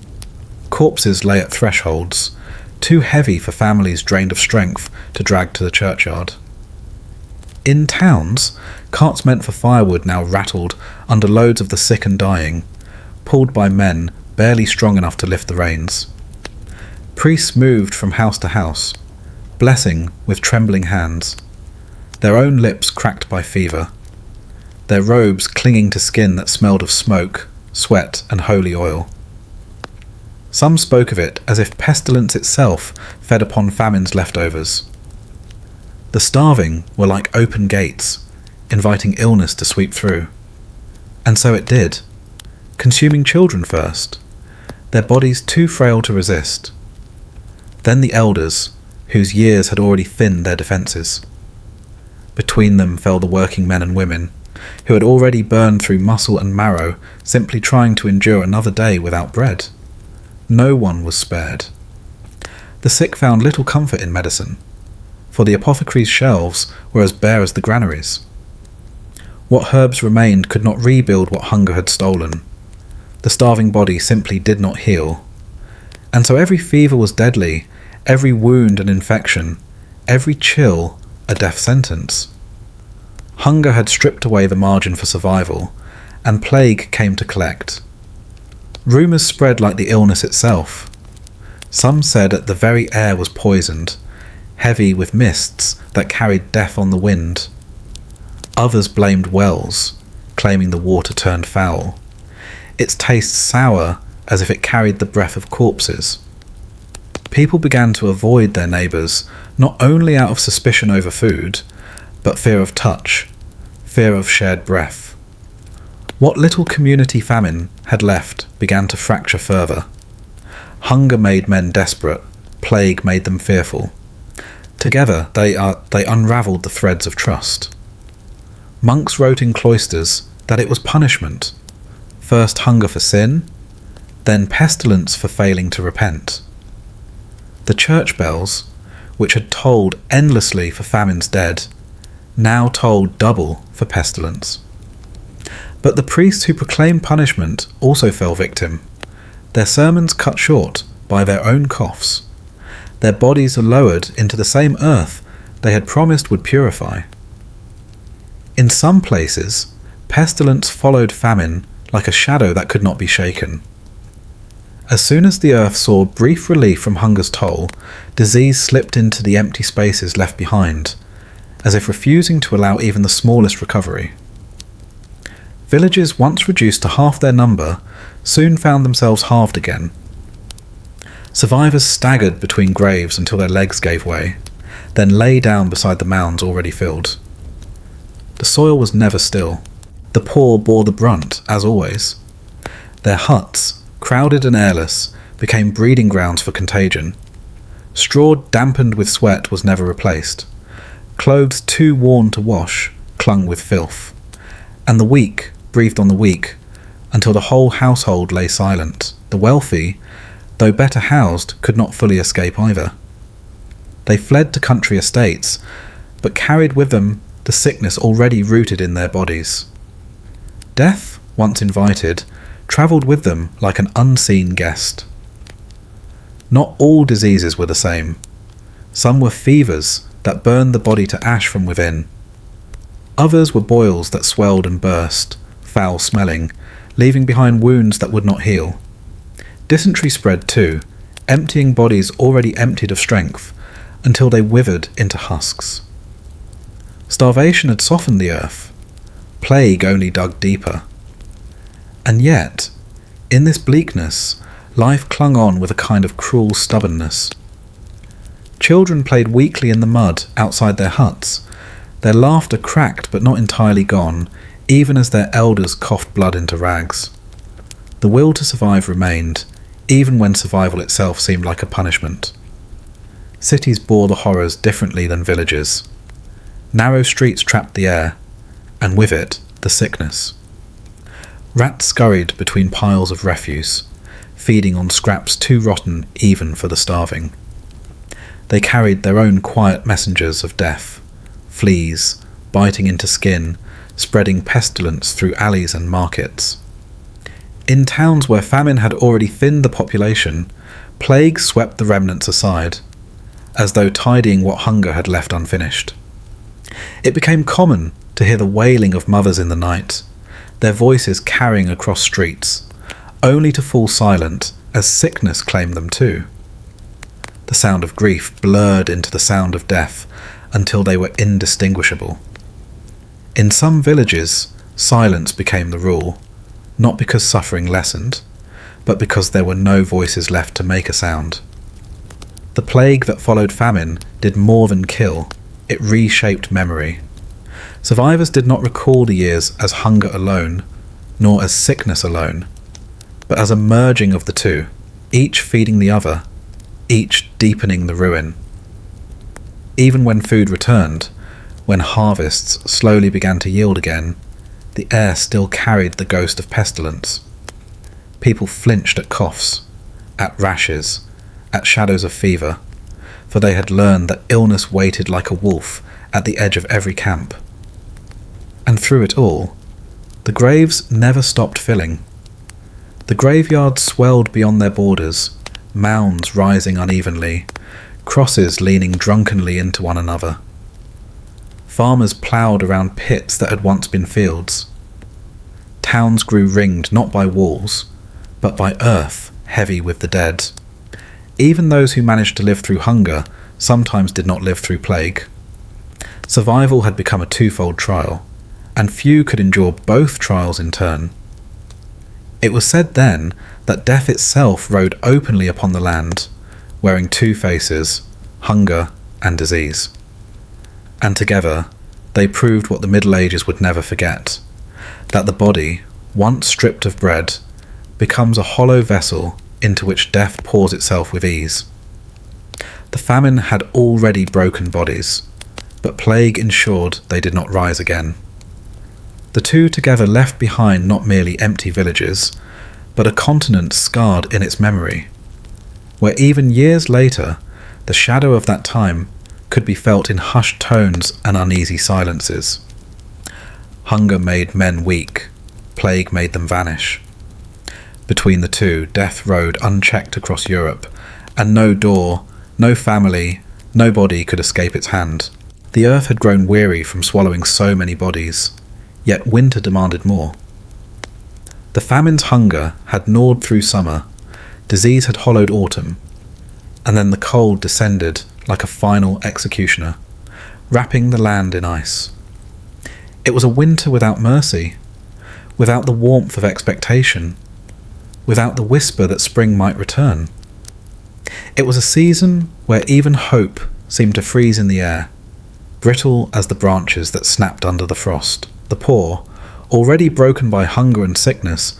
Corpses lay at thresholds, too heavy for families drained of strength to drag to the churchyard. In towns, carts meant for firewood now rattled under loads of the sick and dying, pulled by men barely strong enough to lift the reins. Priests moved from house to house, blessing with trembling hands, their own lips cracked by fever, their robes clinging to skin that smelled of smoke, sweat, and holy oil. Some spoke of it as if pestilence itself fed upon famine's leftovers. The starving were like open gates, inviting illness to sweep through. And so it did, consuming children first, their bodies too frail to resist. Then the elders, whose years had already thinned their defences. Between them fell the working men and women, who had already burned through muscle and marrow simply trying to endure another day without bread. No one was spared. The sick found little comfort in medicine, for the apothecary's shelves were as bare as the granaries. What herbs remained could not rebuild what hunger had stolen. The starving body simply did not heal. And so every fever was deadly, every wound an infection, every chill a death sentence. Hunger had stripped away the margin for survival, and plague came to collect. Rumours spread like the illness itself. Some said that the very air was poisoned, heavy with mists that carried death on the wind. Others blamed wells, claiming the water turned foul, its taste sour as if it carried the breath of corpses. People began to avoid their neighbours, not only out of suspicion over food, but fear of touch, fear of shared breath. What little community famine had left began to fracture further. Hunger made men desperate, plague made them fearful. Together they unravelled the threads of trust. Monks wrote in cloisters that it was punishment, first hunger for sin, then pestilence for failing to repent. The church bells, which had tolled endlessly for famine's dead, now tolled double for pestilence. But the priests who proclaimed punishment also fell victim, their sermons cut short by their own coughs. Their bodies are lowered into the same earth they had promised would purify. In some places, pestilence followed famine like a shadow that could not be shaken. As soon as the earth saw brief relief from hunger's toll, disease slipped into the empty spaces left behind, as if refusing to allow even the smallest recovery. Villages once reduced to half their number soon found themselves halved again. Survivors staggered between graves until their legs gave way, then lay down beside the mounds already filled. The soil was never still. The poor bore the brunt, as always. Their huts, crowded and airless, became breeding grounds for contagion. Straw dampened with sweat was never replaced. Clothes too worn to wash clung with filth. And the weak breathed on the weak, until the whole household lay silent. The wealthy, though better housed, could not fully escape either. They fled to country estates, but carried with them the sickness already rooted in their bodies. Death, once invited, travelled with them like an unseen guest. Not all diseases were the same. Some were fevers that burned the body to ash from within. Others were boils that swelled and burst, foul-smelling, leaving behind wounds that would not heal. Dysentery spread too, emptying bodies already emptied of strength, until they withered into husks. Starvation had softened the earth. Plague only dug deeper. And yet, in this bleakness, life clung on with a kind of cruel stubbornness. Children played weakly in the mud outside their huts, their laughter cracked but not entirely gone, even as their elders coughed blood into rags. The will to survive remained, even when survival itself seemed like a punishment. Cities bore the horrors differently than villages. Narrow streets trapped the air, and with it, the sickness. Rats scurried between piles of refuse, feeding on scraps too rotten even for the starving. They carried their own quiet messengers of death, fleas, biting into skin, spreading pestilence through alleys and markets. In towns where famine had already thinned the population, plague swept the remnants aside, as though tidying what hunger had left unfinished. It became common to hear the wailing of mothers in the night, their voices carrying across streets, only to fall silent as sickness claimed them too. The sound of grief blurred into the sound of death until they were indistinguishable. In some villages, silence became the rule, not because suffering lessened, but because there were no voices left to make a sound. The plague that followed famine did more than kill, it reshaped memory. Survivors did not recall the years as hunger alone, nor as sickness alone, but as a merging of the two, each feeding the other, each deepening the ruin. Even when food returned, when harvests slowly began to yield again, the air still carried the ghost of pestilence. People flinched at coughs, at rashes, at shadows of fever, for they had learned that illness waited like a wolf at the edge of every camp. And through it all, the graves never stopped filling. The graveyards swelled beyond their borders, mounds rising unevenly, crosses leaning drunkenly into one another. Farmers ploughed around pits that had once been fields. Towns grew ringed not by walls, but by earth heavy with the dead. Even those who managed to live through hunger sometimes did not live through plague. Survival had become a twofold trial, and few could endure both trials in turn. It was said then that death itself rode openly upon the land, wearing two faces, hunger and disease. And together, they proved what the Middle Ages would never forget, that the body, once stripped of bread, becomes a hollow vessel into which death pours itself with ease. The famine had already broken bodies, but plague ensured they did not rise again. The two together left behind not merely empty villages, but a continent scarred in its memory, where even years later, the shadow of that time could be felt in hushed tones and uneasy silences. Hunger made men weak, plague made them vanish. Between the two, death rode unchecked across Europe, and no door, no family, nobody could escape its hand. The earth had grown weary from swallowing so many bodies, yet winter demanded more. The famine's hunger had gnawed through summer, disease had hollowed autumn, and then the cold descended like a final executioner, wrapping the land in ice. It was a winter without mercy, without the warmth of expectation, without the whisper that spring might return. It was a season where even hope seemed to freeze in the air, brittle as the branches that snapped under the frost. The poor, already broken by hunger and sickness,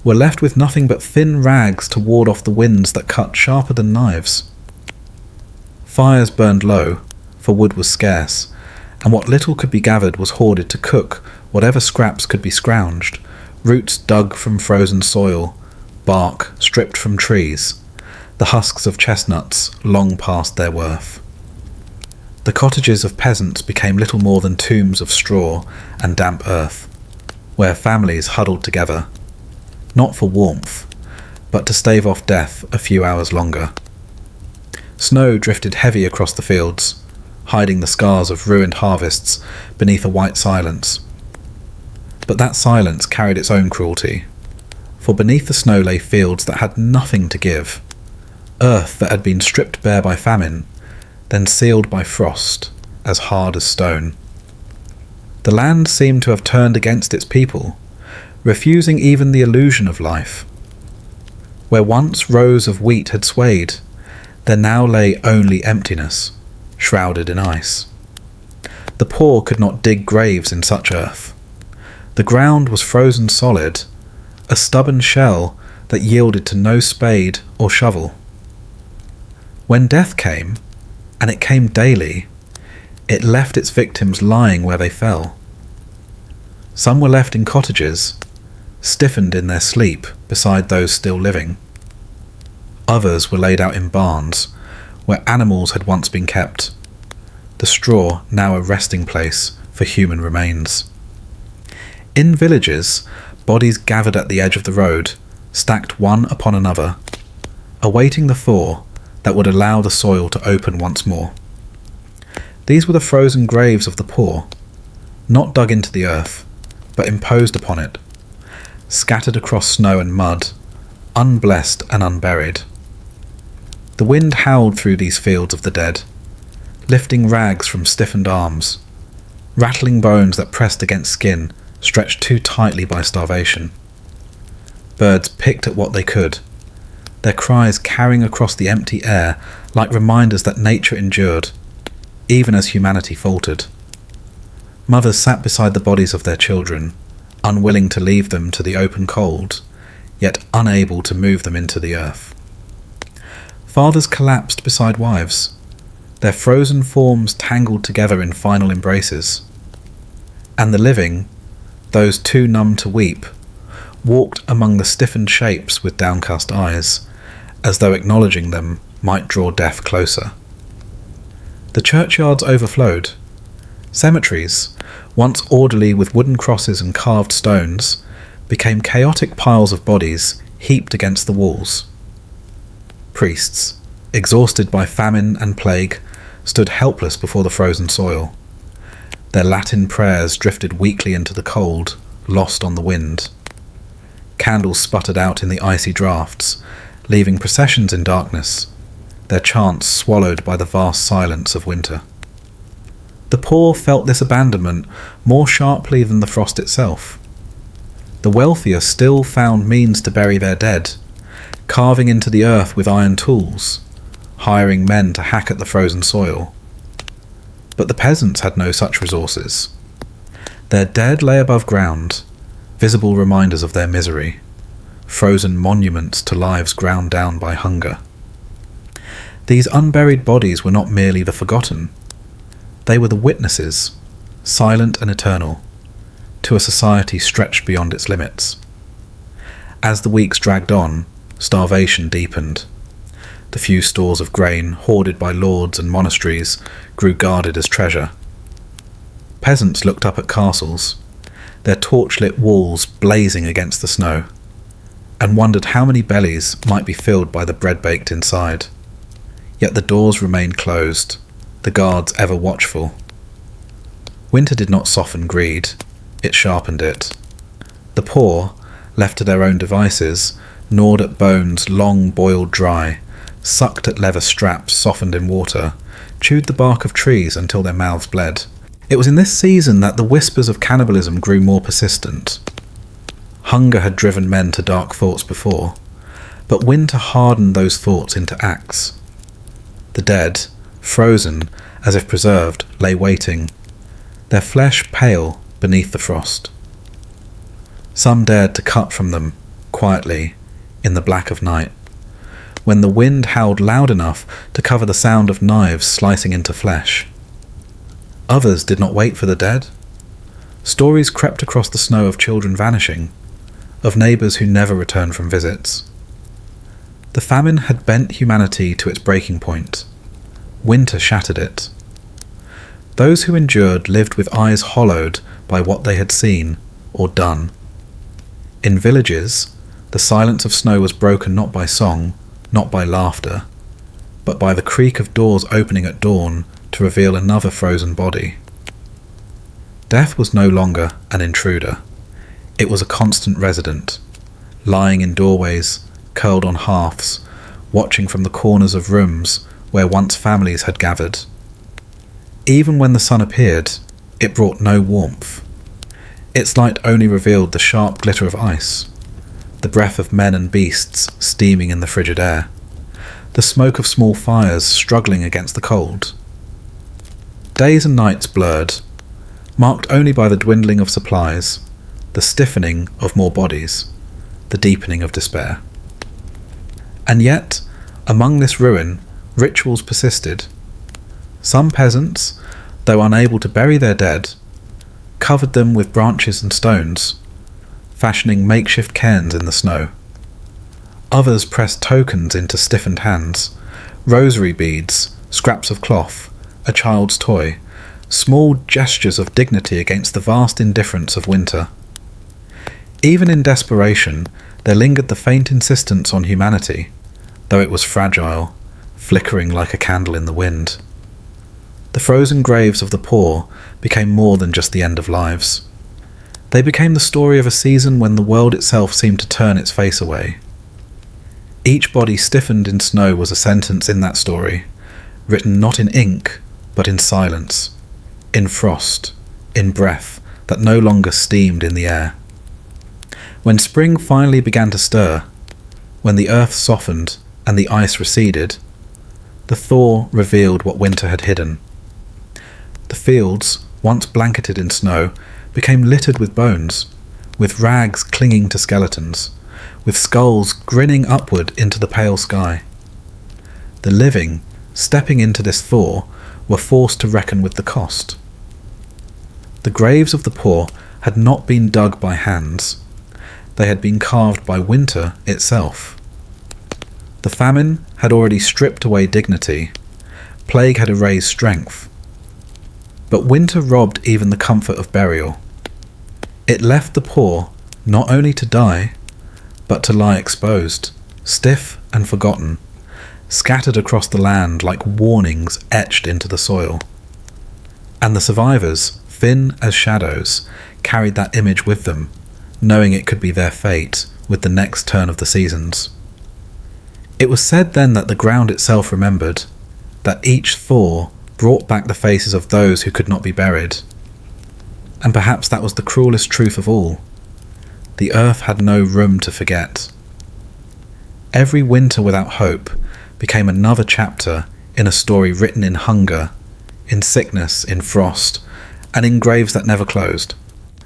were left with nothing but thin rags to ward off the winds that cut sharper than knives. Fires burned low, for wood was scarce, and what little could be gathered was hoarded to cook whatever scraps could be scrounged, roots dug from frozen soil, bark stripped from trees, the husks of chestnuts long past their worth. The cottages of peasants became little more than tombs of straw and damp earth, where families huddled together, not for warmth, but to stave off death a few hours longer. Snow drifted heavy across the fields, hiding the scars of ruined harvests beneath a white silence. But that silence carried its own cruelty, for beneath the snow lay fields that had nothing to give, earth that had been stripped bare by famine, then sealed by frost, as hard as stone. The land seemed to have turned against its people, refusing even the illusion of life. Where once rows of wheat had swayed, there now lay only emptiness, shrouded in ice. The poor could not dig graves in such earth. The ground was frozen solid, a stubborn shell that yielded to no spade or shovel. When death came, and it came daily, it left its victims lying where they fell. Some were left in cottages, stiffened in their sleep beside those still living. Others were laid out in barns, where animals had once been kept, the straw now a resting place for human remains. In villages, bodies gathered at the edge of the road, stacked one upon another, awaiting the thaw that would allow the soil to open once more. These were the frozen graves of the poor, not dug into the earth, but imposed upon it, scattered across snow and mud, unblessed and unburied. The wind howled through these fields of the dead, lifting rags from stiffened arms, rattling bones that pressed against skin stretched too tightly by starvation. Birds picked at what they could, their cries carrying across the empty air like reminders that nature endured, even as humanity faltered. Mothers sat beside the bodies of their children, unwilling to leave them to the open cold, yet unable to move them into the earth. Fathers collapsed beside wives, their frozen forms tangled together in final embraces. And the living, those too numb to weep, walked among the stiffened shapes with downcast eyes, as though acknowledging them might draw death closer. The churchyards overflowed. Cemeteries, once orderly with wooden crosses and carved stones, became chaotic piles of bodies heaped against the walls. Priests, exhausted by famine and plague, stood helpless before the frozen soil. Their Latin prayers drifted weakly into the cold, lost on the wind. Candles sputtered out in the icy draughts, leaving processions in darkness, their chants swallowed by the vast silence of winter. The poor felt this abandonment more sharply than the frost itself. The wealthier still found means to bury their dead, carving into the earth with iron tools, hiring men to hack at the frozen soil. But the peasants had no such resources. Their dead lay above ground, visible reminders of their misery, frozen monuments to lives ground down by hunger. These unburied bodies were not merely the forgotten, they were the witnesses, silent and eternal, to a society stretched beyond its limits. As the weeks dragged on, starvation deepened. The few stores of grain hoarded by lords and monasteries grew guarded as treasure. Peasants looked up at castles, their torchlit walls blazing against the snow, and wondered how many bellies might be filled by the bread baked inside. Yet the doors remained closed, the guards ever watchful. Winter did not soften greed, it sharpened it. The poor, left to their own devices, gnawed at bones long boiled dry, sucked at leather straps softened in water, chewed the bark of trees until their mouths bled. It was in this season that the whispers of cannibalism grew more persistent. Hunger had driven men to dark thoughts before, but winter hardened those thoughts into acts. The dead, frozen as if preserved, lay waiting, their flesh pale beneath the frost. Some dared to cut from them, quietly, in the black of night, when the wind howled loud enough to cover the sound of knives slicing into flesh. Others did not wait for the dead. Stories crept across the snow of children vanishing, of neighbours who never returned from visits. The famine had bent humanity to its breaking point. Winter shattered it. Those who endured lived with eyes hollowed by what they had seen or done. In villages, the silence of snow was broken not by song, not by laughter, but by the creak of doors opening at dawn to reveal another frozen body. Death was no longer an intruder. It was a constant resident, lying in doorways, curled on hearths, watching from the corners of rooms where once families had gathered. Even when the sun appeared, it brought no warmth. Its light only revealed the sharp glitter of ice, the breath of men and beasts steaming in the frigid air, the smoke of small fires struggling against the cold. Days and nights blurred, marked only by the dwindling of supplies, the stiffening of more bodies, the deepening of despair. And yet, among this ruin, rituals persisted. Some peasants, though unable to bury their dead, covered them with branches and stones, fashioning makeshift cairns in the snow. Others pressed tokens into stiffened hands, rosary beads, scraps of cloth, a child's toy, small gestures of dignity against the vast indifference of winter. Even in desperation, there lingered the faint insistence on humanity, though it was fragile, flickering like a candle in the wind. The frozen graves of the poor became more than just the end of lives. They became the story of a season when the world itself seemed to turn its face away. Each body stiffened in snow was a sentence in that story, written not in ink, but in silence, in frost, in breath that no longer steamed in the air. When spring finally began to stir, when the earth softened and the ice receded, the thaw revealed what winter had hidden. The fields, once blanketed in snow, became littered with bones, with rags clinging to skeletons, with skulls grinning upward into the pale sky. The living, stepping into this thaw, were forced to reckon with the cost. The graves of the poor had not been dug by hands. They had been carved by winter itself. The famine had already stripped away dignity. Plague had erased strength. But winter robbed even the comfort of burial. It left the poor not only to die, but to lie exposed, stiff and forgotten, scattered across the land like warnings etched into the soil. And the survivors, thin as shadows, carried that image with them, knowing it could be their fate with the next turn of the seasons. It was said then that the ground itself remembered, that each thaw brought back the faces of those who could not be buried. And perhaps that was the cruelest truth of all. The earth had no room to forget. Every winter without hope became another chapter in a story written in hunger, in sickness, in frost, and in graves that never closed.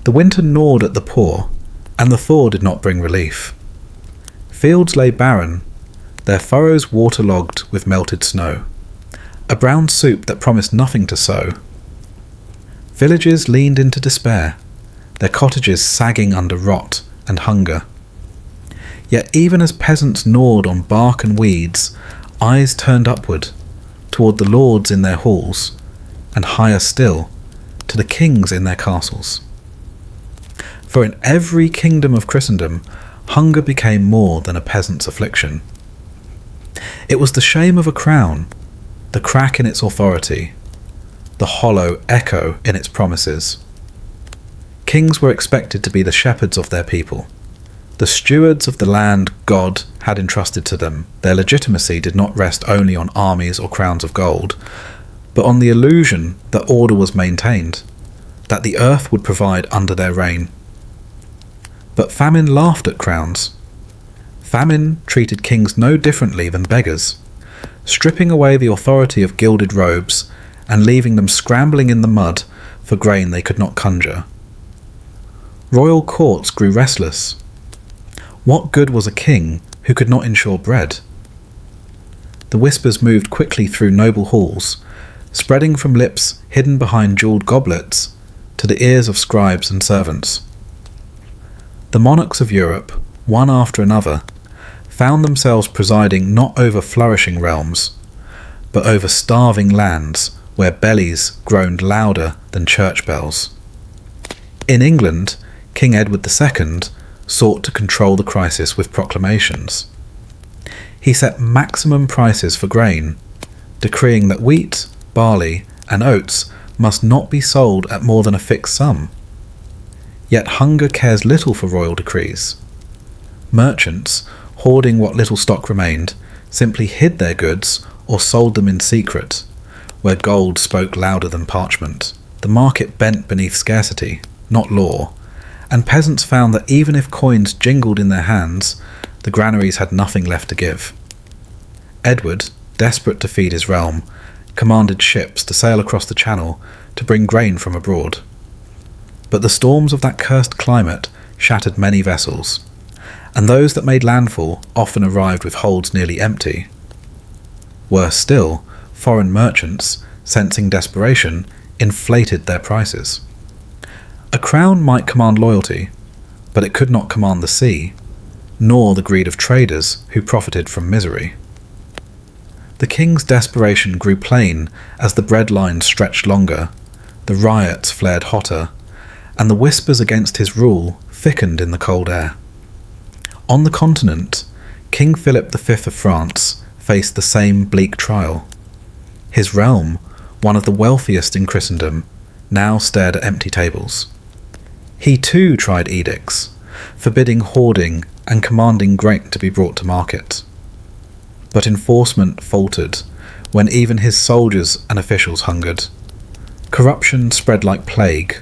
The winter gnawed at the poor, And the thaw did not bring relief. Fields lay barren, their furrows waterlogged with melted snow, a brown soup that promised nothing to sow. Villages leaned into despair, their cottages sagging under rot and hunger. Yet even as peasants gnawed on bark and weeds, eyes turned upward, toward the lords in their halls, and higher still, to the kings in their castles. For in every kingdom of Christendom, hunger became more than a peasant's affliction. It was the shame of a crown, the crack in its authority, the hollow echo in its promises. Kings were expected to be the shepherds of their people, the stewards of the land God had entrusted to them. Their legitimacy did not rest only on armies or crowns of gold, but on the illusion that order was maintained, that the earth would provide under their reign. But famine laughed at crowns. Famine treated kings no differently than beggars, stripping away the authority of gilded robes and leaving them scrambling in the mud for grain they could not conjure. Royal courts grew restless. What good was a king who could not ensure bread? The whispers moved quickly through noble halls, spreading from lips hidden behind jewelled goblets to the ears of scribes and servants. The monarchs of Europe, one after another, found themselves presiding not over flourishing realms, but over starving lands where bellies groaned louder than church bells. In England, King Edward II sought to control the crisis with proclamations. He set maximum prices for grain, decreeing that wheat, barley, and oats must not be sold at more than a fixed sum. Yet hunger cares little for royal decrees. Merchants, hoarding what little stock remained, simply hid their goods or sold them in secret, where gold spoke louder than parchment. The market bent beneath scarcity, not law, and peasants found that even if coins jingled in their hands, the granaries had nothing left to give. Edward, desperate to feed his realm, commanded ships to sail across the Channel to bring grain from abroad. But the storms of that cursed climate shattered many vessels, and those that made landfall often arrived with holds nearly empty. Worse still, foreign merchants, sensing desperation, inflated their prices. A crown might command loyalty, but it could not command the sea, nor the greed of traders who profited from misery. The king's desperation grew plain as the bread lines stretched longer, the riots flared hotter, and the whispers against his rule thickened in the cold air. On the continent, King Philip V of France faced the same bleak trial. His realm, one of the wealthiest in Christendom, now stared at empty tables. He too tried edicts, forbidding hoarding and commanding grain to be brought to market. But enforcement faltered when even his soldiers and officials hungered. Corruption spread like plague.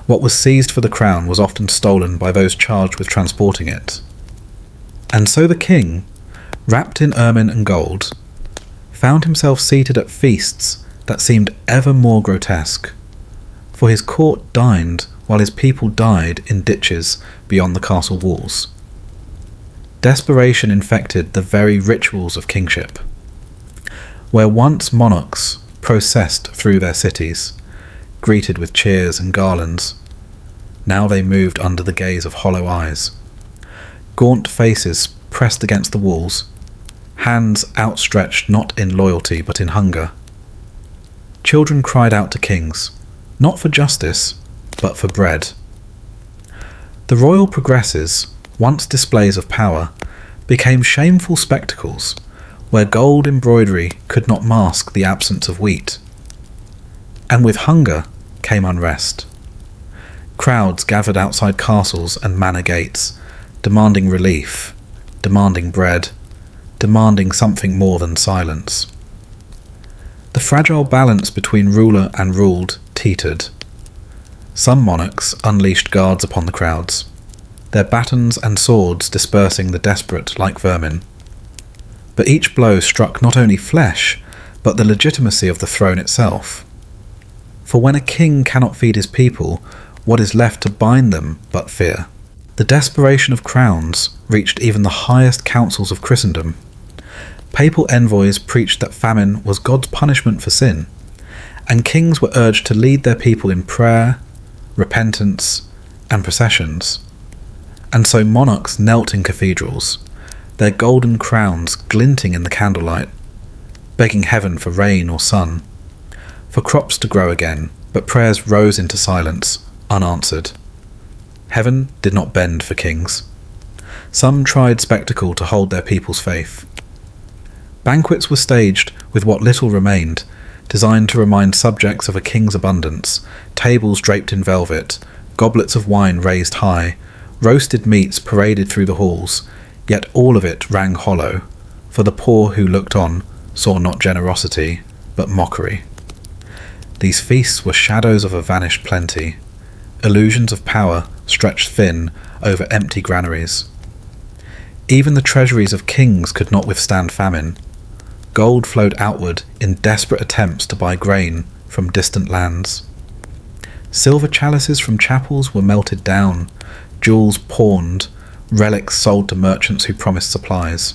What was seized for the crown was often stolen by those charged with transporting it. And so the king, wrapped in ermine and gold, found himself seated at feasts that seemed ever more grotesque, for his court dined while his people died in ditches beyond the castle walls. Desperation infected the very rituals of kingship. Where once monarchs processed through their cities, greeted with cheers and garlands, now they moved under the gaze of hollow eyes. Gaunt faces pressed against the walls, hands outstretched not in loyalty but in hunger. Children cried out to kings, not for justice, but for bread. The royal progresses, once displays of power, became shameful spectacles, where gold embroidery could not mask the absence of wheat. And with hunger came unrest. Crowds gathered outside castles and manor gates, demanding relief, demanding bread, demanding something more than silence. The fragile balance between ruler and ruled teetered. Some monarchs unleashed guards upon the crowds, their batons and swords dispersing the desperate like vermin. But each blow struck not only flesh, but the legitimacy of the throne itself. For when a king cannot feed his people, what is left to bind them but fear? The desperation of crowns reached even the highest councils of Christendom. Papal envoys preached that famine was God's punishment for sin, and kings were urged to lead their people in prayer, repentance, and processions. And so monarchs knelt in cathedrals, their golden crowns glinting in the candlelight, begging heaven for rain or sun, for crops to grow again, but prayers rose into silence, unanswered. Heaven did not bend for kings. Some tried spectacle to hold their people's faith. Banquets were staged with what little remained, designed to remind subjects of a king's abundance, tables draped in velvet, goblets of wine raised high, roasted meats paraded through the halls, yet all of it rang hollow, for the poor who looked on saw not generosity, but mockery. These feasts were shadows of a vanished plenty, illusions of power stretched thin over empty granaries. Even the treasuries of kings could not withstand famine. Gold flowed outward in desperate attempts to buy grain from distant lands. Silver chalices from chapels were melted down, jewels pawned, relics sold to merchants who promised supplies.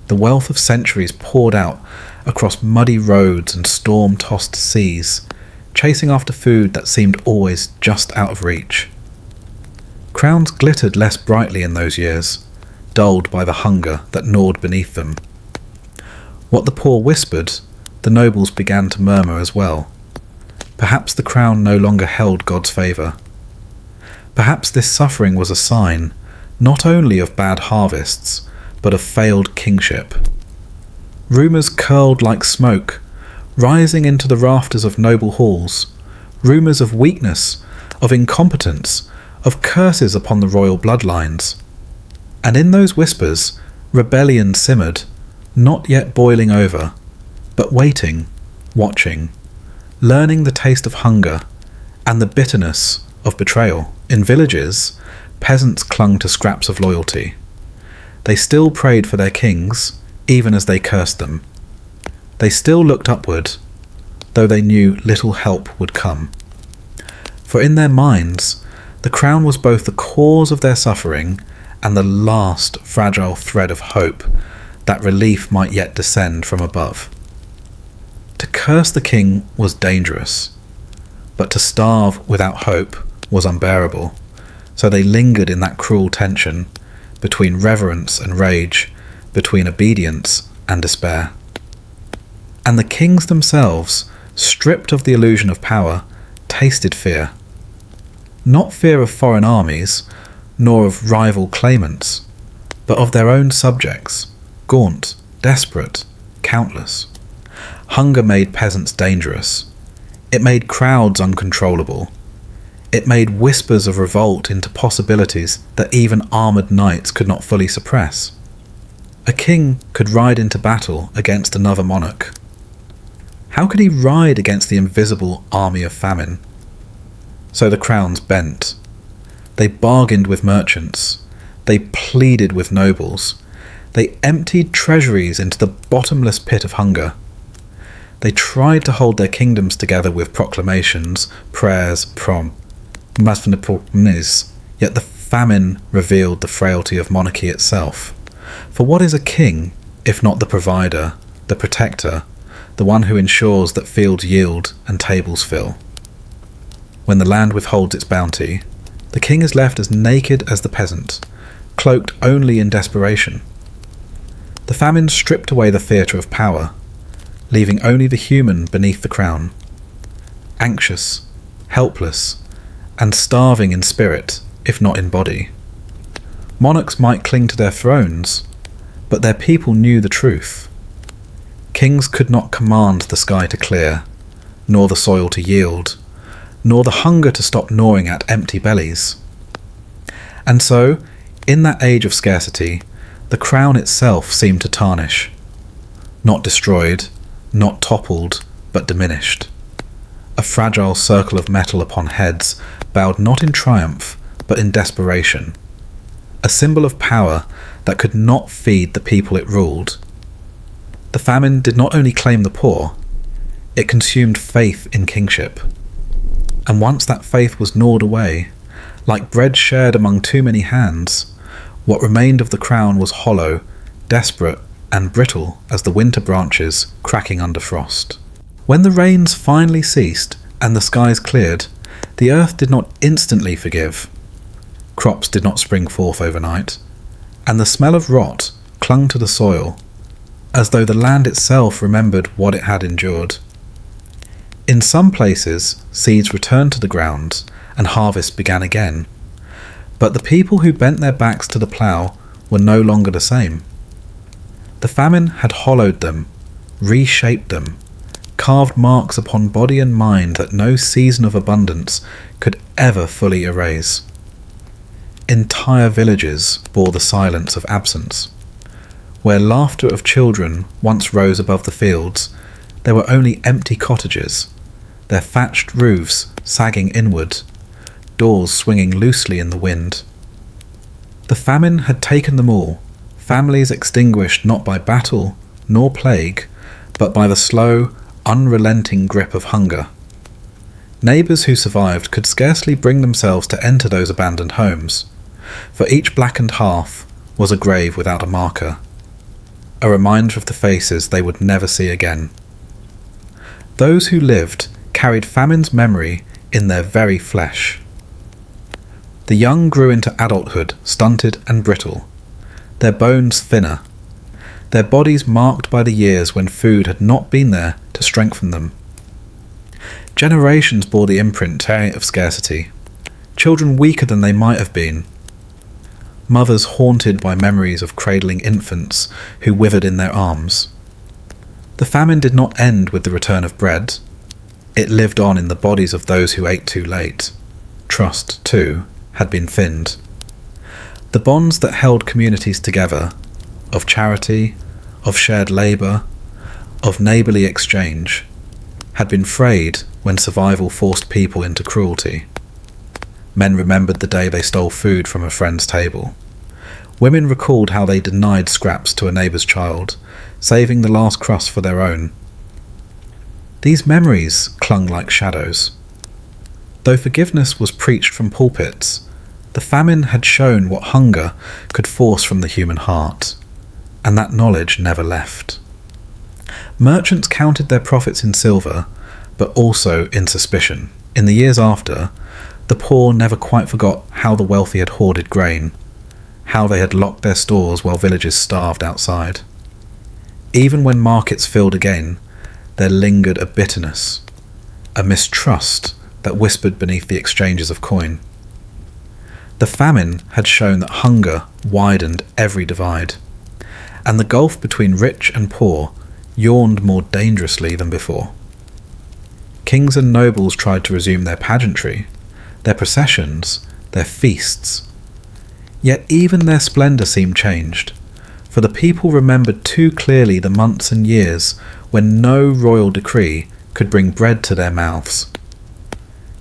The wealth of centuries poured out across muddy roads and storm-tossed seas, chasing after food that seemed always just out of reach. Crowns glittered less brightly in those years, dulled by the hunger that gnawed beneath them. What the poor whispered, the nobles began to murmur as well. Perhaps the crown no longer held God's favour. Perhaps this suffering was a sign, not only of bad harvests, but of failed kingship. Rumours curled like smoke, rising into the rafters of noble halls, rumours of weakness, of incompetence, of curses upon the royal bloodlines. And in those whispers, rebellion simmered, not yet boiling over, but waiting, watching, learning the taste of hunger and the bitterness of betrayal. In villages, peasants clung to scraps of loyalty. They still prayed for their kings, even as they cursed them. They still looked upward, though they knew little help would come. For in their minds, the crown was both the cause of their suffering and the last fragile thread of hope that relief might yet descend from above. To curse the king was dangerous, but to starve without hope was unbearable, so they lingered in that cruel tension between reverence and rage, between obedience and despair. And the kings themselves, stripped of the illusion of power, tasted fear. Not fear of foreign armies, nor of rival claimants, but of their own subjects, gaunt, desperate, countless. Hunger made peasants dangerous. It made crowds uncontrollable. It made whispers of revolt into possibilities that even armoured knights could not fully suppress. A king could ride into battle against another monarch. How could he ride against the invisible army of famine? So the crowns bent. They bargained with merchants. They pleaded with nobles. They emptied treasuries into the bottomless pit of hunger. They tried to hold their kingdoms together with proclamations, prayers, yet the famine revealed the frailty of monarchy itself. For what is a king, if not the provider, the protector, the one who ensures that fields yield and tables fill? When the land withholds its bounty, the king is left as naked as the peasant, cloaked only in desperation. The famine stripped away the theatre of power, leaving only the human beneath the crown, anxious, helpless, and starving in spirit, if not in body. Monarchs might cling to their thrones, but their people knew the truth. Kings could not command the sky to clear, nor the soil to yield, nor the hunger to stop gnawing at empty bellies. And so, in that age of scarcity, the crown itself seemed to tarnish. Not destroyed, not toppled, but diminished. A fragile circle of metal upon heads, bowed not in triumph, but in desperation. A symbol of power that could not feed the people it ruled. The famine did not only claim the poor, it consumed faith in kingship. And once that faith was gnawed away, Like bread shared among too many hands, what remained of the crown was hollow, desperate, and brittle as the winter branches cracking under frost. When the rains finally ceased and the skies cleared, the earth did not instantly forgive. Crops did not spring forth overnight, and the smell of rot clung to the soil, as though the land itself remembered what it had endured. In some places, seeds returned to the ground, and harvest began again. But the people who bent their backs to the plough were no longer the same. The famine had hollowed them, reshaped them, carved marks upon body and mind that no season of abundance could ever fully erase. Entire villages bore the silence of absence. Where laughter of children once rose above the fields, there were only empty cottages, their thatched roofs sagging inward, doors swinging loosely in the wind. The famine had taken them all, families extinguished not by battle nor plague, but by the slow, unrelenting grip of hunger. Neighbours who survived could scarcely bring themselves to enter those abandoned homes, for each blackened hearth was a grave without a marker, a reminder of the faces they would never see again. Those who lived carried famine's memory in their very flesh. The young grew into adulthood stunted and brittle, their bones thinner, their bodies marked by the years when food had not been there to strengthen them. Generations bore the imprint of scarcity, children weaker than they might have been, mothers haunted by memories of cradling infants who withered in their arms. The famine did not end with the return of bread. It lived on in the bodies of those who ate too late. Trust, too, had been thinned. The bonds that held communities together, of charity, of shared labour, of neighbourly exchange, had been frayed when survival forced people into cruelty. Men remembered the day they stole food from a friend's table. Women recalled how they denied scraps to a neighbour's child, saving the last crust for their own. These memories clung like shadows. Though forgiveness was preached from pulpits, the famine had shown what hunger could force from the human heart, and that knowledge never left. Merchants counted their profits in silver, but also in suspicion. In the years after, the poor never quite forgot how the wealthy had hoarded grain, how they had locked their stores while villages starved outside. Even when markets filled again, there lingered a bitterness, a mistrust that whispered beneath the exchanges of coin. The famine had shown that hunger widened every divide, and the gulf between rich and poor yawned more dangerously than before. Kings and nobles tried to resume their pageantry, their processions, their feasts. Yet even their splendour seemed changed, for the people remembered too clearly the months and years when no royal decree could bring bread to their mouths.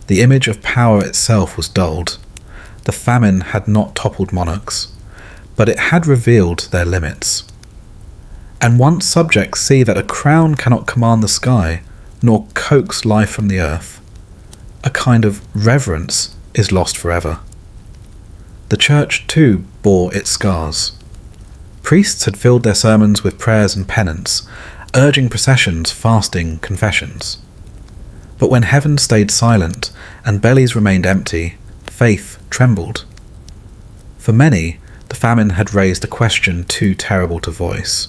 The image of power itself was dulled. The famine had not toppled monarchs, but it had revealed their limits. And once subjects see that a crown cannot command the sky, nor coax life from the earth, a kind of reverence is lost forever. The church too bore its scars. Priests had filled their sermons with prayers and penance, urging processions, fasting, confessions. But when heaven stayed silent and bellies remained empty, faith trembled. For many, the famine had raised a question too terrible to voice.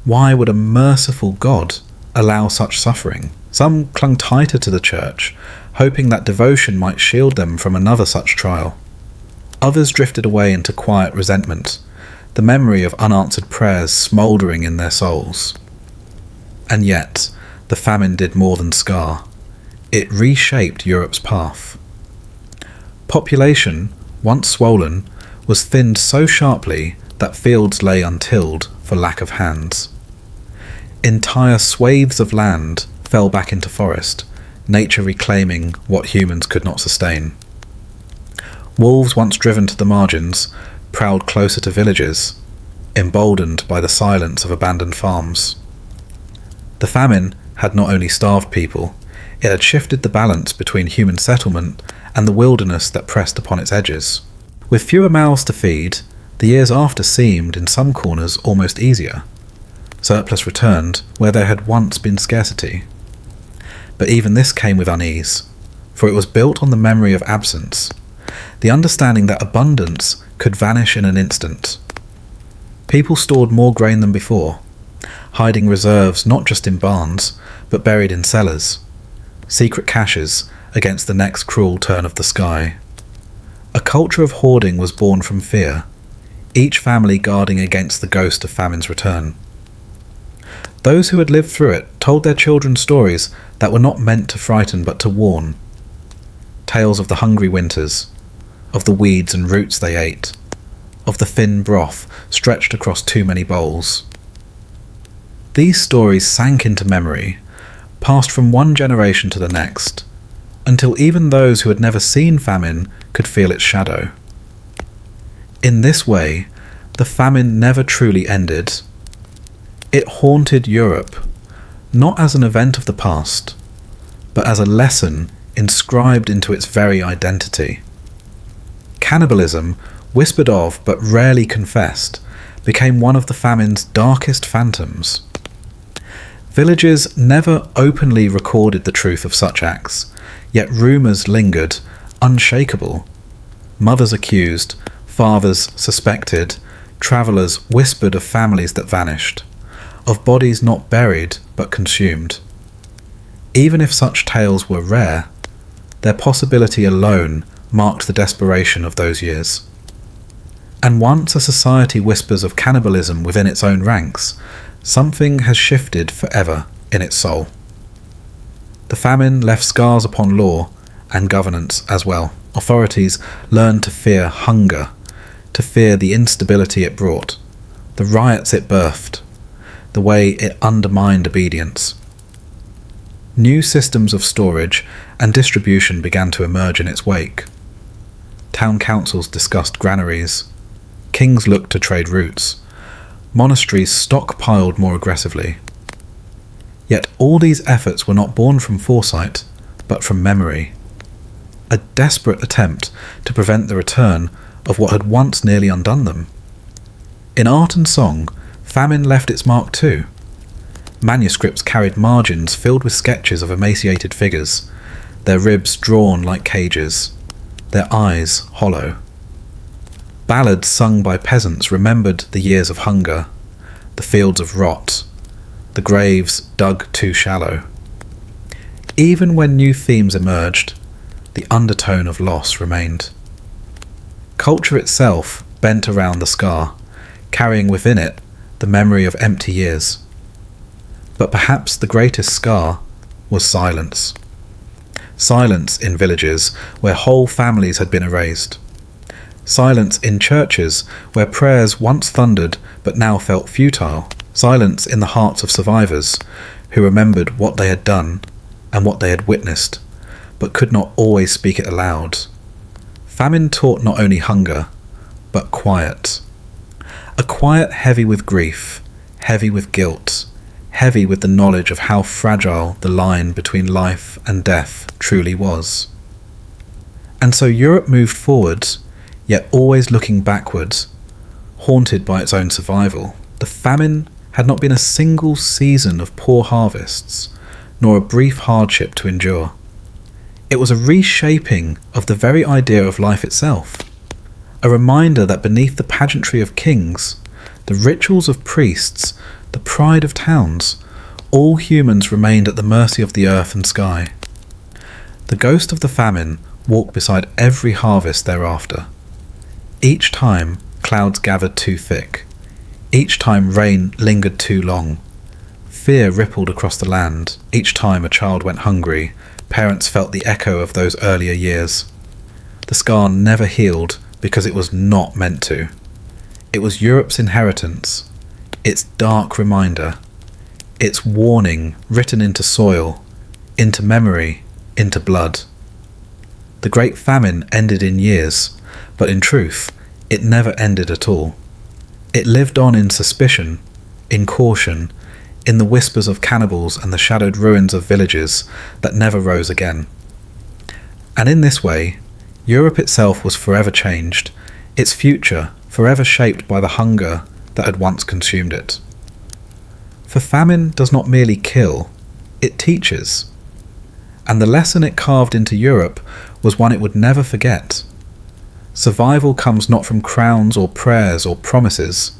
Why would a merciful God allow such suffering? Some clung tighter to the church, hoping that devotion might shield them from another such trial. Others drifted away into quiet resentment, the memory of unanswered prayers smouldering in their souls. And yet, the famine did more than scar. It reshaped Europe's path. Population, once swollen, was thinned so sharply that fields lay untilled for lack of hands. Entire swathes of land fell back into forest, nature reclaiming what humans could not sustain. Wolves once driven to the margins prowled closer to villages, emboldened by the silence of abandoned farms. The famine had not only starved people, It had shifted the balance between human settlement and the wilderness that pressed upon its edges. With fewer mouths to feed, the years after seemed, in some corners, almost easier. Surplus returned where there had once been scarcity. But even this came with unease, for it was built on the memory of absence, the understanding that abundance could vanish in an instant. People stored more grain than before, hiding reserves not just in barns, but buried in cellars, secret caches against the next cruel turn of the sky. A culture of hoarding was born from fear, each family guarding against the ghost of famine's return. Those who had lived through it told their children stories that were not meant to frighten but to warn. Tales of the hungry winters, of the weeds and roots they ate, of the thin broth stretched across too many bowls. These stories sank into memory, passed from one generation to the next, until even those who had never seen famine could feel its shadow. In this way, the famine never truly ended. It haunted Europe, not as an event of the past, but as a lesson inscribed into its very identity. Cannibalism, whispered of but rarely confessed, became one of the famine's darkest phantoms. Villages never openly recorded the truth of such acts, yet rumours lingered, unshakable. Mothers accused, fathers suspected, travellers whispered of families that vanished, of bodies not buried but consumed. Even if such tales were rare, their possibility alone marked the desperation of those years. And once a society whispers of cannibalism within its own ranks, something has shifted forever in its soul. The famine left scars upon law and governance as well. Authorities learned to fear hunger, to fear the instability it brought, the riots it birthed, the way it undermined obedience. New systems of storage and distribution began to emerge in its wake. Town councils discussed granaries. Kings looked to trade routes. Monasteries stockpiled more aggressively. Yet all these efforts were not born from foresight, but from memory. A desperate attempt to prevent the return of what had once nearly undone them. In art and song, famine left its mark too. Manuscripts carried margins filled with sketches of emaciated figures, their ribs drawn like cages, their eyes hollow. Ballads sung by peasants remembered the years of hunger, the fields of rot, the graves dug too shallow. Even when new themes emerged, the undertone of loss remained. Culture itself bent around the scar, carrying within it the memory of empty years. But perhaps the greatest scar was silence. Silence in villages where whole families had been erased. Silence in churches where prayers once thundered but now felt futile. Silence in the hearts of survivors who remembered what they had done and what they had witnessed, but could not always speak it aloud. Famine taught not only hunger, but quiet. A quiet heavy with grief, heavy with guilt, heavy with the knowledge of how fragile the line between life and death truly was. And so Europe moved forwards, yet always looking backwards, haunted by its own survival. The famine had not been a single season of poor harvests, nor a brief hardship to endure. It was a reshaping of the very idea of life itself, a reminder that beneath the pageantry of kings, the rituals of priests, the pride of towns, all humans remained at the mercy of the earth and sky. The ghost of the famine walked beside every harvest thereafter. Each time clouds gathered too thick, each time rain lingered too long, fear rippled across the land. Each time a child went hungry, parents felt the echo of those earlier years. The scar never healed because it was not meant to. It was Europe's inheritance, its dark reminder, its warning written into soil, into memory, into blood. The Great Famine ended in years, but in truth, it never ended at all. It lived on in suspicion, in caution, in the whispers of cannibals and the shadowed ruins of villages that never rose again. And in this way, Europe itself was forever changed, its future forever shaped by the hunger that had once consumed it. For famine does not merely kill, it teaches. And the lesson it carved into Europe was one it would never forget. Survival comes not from crowns or prayers or promises,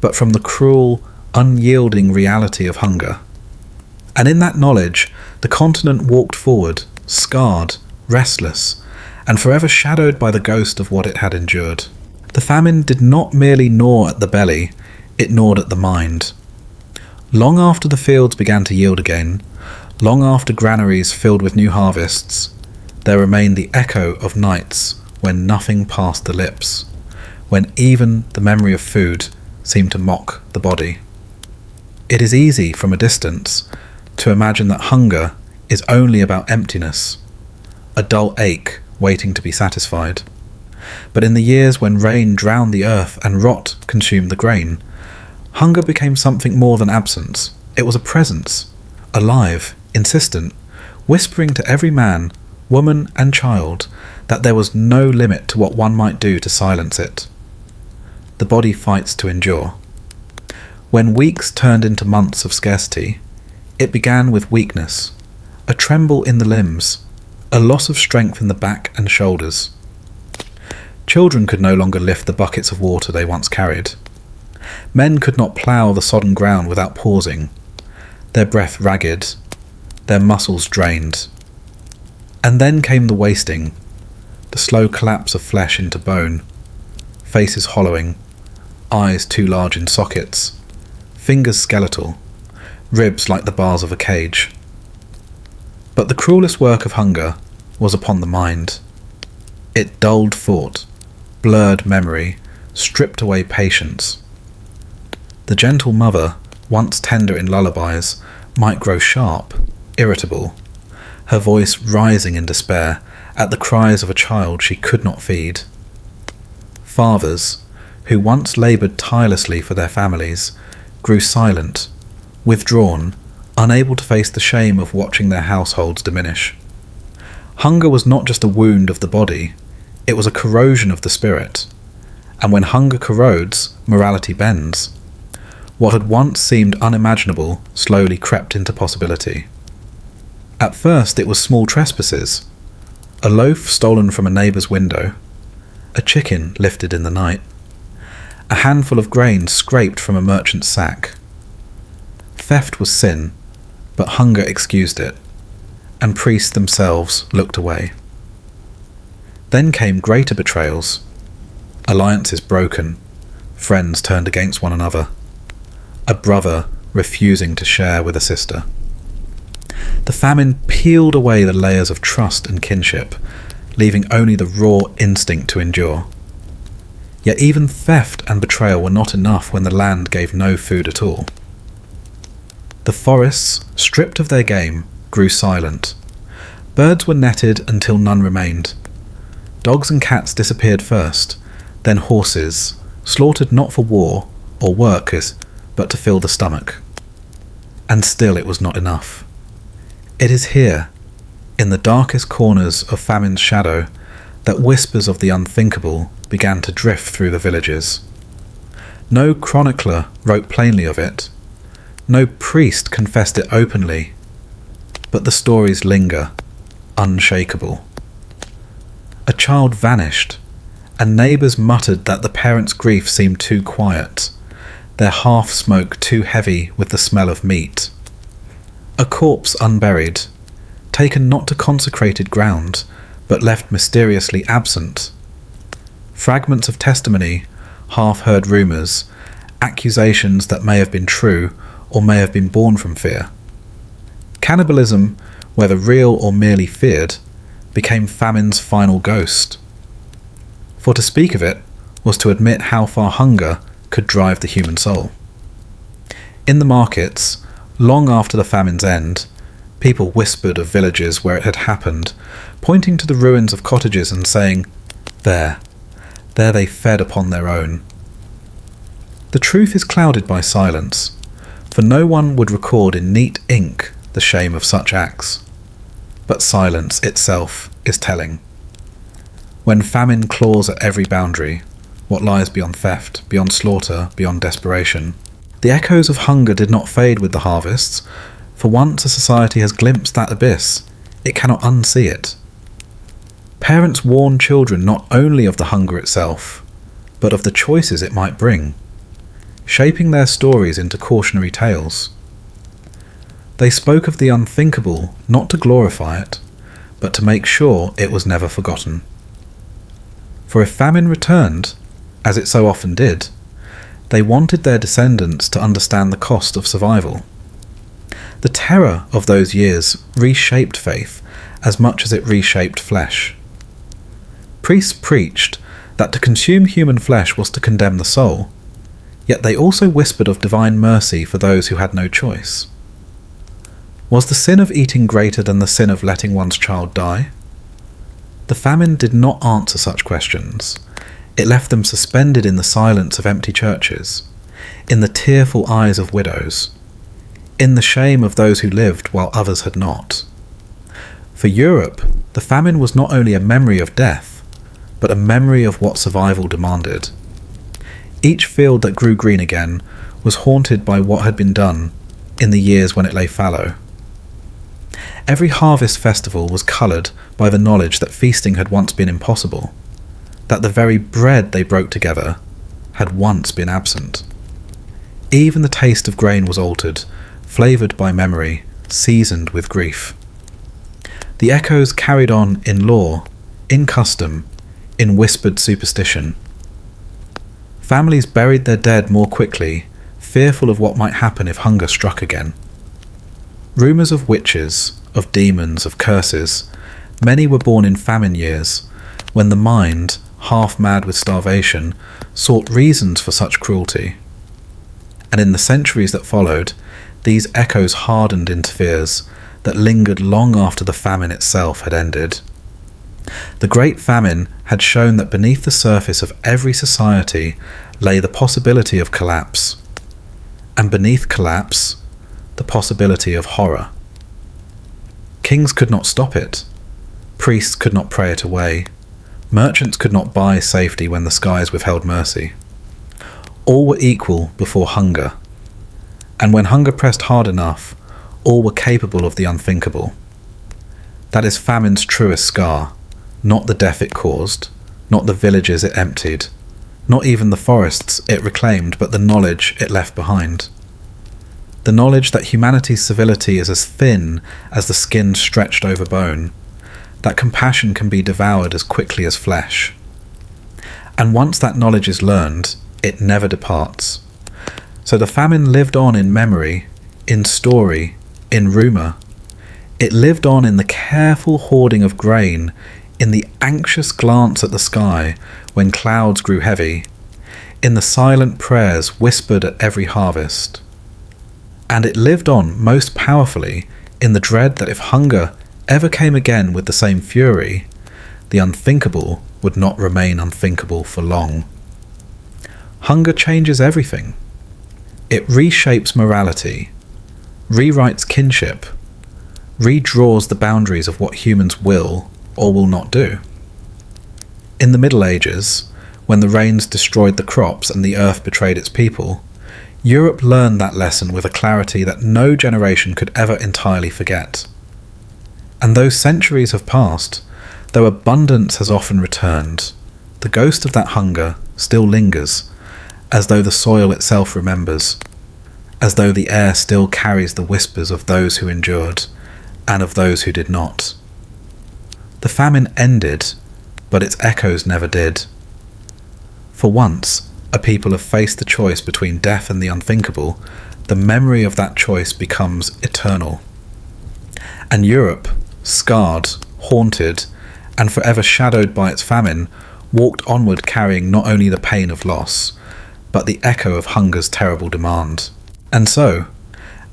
but from the cruel, unyielding reality of hunger. And in that knowledge, the continent walked forward, scarred, restless, and forever shadowed by the ghost of what it had endured. The famine did not merely gnaw at the belly, it gnawed at the mind. Long after the fields began to yield again, long after granaries filled with new harvests, there remained the echo of nights when nothing passed the lips, when even the memory of food seemed to mock the body. It is easy from a distance to imagine that hunger is only about emptiness, a dull ache waiting to be satisfied. But in the years when rain drowned the earth and rot consumed the grain, hunger became something more than absence. It was a presence, alive, insistent, whispering to every man, woman and child that there was no limit to what one might do to silence it. The body fights to endure. When weeks turned into months of scarcity, it began with weakness, a tremble in the limbs, a loss of strength in the back and shoulders. Children could no longer lift the buckets of water they once carried. Men could not plough the sodden ground without pausing, their breath ragged, their muscles drained. And then came the wasting, the slow collapse of flesh into bone, faces hollowing, eyes too large in sockets, fingers skeletal, ribs like the bars of a cage. But the cruelest work of hunger was upon the mind. It dulled thought, blurred memory, stripped away patience. The gentle mother, once tender in lullabies, might grow sharp, irritable, her voice rising in despair at the cries of a child she could not feed. Fathers, who once laboured tirelessly for their families, grew silent, withdrawn, unable to face the shame of watching their households diminish. Hunger was not just a wound of the body, it was a corrosion of the spirit. And when hunger corrodes, morality bends. What had once seemed unimaginable slowly crept into possibility. At first it was small trespasses, a loaf stolen from a neighbour's window, a chicken lifted in the night, a handful of grain scraped from a merchant's sack. Theft was sin, but hunger excused it, and priests themselves looked away. Then came greater betrayals, alliances broken, friends turned against one another, a brother refusing to share with a sister. The famine peeled away the layers of trust and kinship, leaving only the raw instinct to endure. Yet even theft and betrayal were not enough when the land gave no food at all. The forests, stripped of their game, grew silent. Birds were netted until none remained. Dogs and cats disappeared first, then horses, slaughtered not for war or workers, but to fill the stomach. And still it was not enough. It is here, in the darkest corners of famine's shadow, that whispers of the unthinkable began to drift through the villages. No chronicler wrote plainly of it, no priest confessed it openly, but the stories linger, unshakable. A child vanished, and neighbours muttered that the parent's grief seemed too quiet, their half-smoke too heavy with the smell of meat. A corpse unburied, taken not to consecrated ground, but left mysteriously absent. Fragments of testimony, half-heard rumours, accusations that may have been true or may have been born from fear. Cannibalism, whether real or merely feared, became famine's final ghost. For to speak of it was to admit how far hunger could drive the human soul. In the markets, long after the famine's end, people whispered of villages where it had happened, pointing to the ruins of cottages and saying, There they fed upon their own." The truth is clouded by silence, for no one would record in neat ink the shame of such acts. But silence itself is telling. When famine claws at every boundary, what lies beyond theft, beyond slaughter, beyond desperation, the echoes of hunger did not fade with the harvests, for once a society has glimpsed that abyss, it cannot unsee it. Parents warn children not only of the hunger itself, but of the choices it might bring, shaping their stories into cautionary tales. They spoke of the unthinkable not to glorify it, but to make sure it was never forgotten. For if famine returned, as it so often did, they wanted their descendants to understand the cost of survival. The terror of those years reshaped faith as much as it reshaped flesh. Priests preached that to consume human flesh was to condemn the soul, yet they also whispered of divine mercy for those who had no choice. Was the sin of eating greater than the sin of letting one's child die? The famine did not answer such questions. It left them suspended in the silence of empty churches, in the tearful eyes of widows, in the shame of those who lived while others had not. For Europe, the famine was not only a memory of death, but a memory of what survival demanded. Each field that grew green again was haunted by what had been done in the years when it lay fallow. Every harvest festival was coloured by the knowledge that feasting had once been impossible, that the very bread they broke together had once been absent. Even the taste of grain was altered, flavoured by memory, seasoned with grief. The echoes carried on in law, in custom, in whispered superstition. Families buried their dead more quickly, fearful of what might happen if hunger struck again. Rumours of witches, of demons, of curses, many were born in famine years, when the mind, half mad with starvation, sought reasons for such cruelty. And in the centuries that followed, these echoes hardened into fears that lingered long after the famine itself had ended. The Great Famine had shown that beneath the surface of every society lay the possibility of collapse, and beneath collapse, the possibility of horror. Kings could not stop it. Priests could not pray it away. Merchants could not buy safety when the skies withheld mercy. All were equal before hunger, and when hunger pressed hard enough, all were capable of the unthinkable. That is famine's truest scar, not the death it caused, not the villages it emptied, not even the forests it reclaimed, but the knowledge it left behind. The knowledge that humanity's civility is as thin as the skin stretched over bone, that compassion can be devoured as quickly as flesh. And once that knowledge is learned, it never departs. So the famine lived on in memory, in story, in rumour. It lived on in the careful hoarding of grain, in the anxious glance at the sky when clouds grew heavy, in the silent prayers whispered at every harvest. And it lived on most powerfully in the dread that if hunger ever came again with the same fury, the unthinkable would not remain unthinkable for long. Hunger changes everything. It reshapes morality, rewrites kinship, redraws the boundaries of what humans will or will not do. In the Middle Ages, when the rains destroyed the crops and the earth betrayed its people, Europe learned that lesson with a clarity that no generation could ever entirely forget. And though centuries have passed, though abundance has often returned, the ghost of that hunger still lingers, as though the soil itself remembers, as though the air still carries the whispers of those who endured, and of those who did not. The famine ended, but its echoes never did. For once, a people have faced the choice between death and the unthinkable, the memory of that choice becomes eternal. And Europe, scarred, haunted, and forever shadowed by its famine, walked onward carrying not only the pain of loss, but the echo of hunger's terrible demand. And so,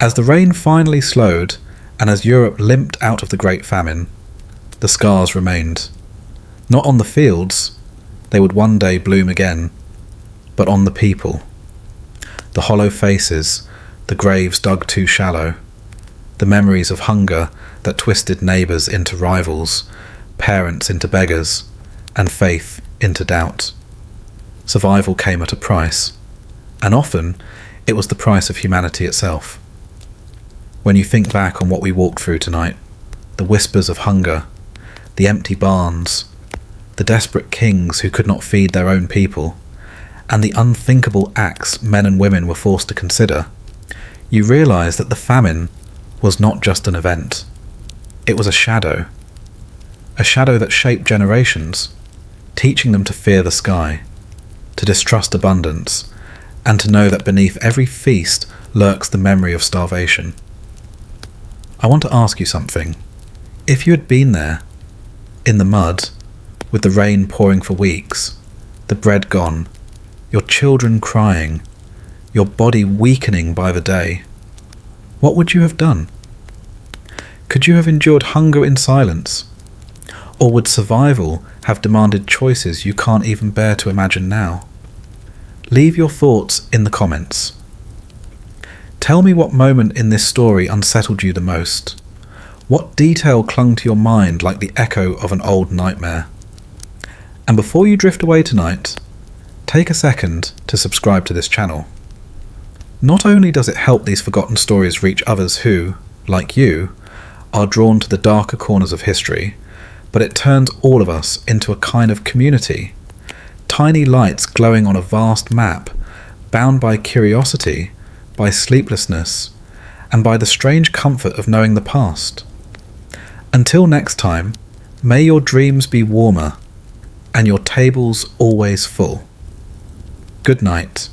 as the rain finally slowed, and as Europe limped out of the Great Famine, the scars remained. Not on the fields, they would one day bloom again, but on the people. The hollow faces, the graves dug too shallow, the memories of hunger that twisted neighbours into rivals, parents into beggars, and faith into doubt. Survival came at a price, and often it was the price of humanity itself. When you think back on what we walked through tonight, the whispers of hunger, the empty barns, the desperate kings who could not feed their own people, and the unthinkable acts men and women were forced to consider, you realise that the famine was not just an event. It was a shadow that shaped generations, teaching them to fear the sky, to distrust abundance, and to know that beneath every feast lurks the memory of starvation. I want to ask you something. If you had been there, in the mud, with the rain pouring for weeks, the bread gone, your children crying, your body weakening by the day, what would you have done? Could you have endured hunger in silence? Or would survival have demanded choices you can't even bear to imagine now? Leave your thoughts in the comments. Tell me what moment in this story unsettled you the most. What detail clung to your mind like the echo of an old nightmare? And before you drift away tonight, take a second to subscribe to this channel. Not only does it help these forgotten stories reach others who, like you, are drawn to the darker corners of history, but it turns all of us into a kind of community. Tiny lights glowing on a vast map, bound by curiosity, by sleeplessness, and by the strange comfort of knowing the past. Until next time, may your dreams be warmer, and your tables always full. Good night.